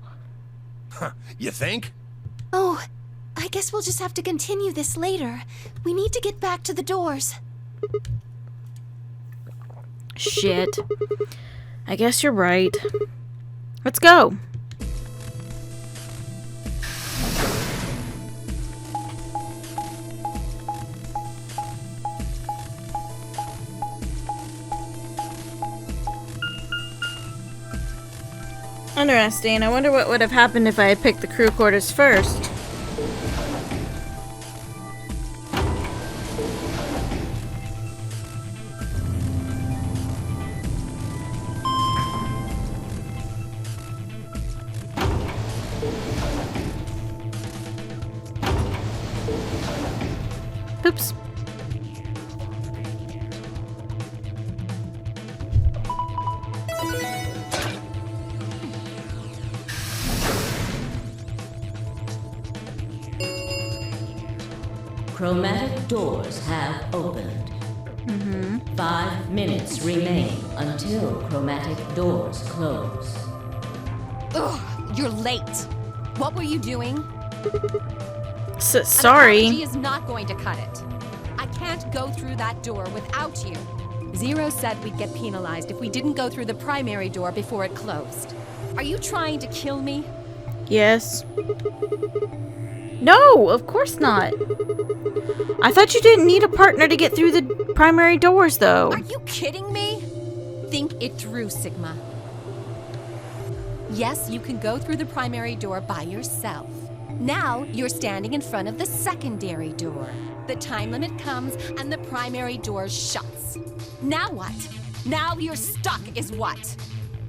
[SPEAKER 7] You think?
[SPEAKER 2] Oh, I guess we'll just have to continue this later. We need to get back to the doors.
[SPEAKER 3] Shit. I guess you're right. Let's go. Interesting. I wonder what would have happened if I had picked the crew quarters first. Oops.
[SPEAKER 10] Chromatic doors have opened. 5 minutes remain until chromatic doors close.
[SPEAKER 15] Ugh, you're late. What were you doing?
[SPEAKER 3] Sorry.
[SPEAKER 15] An apology is not going to cut it. I can't go through that door without you. Zero said we'd get penalized if we didn't go through the primary door before it closed. Are you trying to kill me?
[SPEAKER 3] Yes. No, of course not. I thought you didn't need a partner to get through the primary doors, though.
[SPEAKER 15] Are you kidding me? Think it through, Sigma. Yes, you can go through the primary door by yourself. Now you're standing in front of the secondary door. The time limit comes and the primary door shuts. Now what? Now you're stuck is what?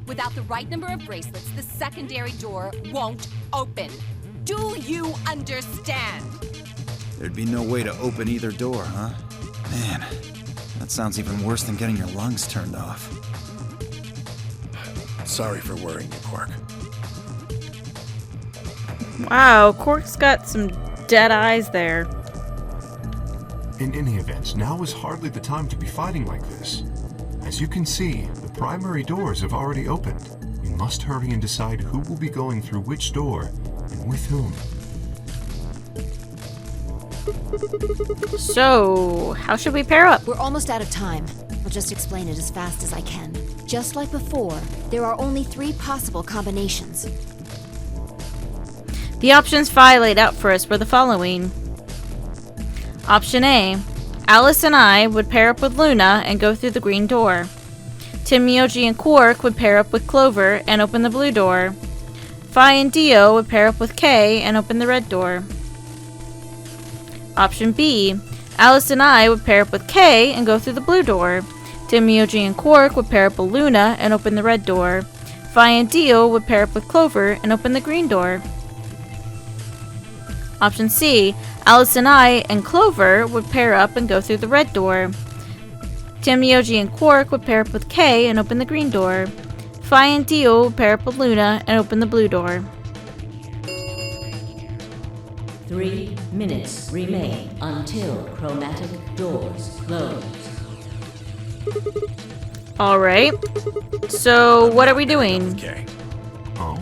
[SPEAKER 15] Without the right number of bracelets, the secondary door won't open. Do you understand?
[SPEAKER 4] There'd be no way to open either door, huh? Man, that sounds even worse than getting your lungs turned off.
[SPEAKER 7] Sorry for worrying you, Quark.
[SPEAKER 3] Wow, Quark's got some dead eyes there.
[SPEAKER 5] In any event, now is hardly the time to be fighting like this. As you can see, the primary doors have already opened. We must hurry and decide who will be going through which door and with whom.
[SPEAKER 3] So, how should we pair up?
[SPEAKER 11] We're almost out of time. I'll just explain it as fast as I can. Just like before, there are only 3 possible combinations.
[SPEAKER 3] The options Phi laid out for us were the following. Option A. Alice and I would pair up with Luna and go through the green door. Tim, Myoji, and Quark would pair up with Clover and open the blue door. Phi and Dio would pair up with Kay and open the red door. Option B. Alice and I would pair up with Kay and go through the blue door. Tim, Myoji, and Quark would pair up with Luna and open the red door. Phi and Dio would pair up with Clover and open the green door. Option C. Alice and I and Clover would pair up and go through the red door. Tim, Myoji, and Quark would pair up with Kay and open the green door. Phi and Dio would pair up with Luna and open the blue door.
[SPEAKER 10] 3 minutes remain until chromatic doors close.
[SPEAKER 3] Alright. So, what are we doing?
[SPEAKER 7] Okay.
[SPEAKER 5] Oh?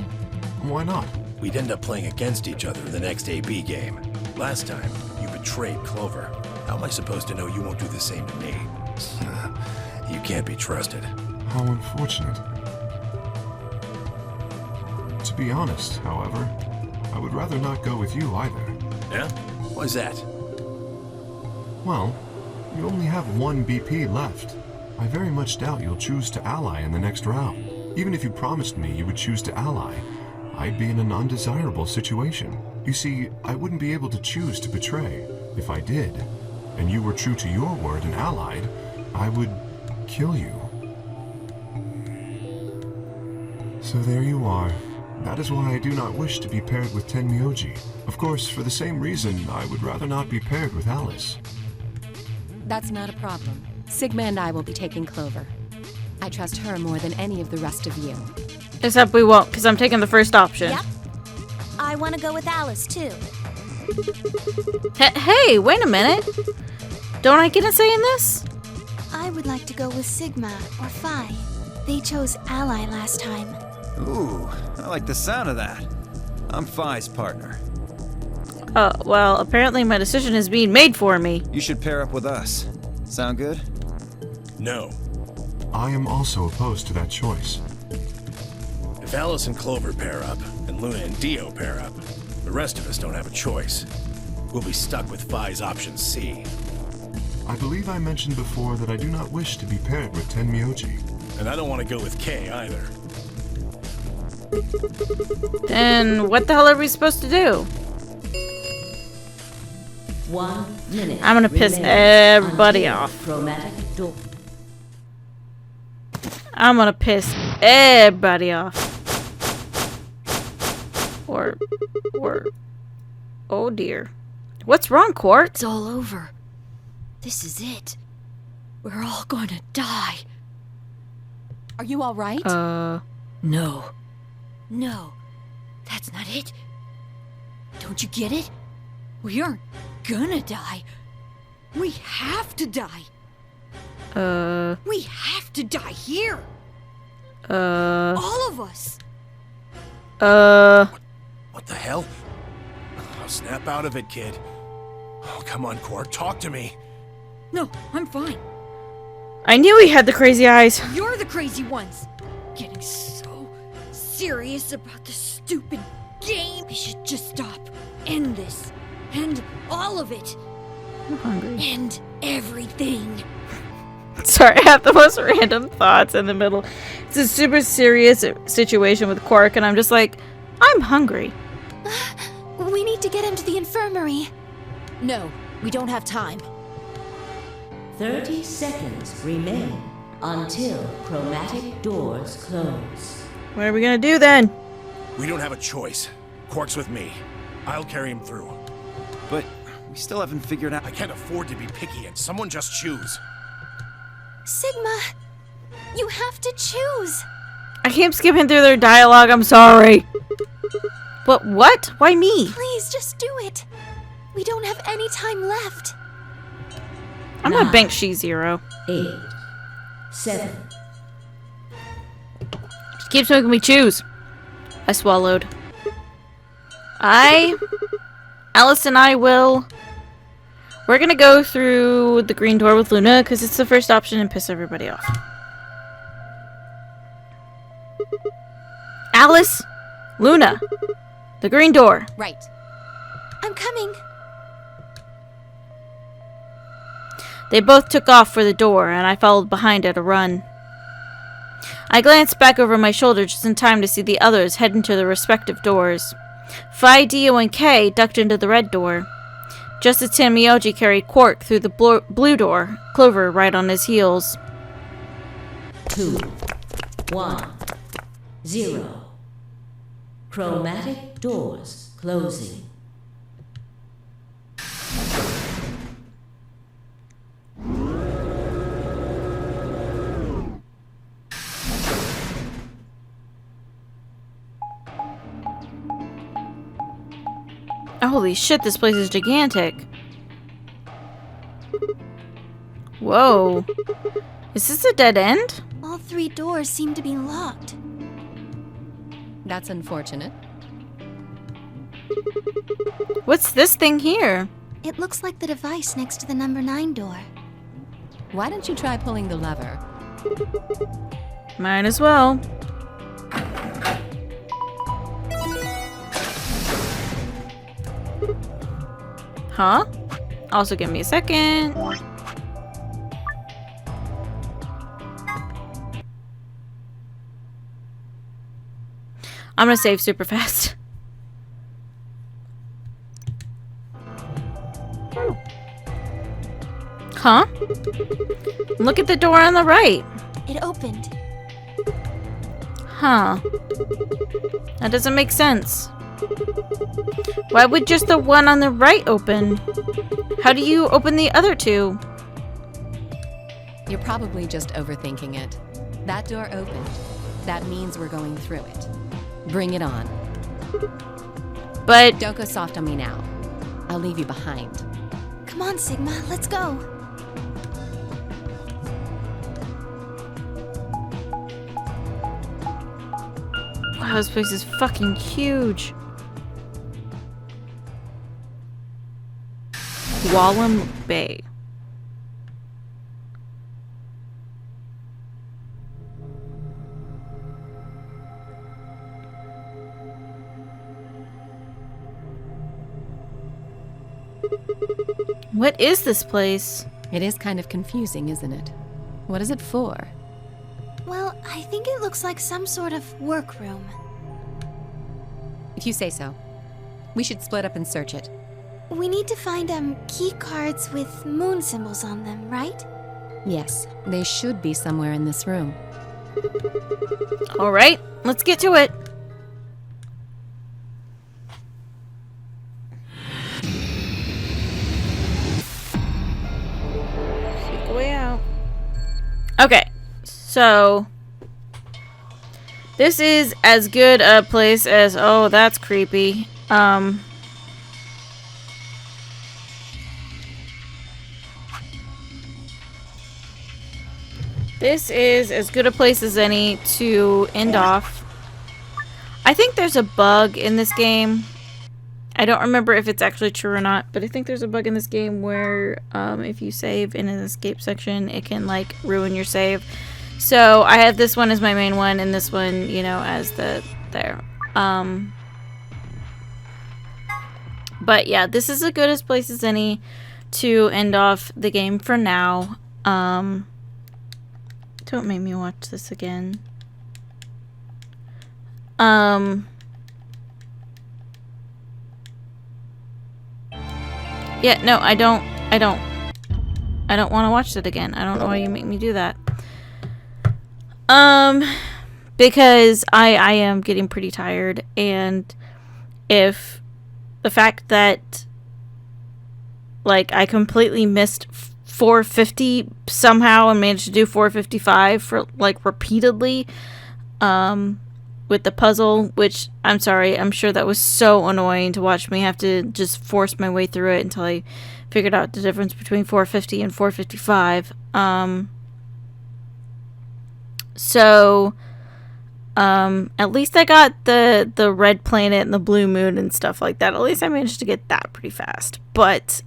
[SPEAKER 5] Why not?
[SPEAKER 7] We'd end up playing against each other in the next AB game. Last time, you betrayed Clover. How am I supposed to know you won't do the same to me? You can't be trusted.
[SPEAKER 5] How unfortunate. To be honest, however, I would rather not go with you either.
[SPEAKER 7] Yeah? Why's that?
[SPEAKER 5] Well, you only have one BP left. I very much doubt you'll choose to ally in the next round. Even if you promised me you would choose to ally, I'd be in an undesirable situation. You see, I wouldn't be able to choose to betray. If I did, and you were true to your word and allied, I would kill you. So there you are. That is why I do not wish to be paired with Tenmyoji. Of course, for the same reason, I would rather not be paired with Alice.
[SPEAKER 15] That's not a problem. Sigma and I will be taking Clover. I trust her more than any of the rest of you.
[SPEAKER 3] Except we won't, because I'm taking the first option.
[SPEAKER 12] Yep. I want to go with Alice, too.
[SPEAKER 3] Hey, wait a minute. Don't I get a say in this?
[SPEAKER 2] I would like to go with Sigma or Phi. They chose Ally last time.
[SPEAKER 4] Ooh, I like the sound of that. I'm Phi's partner.
[SPEAKER 3] Well, apparently my decision is being made for me.
[SPEAKER 4] You should pair up with us. Sound good?
[SPEAKER 7] No.
[SPEAKER 5] I am also opposed to that choice.
[SPEAKER 7] If Alice and Clover pair up, and Luna and Dio pair up, the rest of us don't have a choice. We'll be stuck with Phi's option C.
[SPEAKER 5] I believe I mentioned before that I do not wish to be paired with Tenmyoji.
[SPEAKER 7] And I don't want to go with K either.
[SPEAKER 3] Then what the hell are we supposed to do?
[SPEAKER 10] 1 minute.
[SPEAKER 3] I'm gonna piss
[SPEAKER 10] remains
[SPEAKER 3] everybody
[SPEAKER 10] until
[SPEAKER 3] off.
[SPEAKER 10] chromatic door.
[SPEAKER 3] I'm gonna piss everybody off. Or, oh dear. What's wrong, Quark?
[SPEAKER 6] It's all over. This is it. We're all gonna die.
[SPEAKER 15] Are you all right?
[SPEAKER 6] No. No. That's not it. Don't you get it? We aren't gonna die. We have to die. We have to die here. All of us.
[SPEAKER 7] What the hell? Oh, snap out of it, kid. Oh, come on, Quark, talk to me.
[SPEAKER 6] No, I'm fine.
[SPEAKER 3] I knew he had the crazy eyes.
[SPEAKER 6] You're the crazy ones. Getting so serious about this stupid game. We should just stop. End this. End all of it.
[SPEAKER 3] I'm hungry.
[SPEAKER 6] End everything.
[SPEAKER 3] Sorry, I have the most random thoughts in the middle. It's a super serious situation with Quark, and I'm just like, I'm hungry.
[SPEAKER 2] We need to get him to the infirmary.
[SPEAKER 11] No, we don't have time.
[SPEAKER 10] 30 seconds remain until chromatic doors close.
[SPEAKER 3] What are we gonna do then?
[SPEAKER 7] We don't have a choice. Quark's with me. I'll carry him through.
[SPEAKER 4] But we still haven't figured out.
[SPEAKER 7] I can't afford to be picky, and someone just choose.
[SPEAKER 2] Sigma, you have to choose.
[SPEAKER 3] I keep skipping through their dialogue, I'm sorry. But what? Why me?
[SPEAKER 2] Please, just do it. We don't have any time left.
[SPEAKER 3] I'm gonna bank She Zero.
[SPEAKER 10] 8, 7.
[SPEAKER 3] She keeps making me choose. I swallowed. Alice and I will... We're gonna go through the green door with Luna, because it's the first option and piss everybody off. Alice! Luna! The green door.
[SPEAKER 11] Right.
[SPEAKER 2] I'm coming.
[SPEAKER 3] They both took off for the door, and I followed behind at a run. I glanced back over my shoulder just in time to see the others head into their respective doors. Phi, Dio, and Kay ducked into the red door. Just as Tenmyoji carried Quark through the blue door, Clover right on his heels.
[SPEAKER 10] 2, 1, 0. Chromatic doors closing.
[SPEAKER 3] Holy shit, this place is gigantic. Whoa. Is this a dead end?
[SPEAKER 2] All 3 doors seem to be locked.
[SPEAKER 15] That's unfortunate.
[SPEAKER 1] What's this thing here?
[SPEAKER 2] It looks like the device next to the number 9 door.
[SPEAKER 15] Why don't you try pulling the lever?
[SPEAKER 1] Might as well. Huh? Also, give me a second. I'm gonna save super fast. Huh? Look at the door on the right.
[SPEAKER 2] It opened.
[SPEAKER 1] Huh. That doesn't make sense. Why would just the one on the right open? How do you open the other 2?
[SPEAKER 15] You're probably just overthinking it. That door opened. That means we're going through it. Bring it on.
[SPEAKER 1] But
[SPEAKER 15] don't go soft on me now. I'll leave you behind.
[SPEAKER 2] Come on, Sigma, let's go.
[SPEAKER 1] Wow, this place is fucking huge. Wallam Bay. What is this place?
[SPEAKER 15] It is kind of confusing, isn't it? What is it for?
[SPEAKER 2] Well, I think it looks like some sort of workroom.
[SPEAKER 15] If you say so. We should split up and search it.
[SPEAKER 2] We need to find, key cards with moon symbols on them, right?
[SPEAKER 15] Yes, they should be somewhere in this room.
[SPEAKER 1] Alright, let's get to it. Take way out. Okay, so this is as good a place as, oh, that's creepy. This is as good a place as any to end off. I think there's a bug in this game. I don't remember if it's actually true or not, but I think there's a bug in this game where if you save in an escape section, it can like ruin your save. So I have this one as my main one and this one, you know, as the there. But yeah, this is as good a place as any to end off the game for now. Don't make me watch this again. Yeah, no, I don't want to watch it again. I don't know why you make me do that. Because I am getting pretty tired, and if the fact that like I completely missed 450 somehow and managed to do 455 for like repeatedly with the puzzle, which I'm sorry, I'm sure that was so annoying to watch me have to just force my way through it until I figured out the difference between 450 and 455. So at least I got the red planet and the blue moon and stuff like that. At least I managed to get that pretty fast. But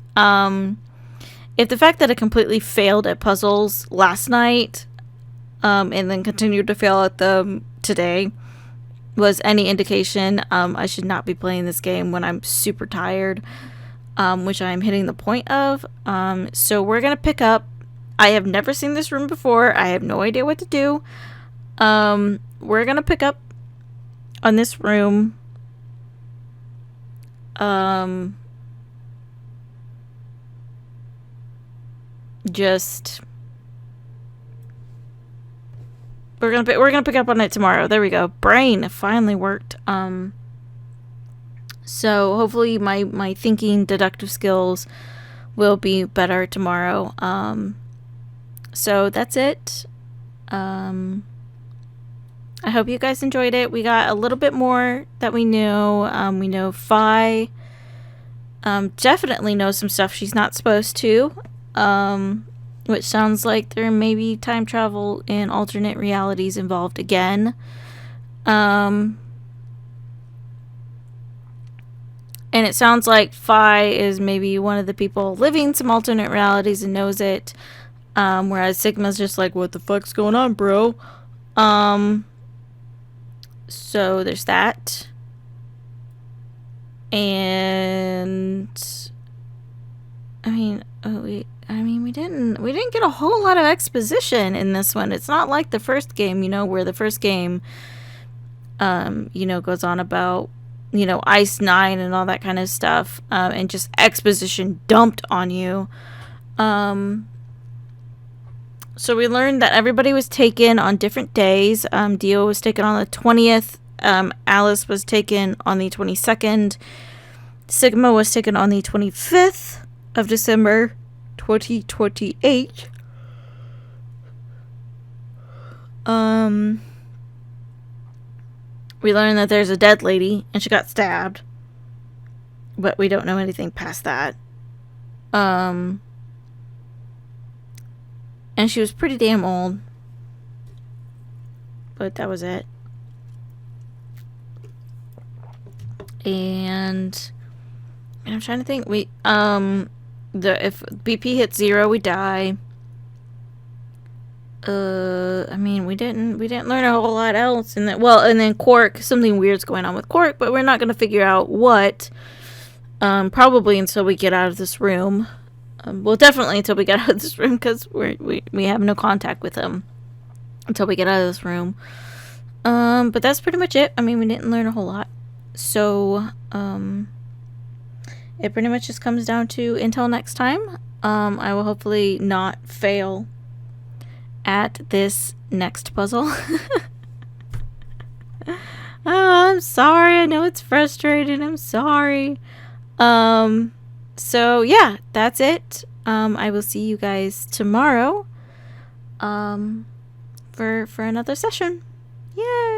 [SPEAKER 1] if the fact that I completely failed at puzzles last night and then continued to fail at them today was any indication, I should not be playing this game when I'm super tired, which I'm hitting the point of. So we're going to pick up. I have never seen this room before. I have no idea what to do. We're going to pick up on this room. We're gonna pick up on it tomorrow. There we go. Brain finally worked. So hopefully my thinking deductive skills will be better tomorrow. So that's it. I hope you guys enjoyed it. We got a little bit more that we knew. We know Fi definitely knows some stuff she's not supposed to.
[SPEAKER 3] which sounds like there may be time travel and alternate realities involved again. And it sounds like Phi is maybe one of the people living some alternate realities and knows it. Whereas Sigma's just like, what the fuck's going on, bro? So there's that. And I mean, we didn't get a whole lot of exposition in this one. It's not like the first game, where the first game goes on about Ice 9 and all that kind of stuff, and just exposition dumped on you. So we learned that everybody was taken on different days. Dio was taken on the 20th. Alice was taken on the 22nd. Sigma was taken on the 25th of December, 2028. We learned that there's a dead lady and she got stabbed. But we don't know anything past that. And she was pretty damn old. But that was it. And I'm trying to think. If BP hits 0, we die. I mean, we didn't learn a whole lot else. And then Quark, something weird's going on with Quark, but we're not going to figure out what. Probably until we get out of this room. Well, definitely until we get out of this room, because we have no contact with him until we get out of this room. But that's pretty much it. I mean, we didn't learn a whole lot. So, it pretty much just comes down to until next time. I will hopefully not fail at this next puzzle. Oh, I'm sorry. I know it's frustrating. I'm sorry. So yeah, that's it. I will see you guys tomorrow for another session. Yay!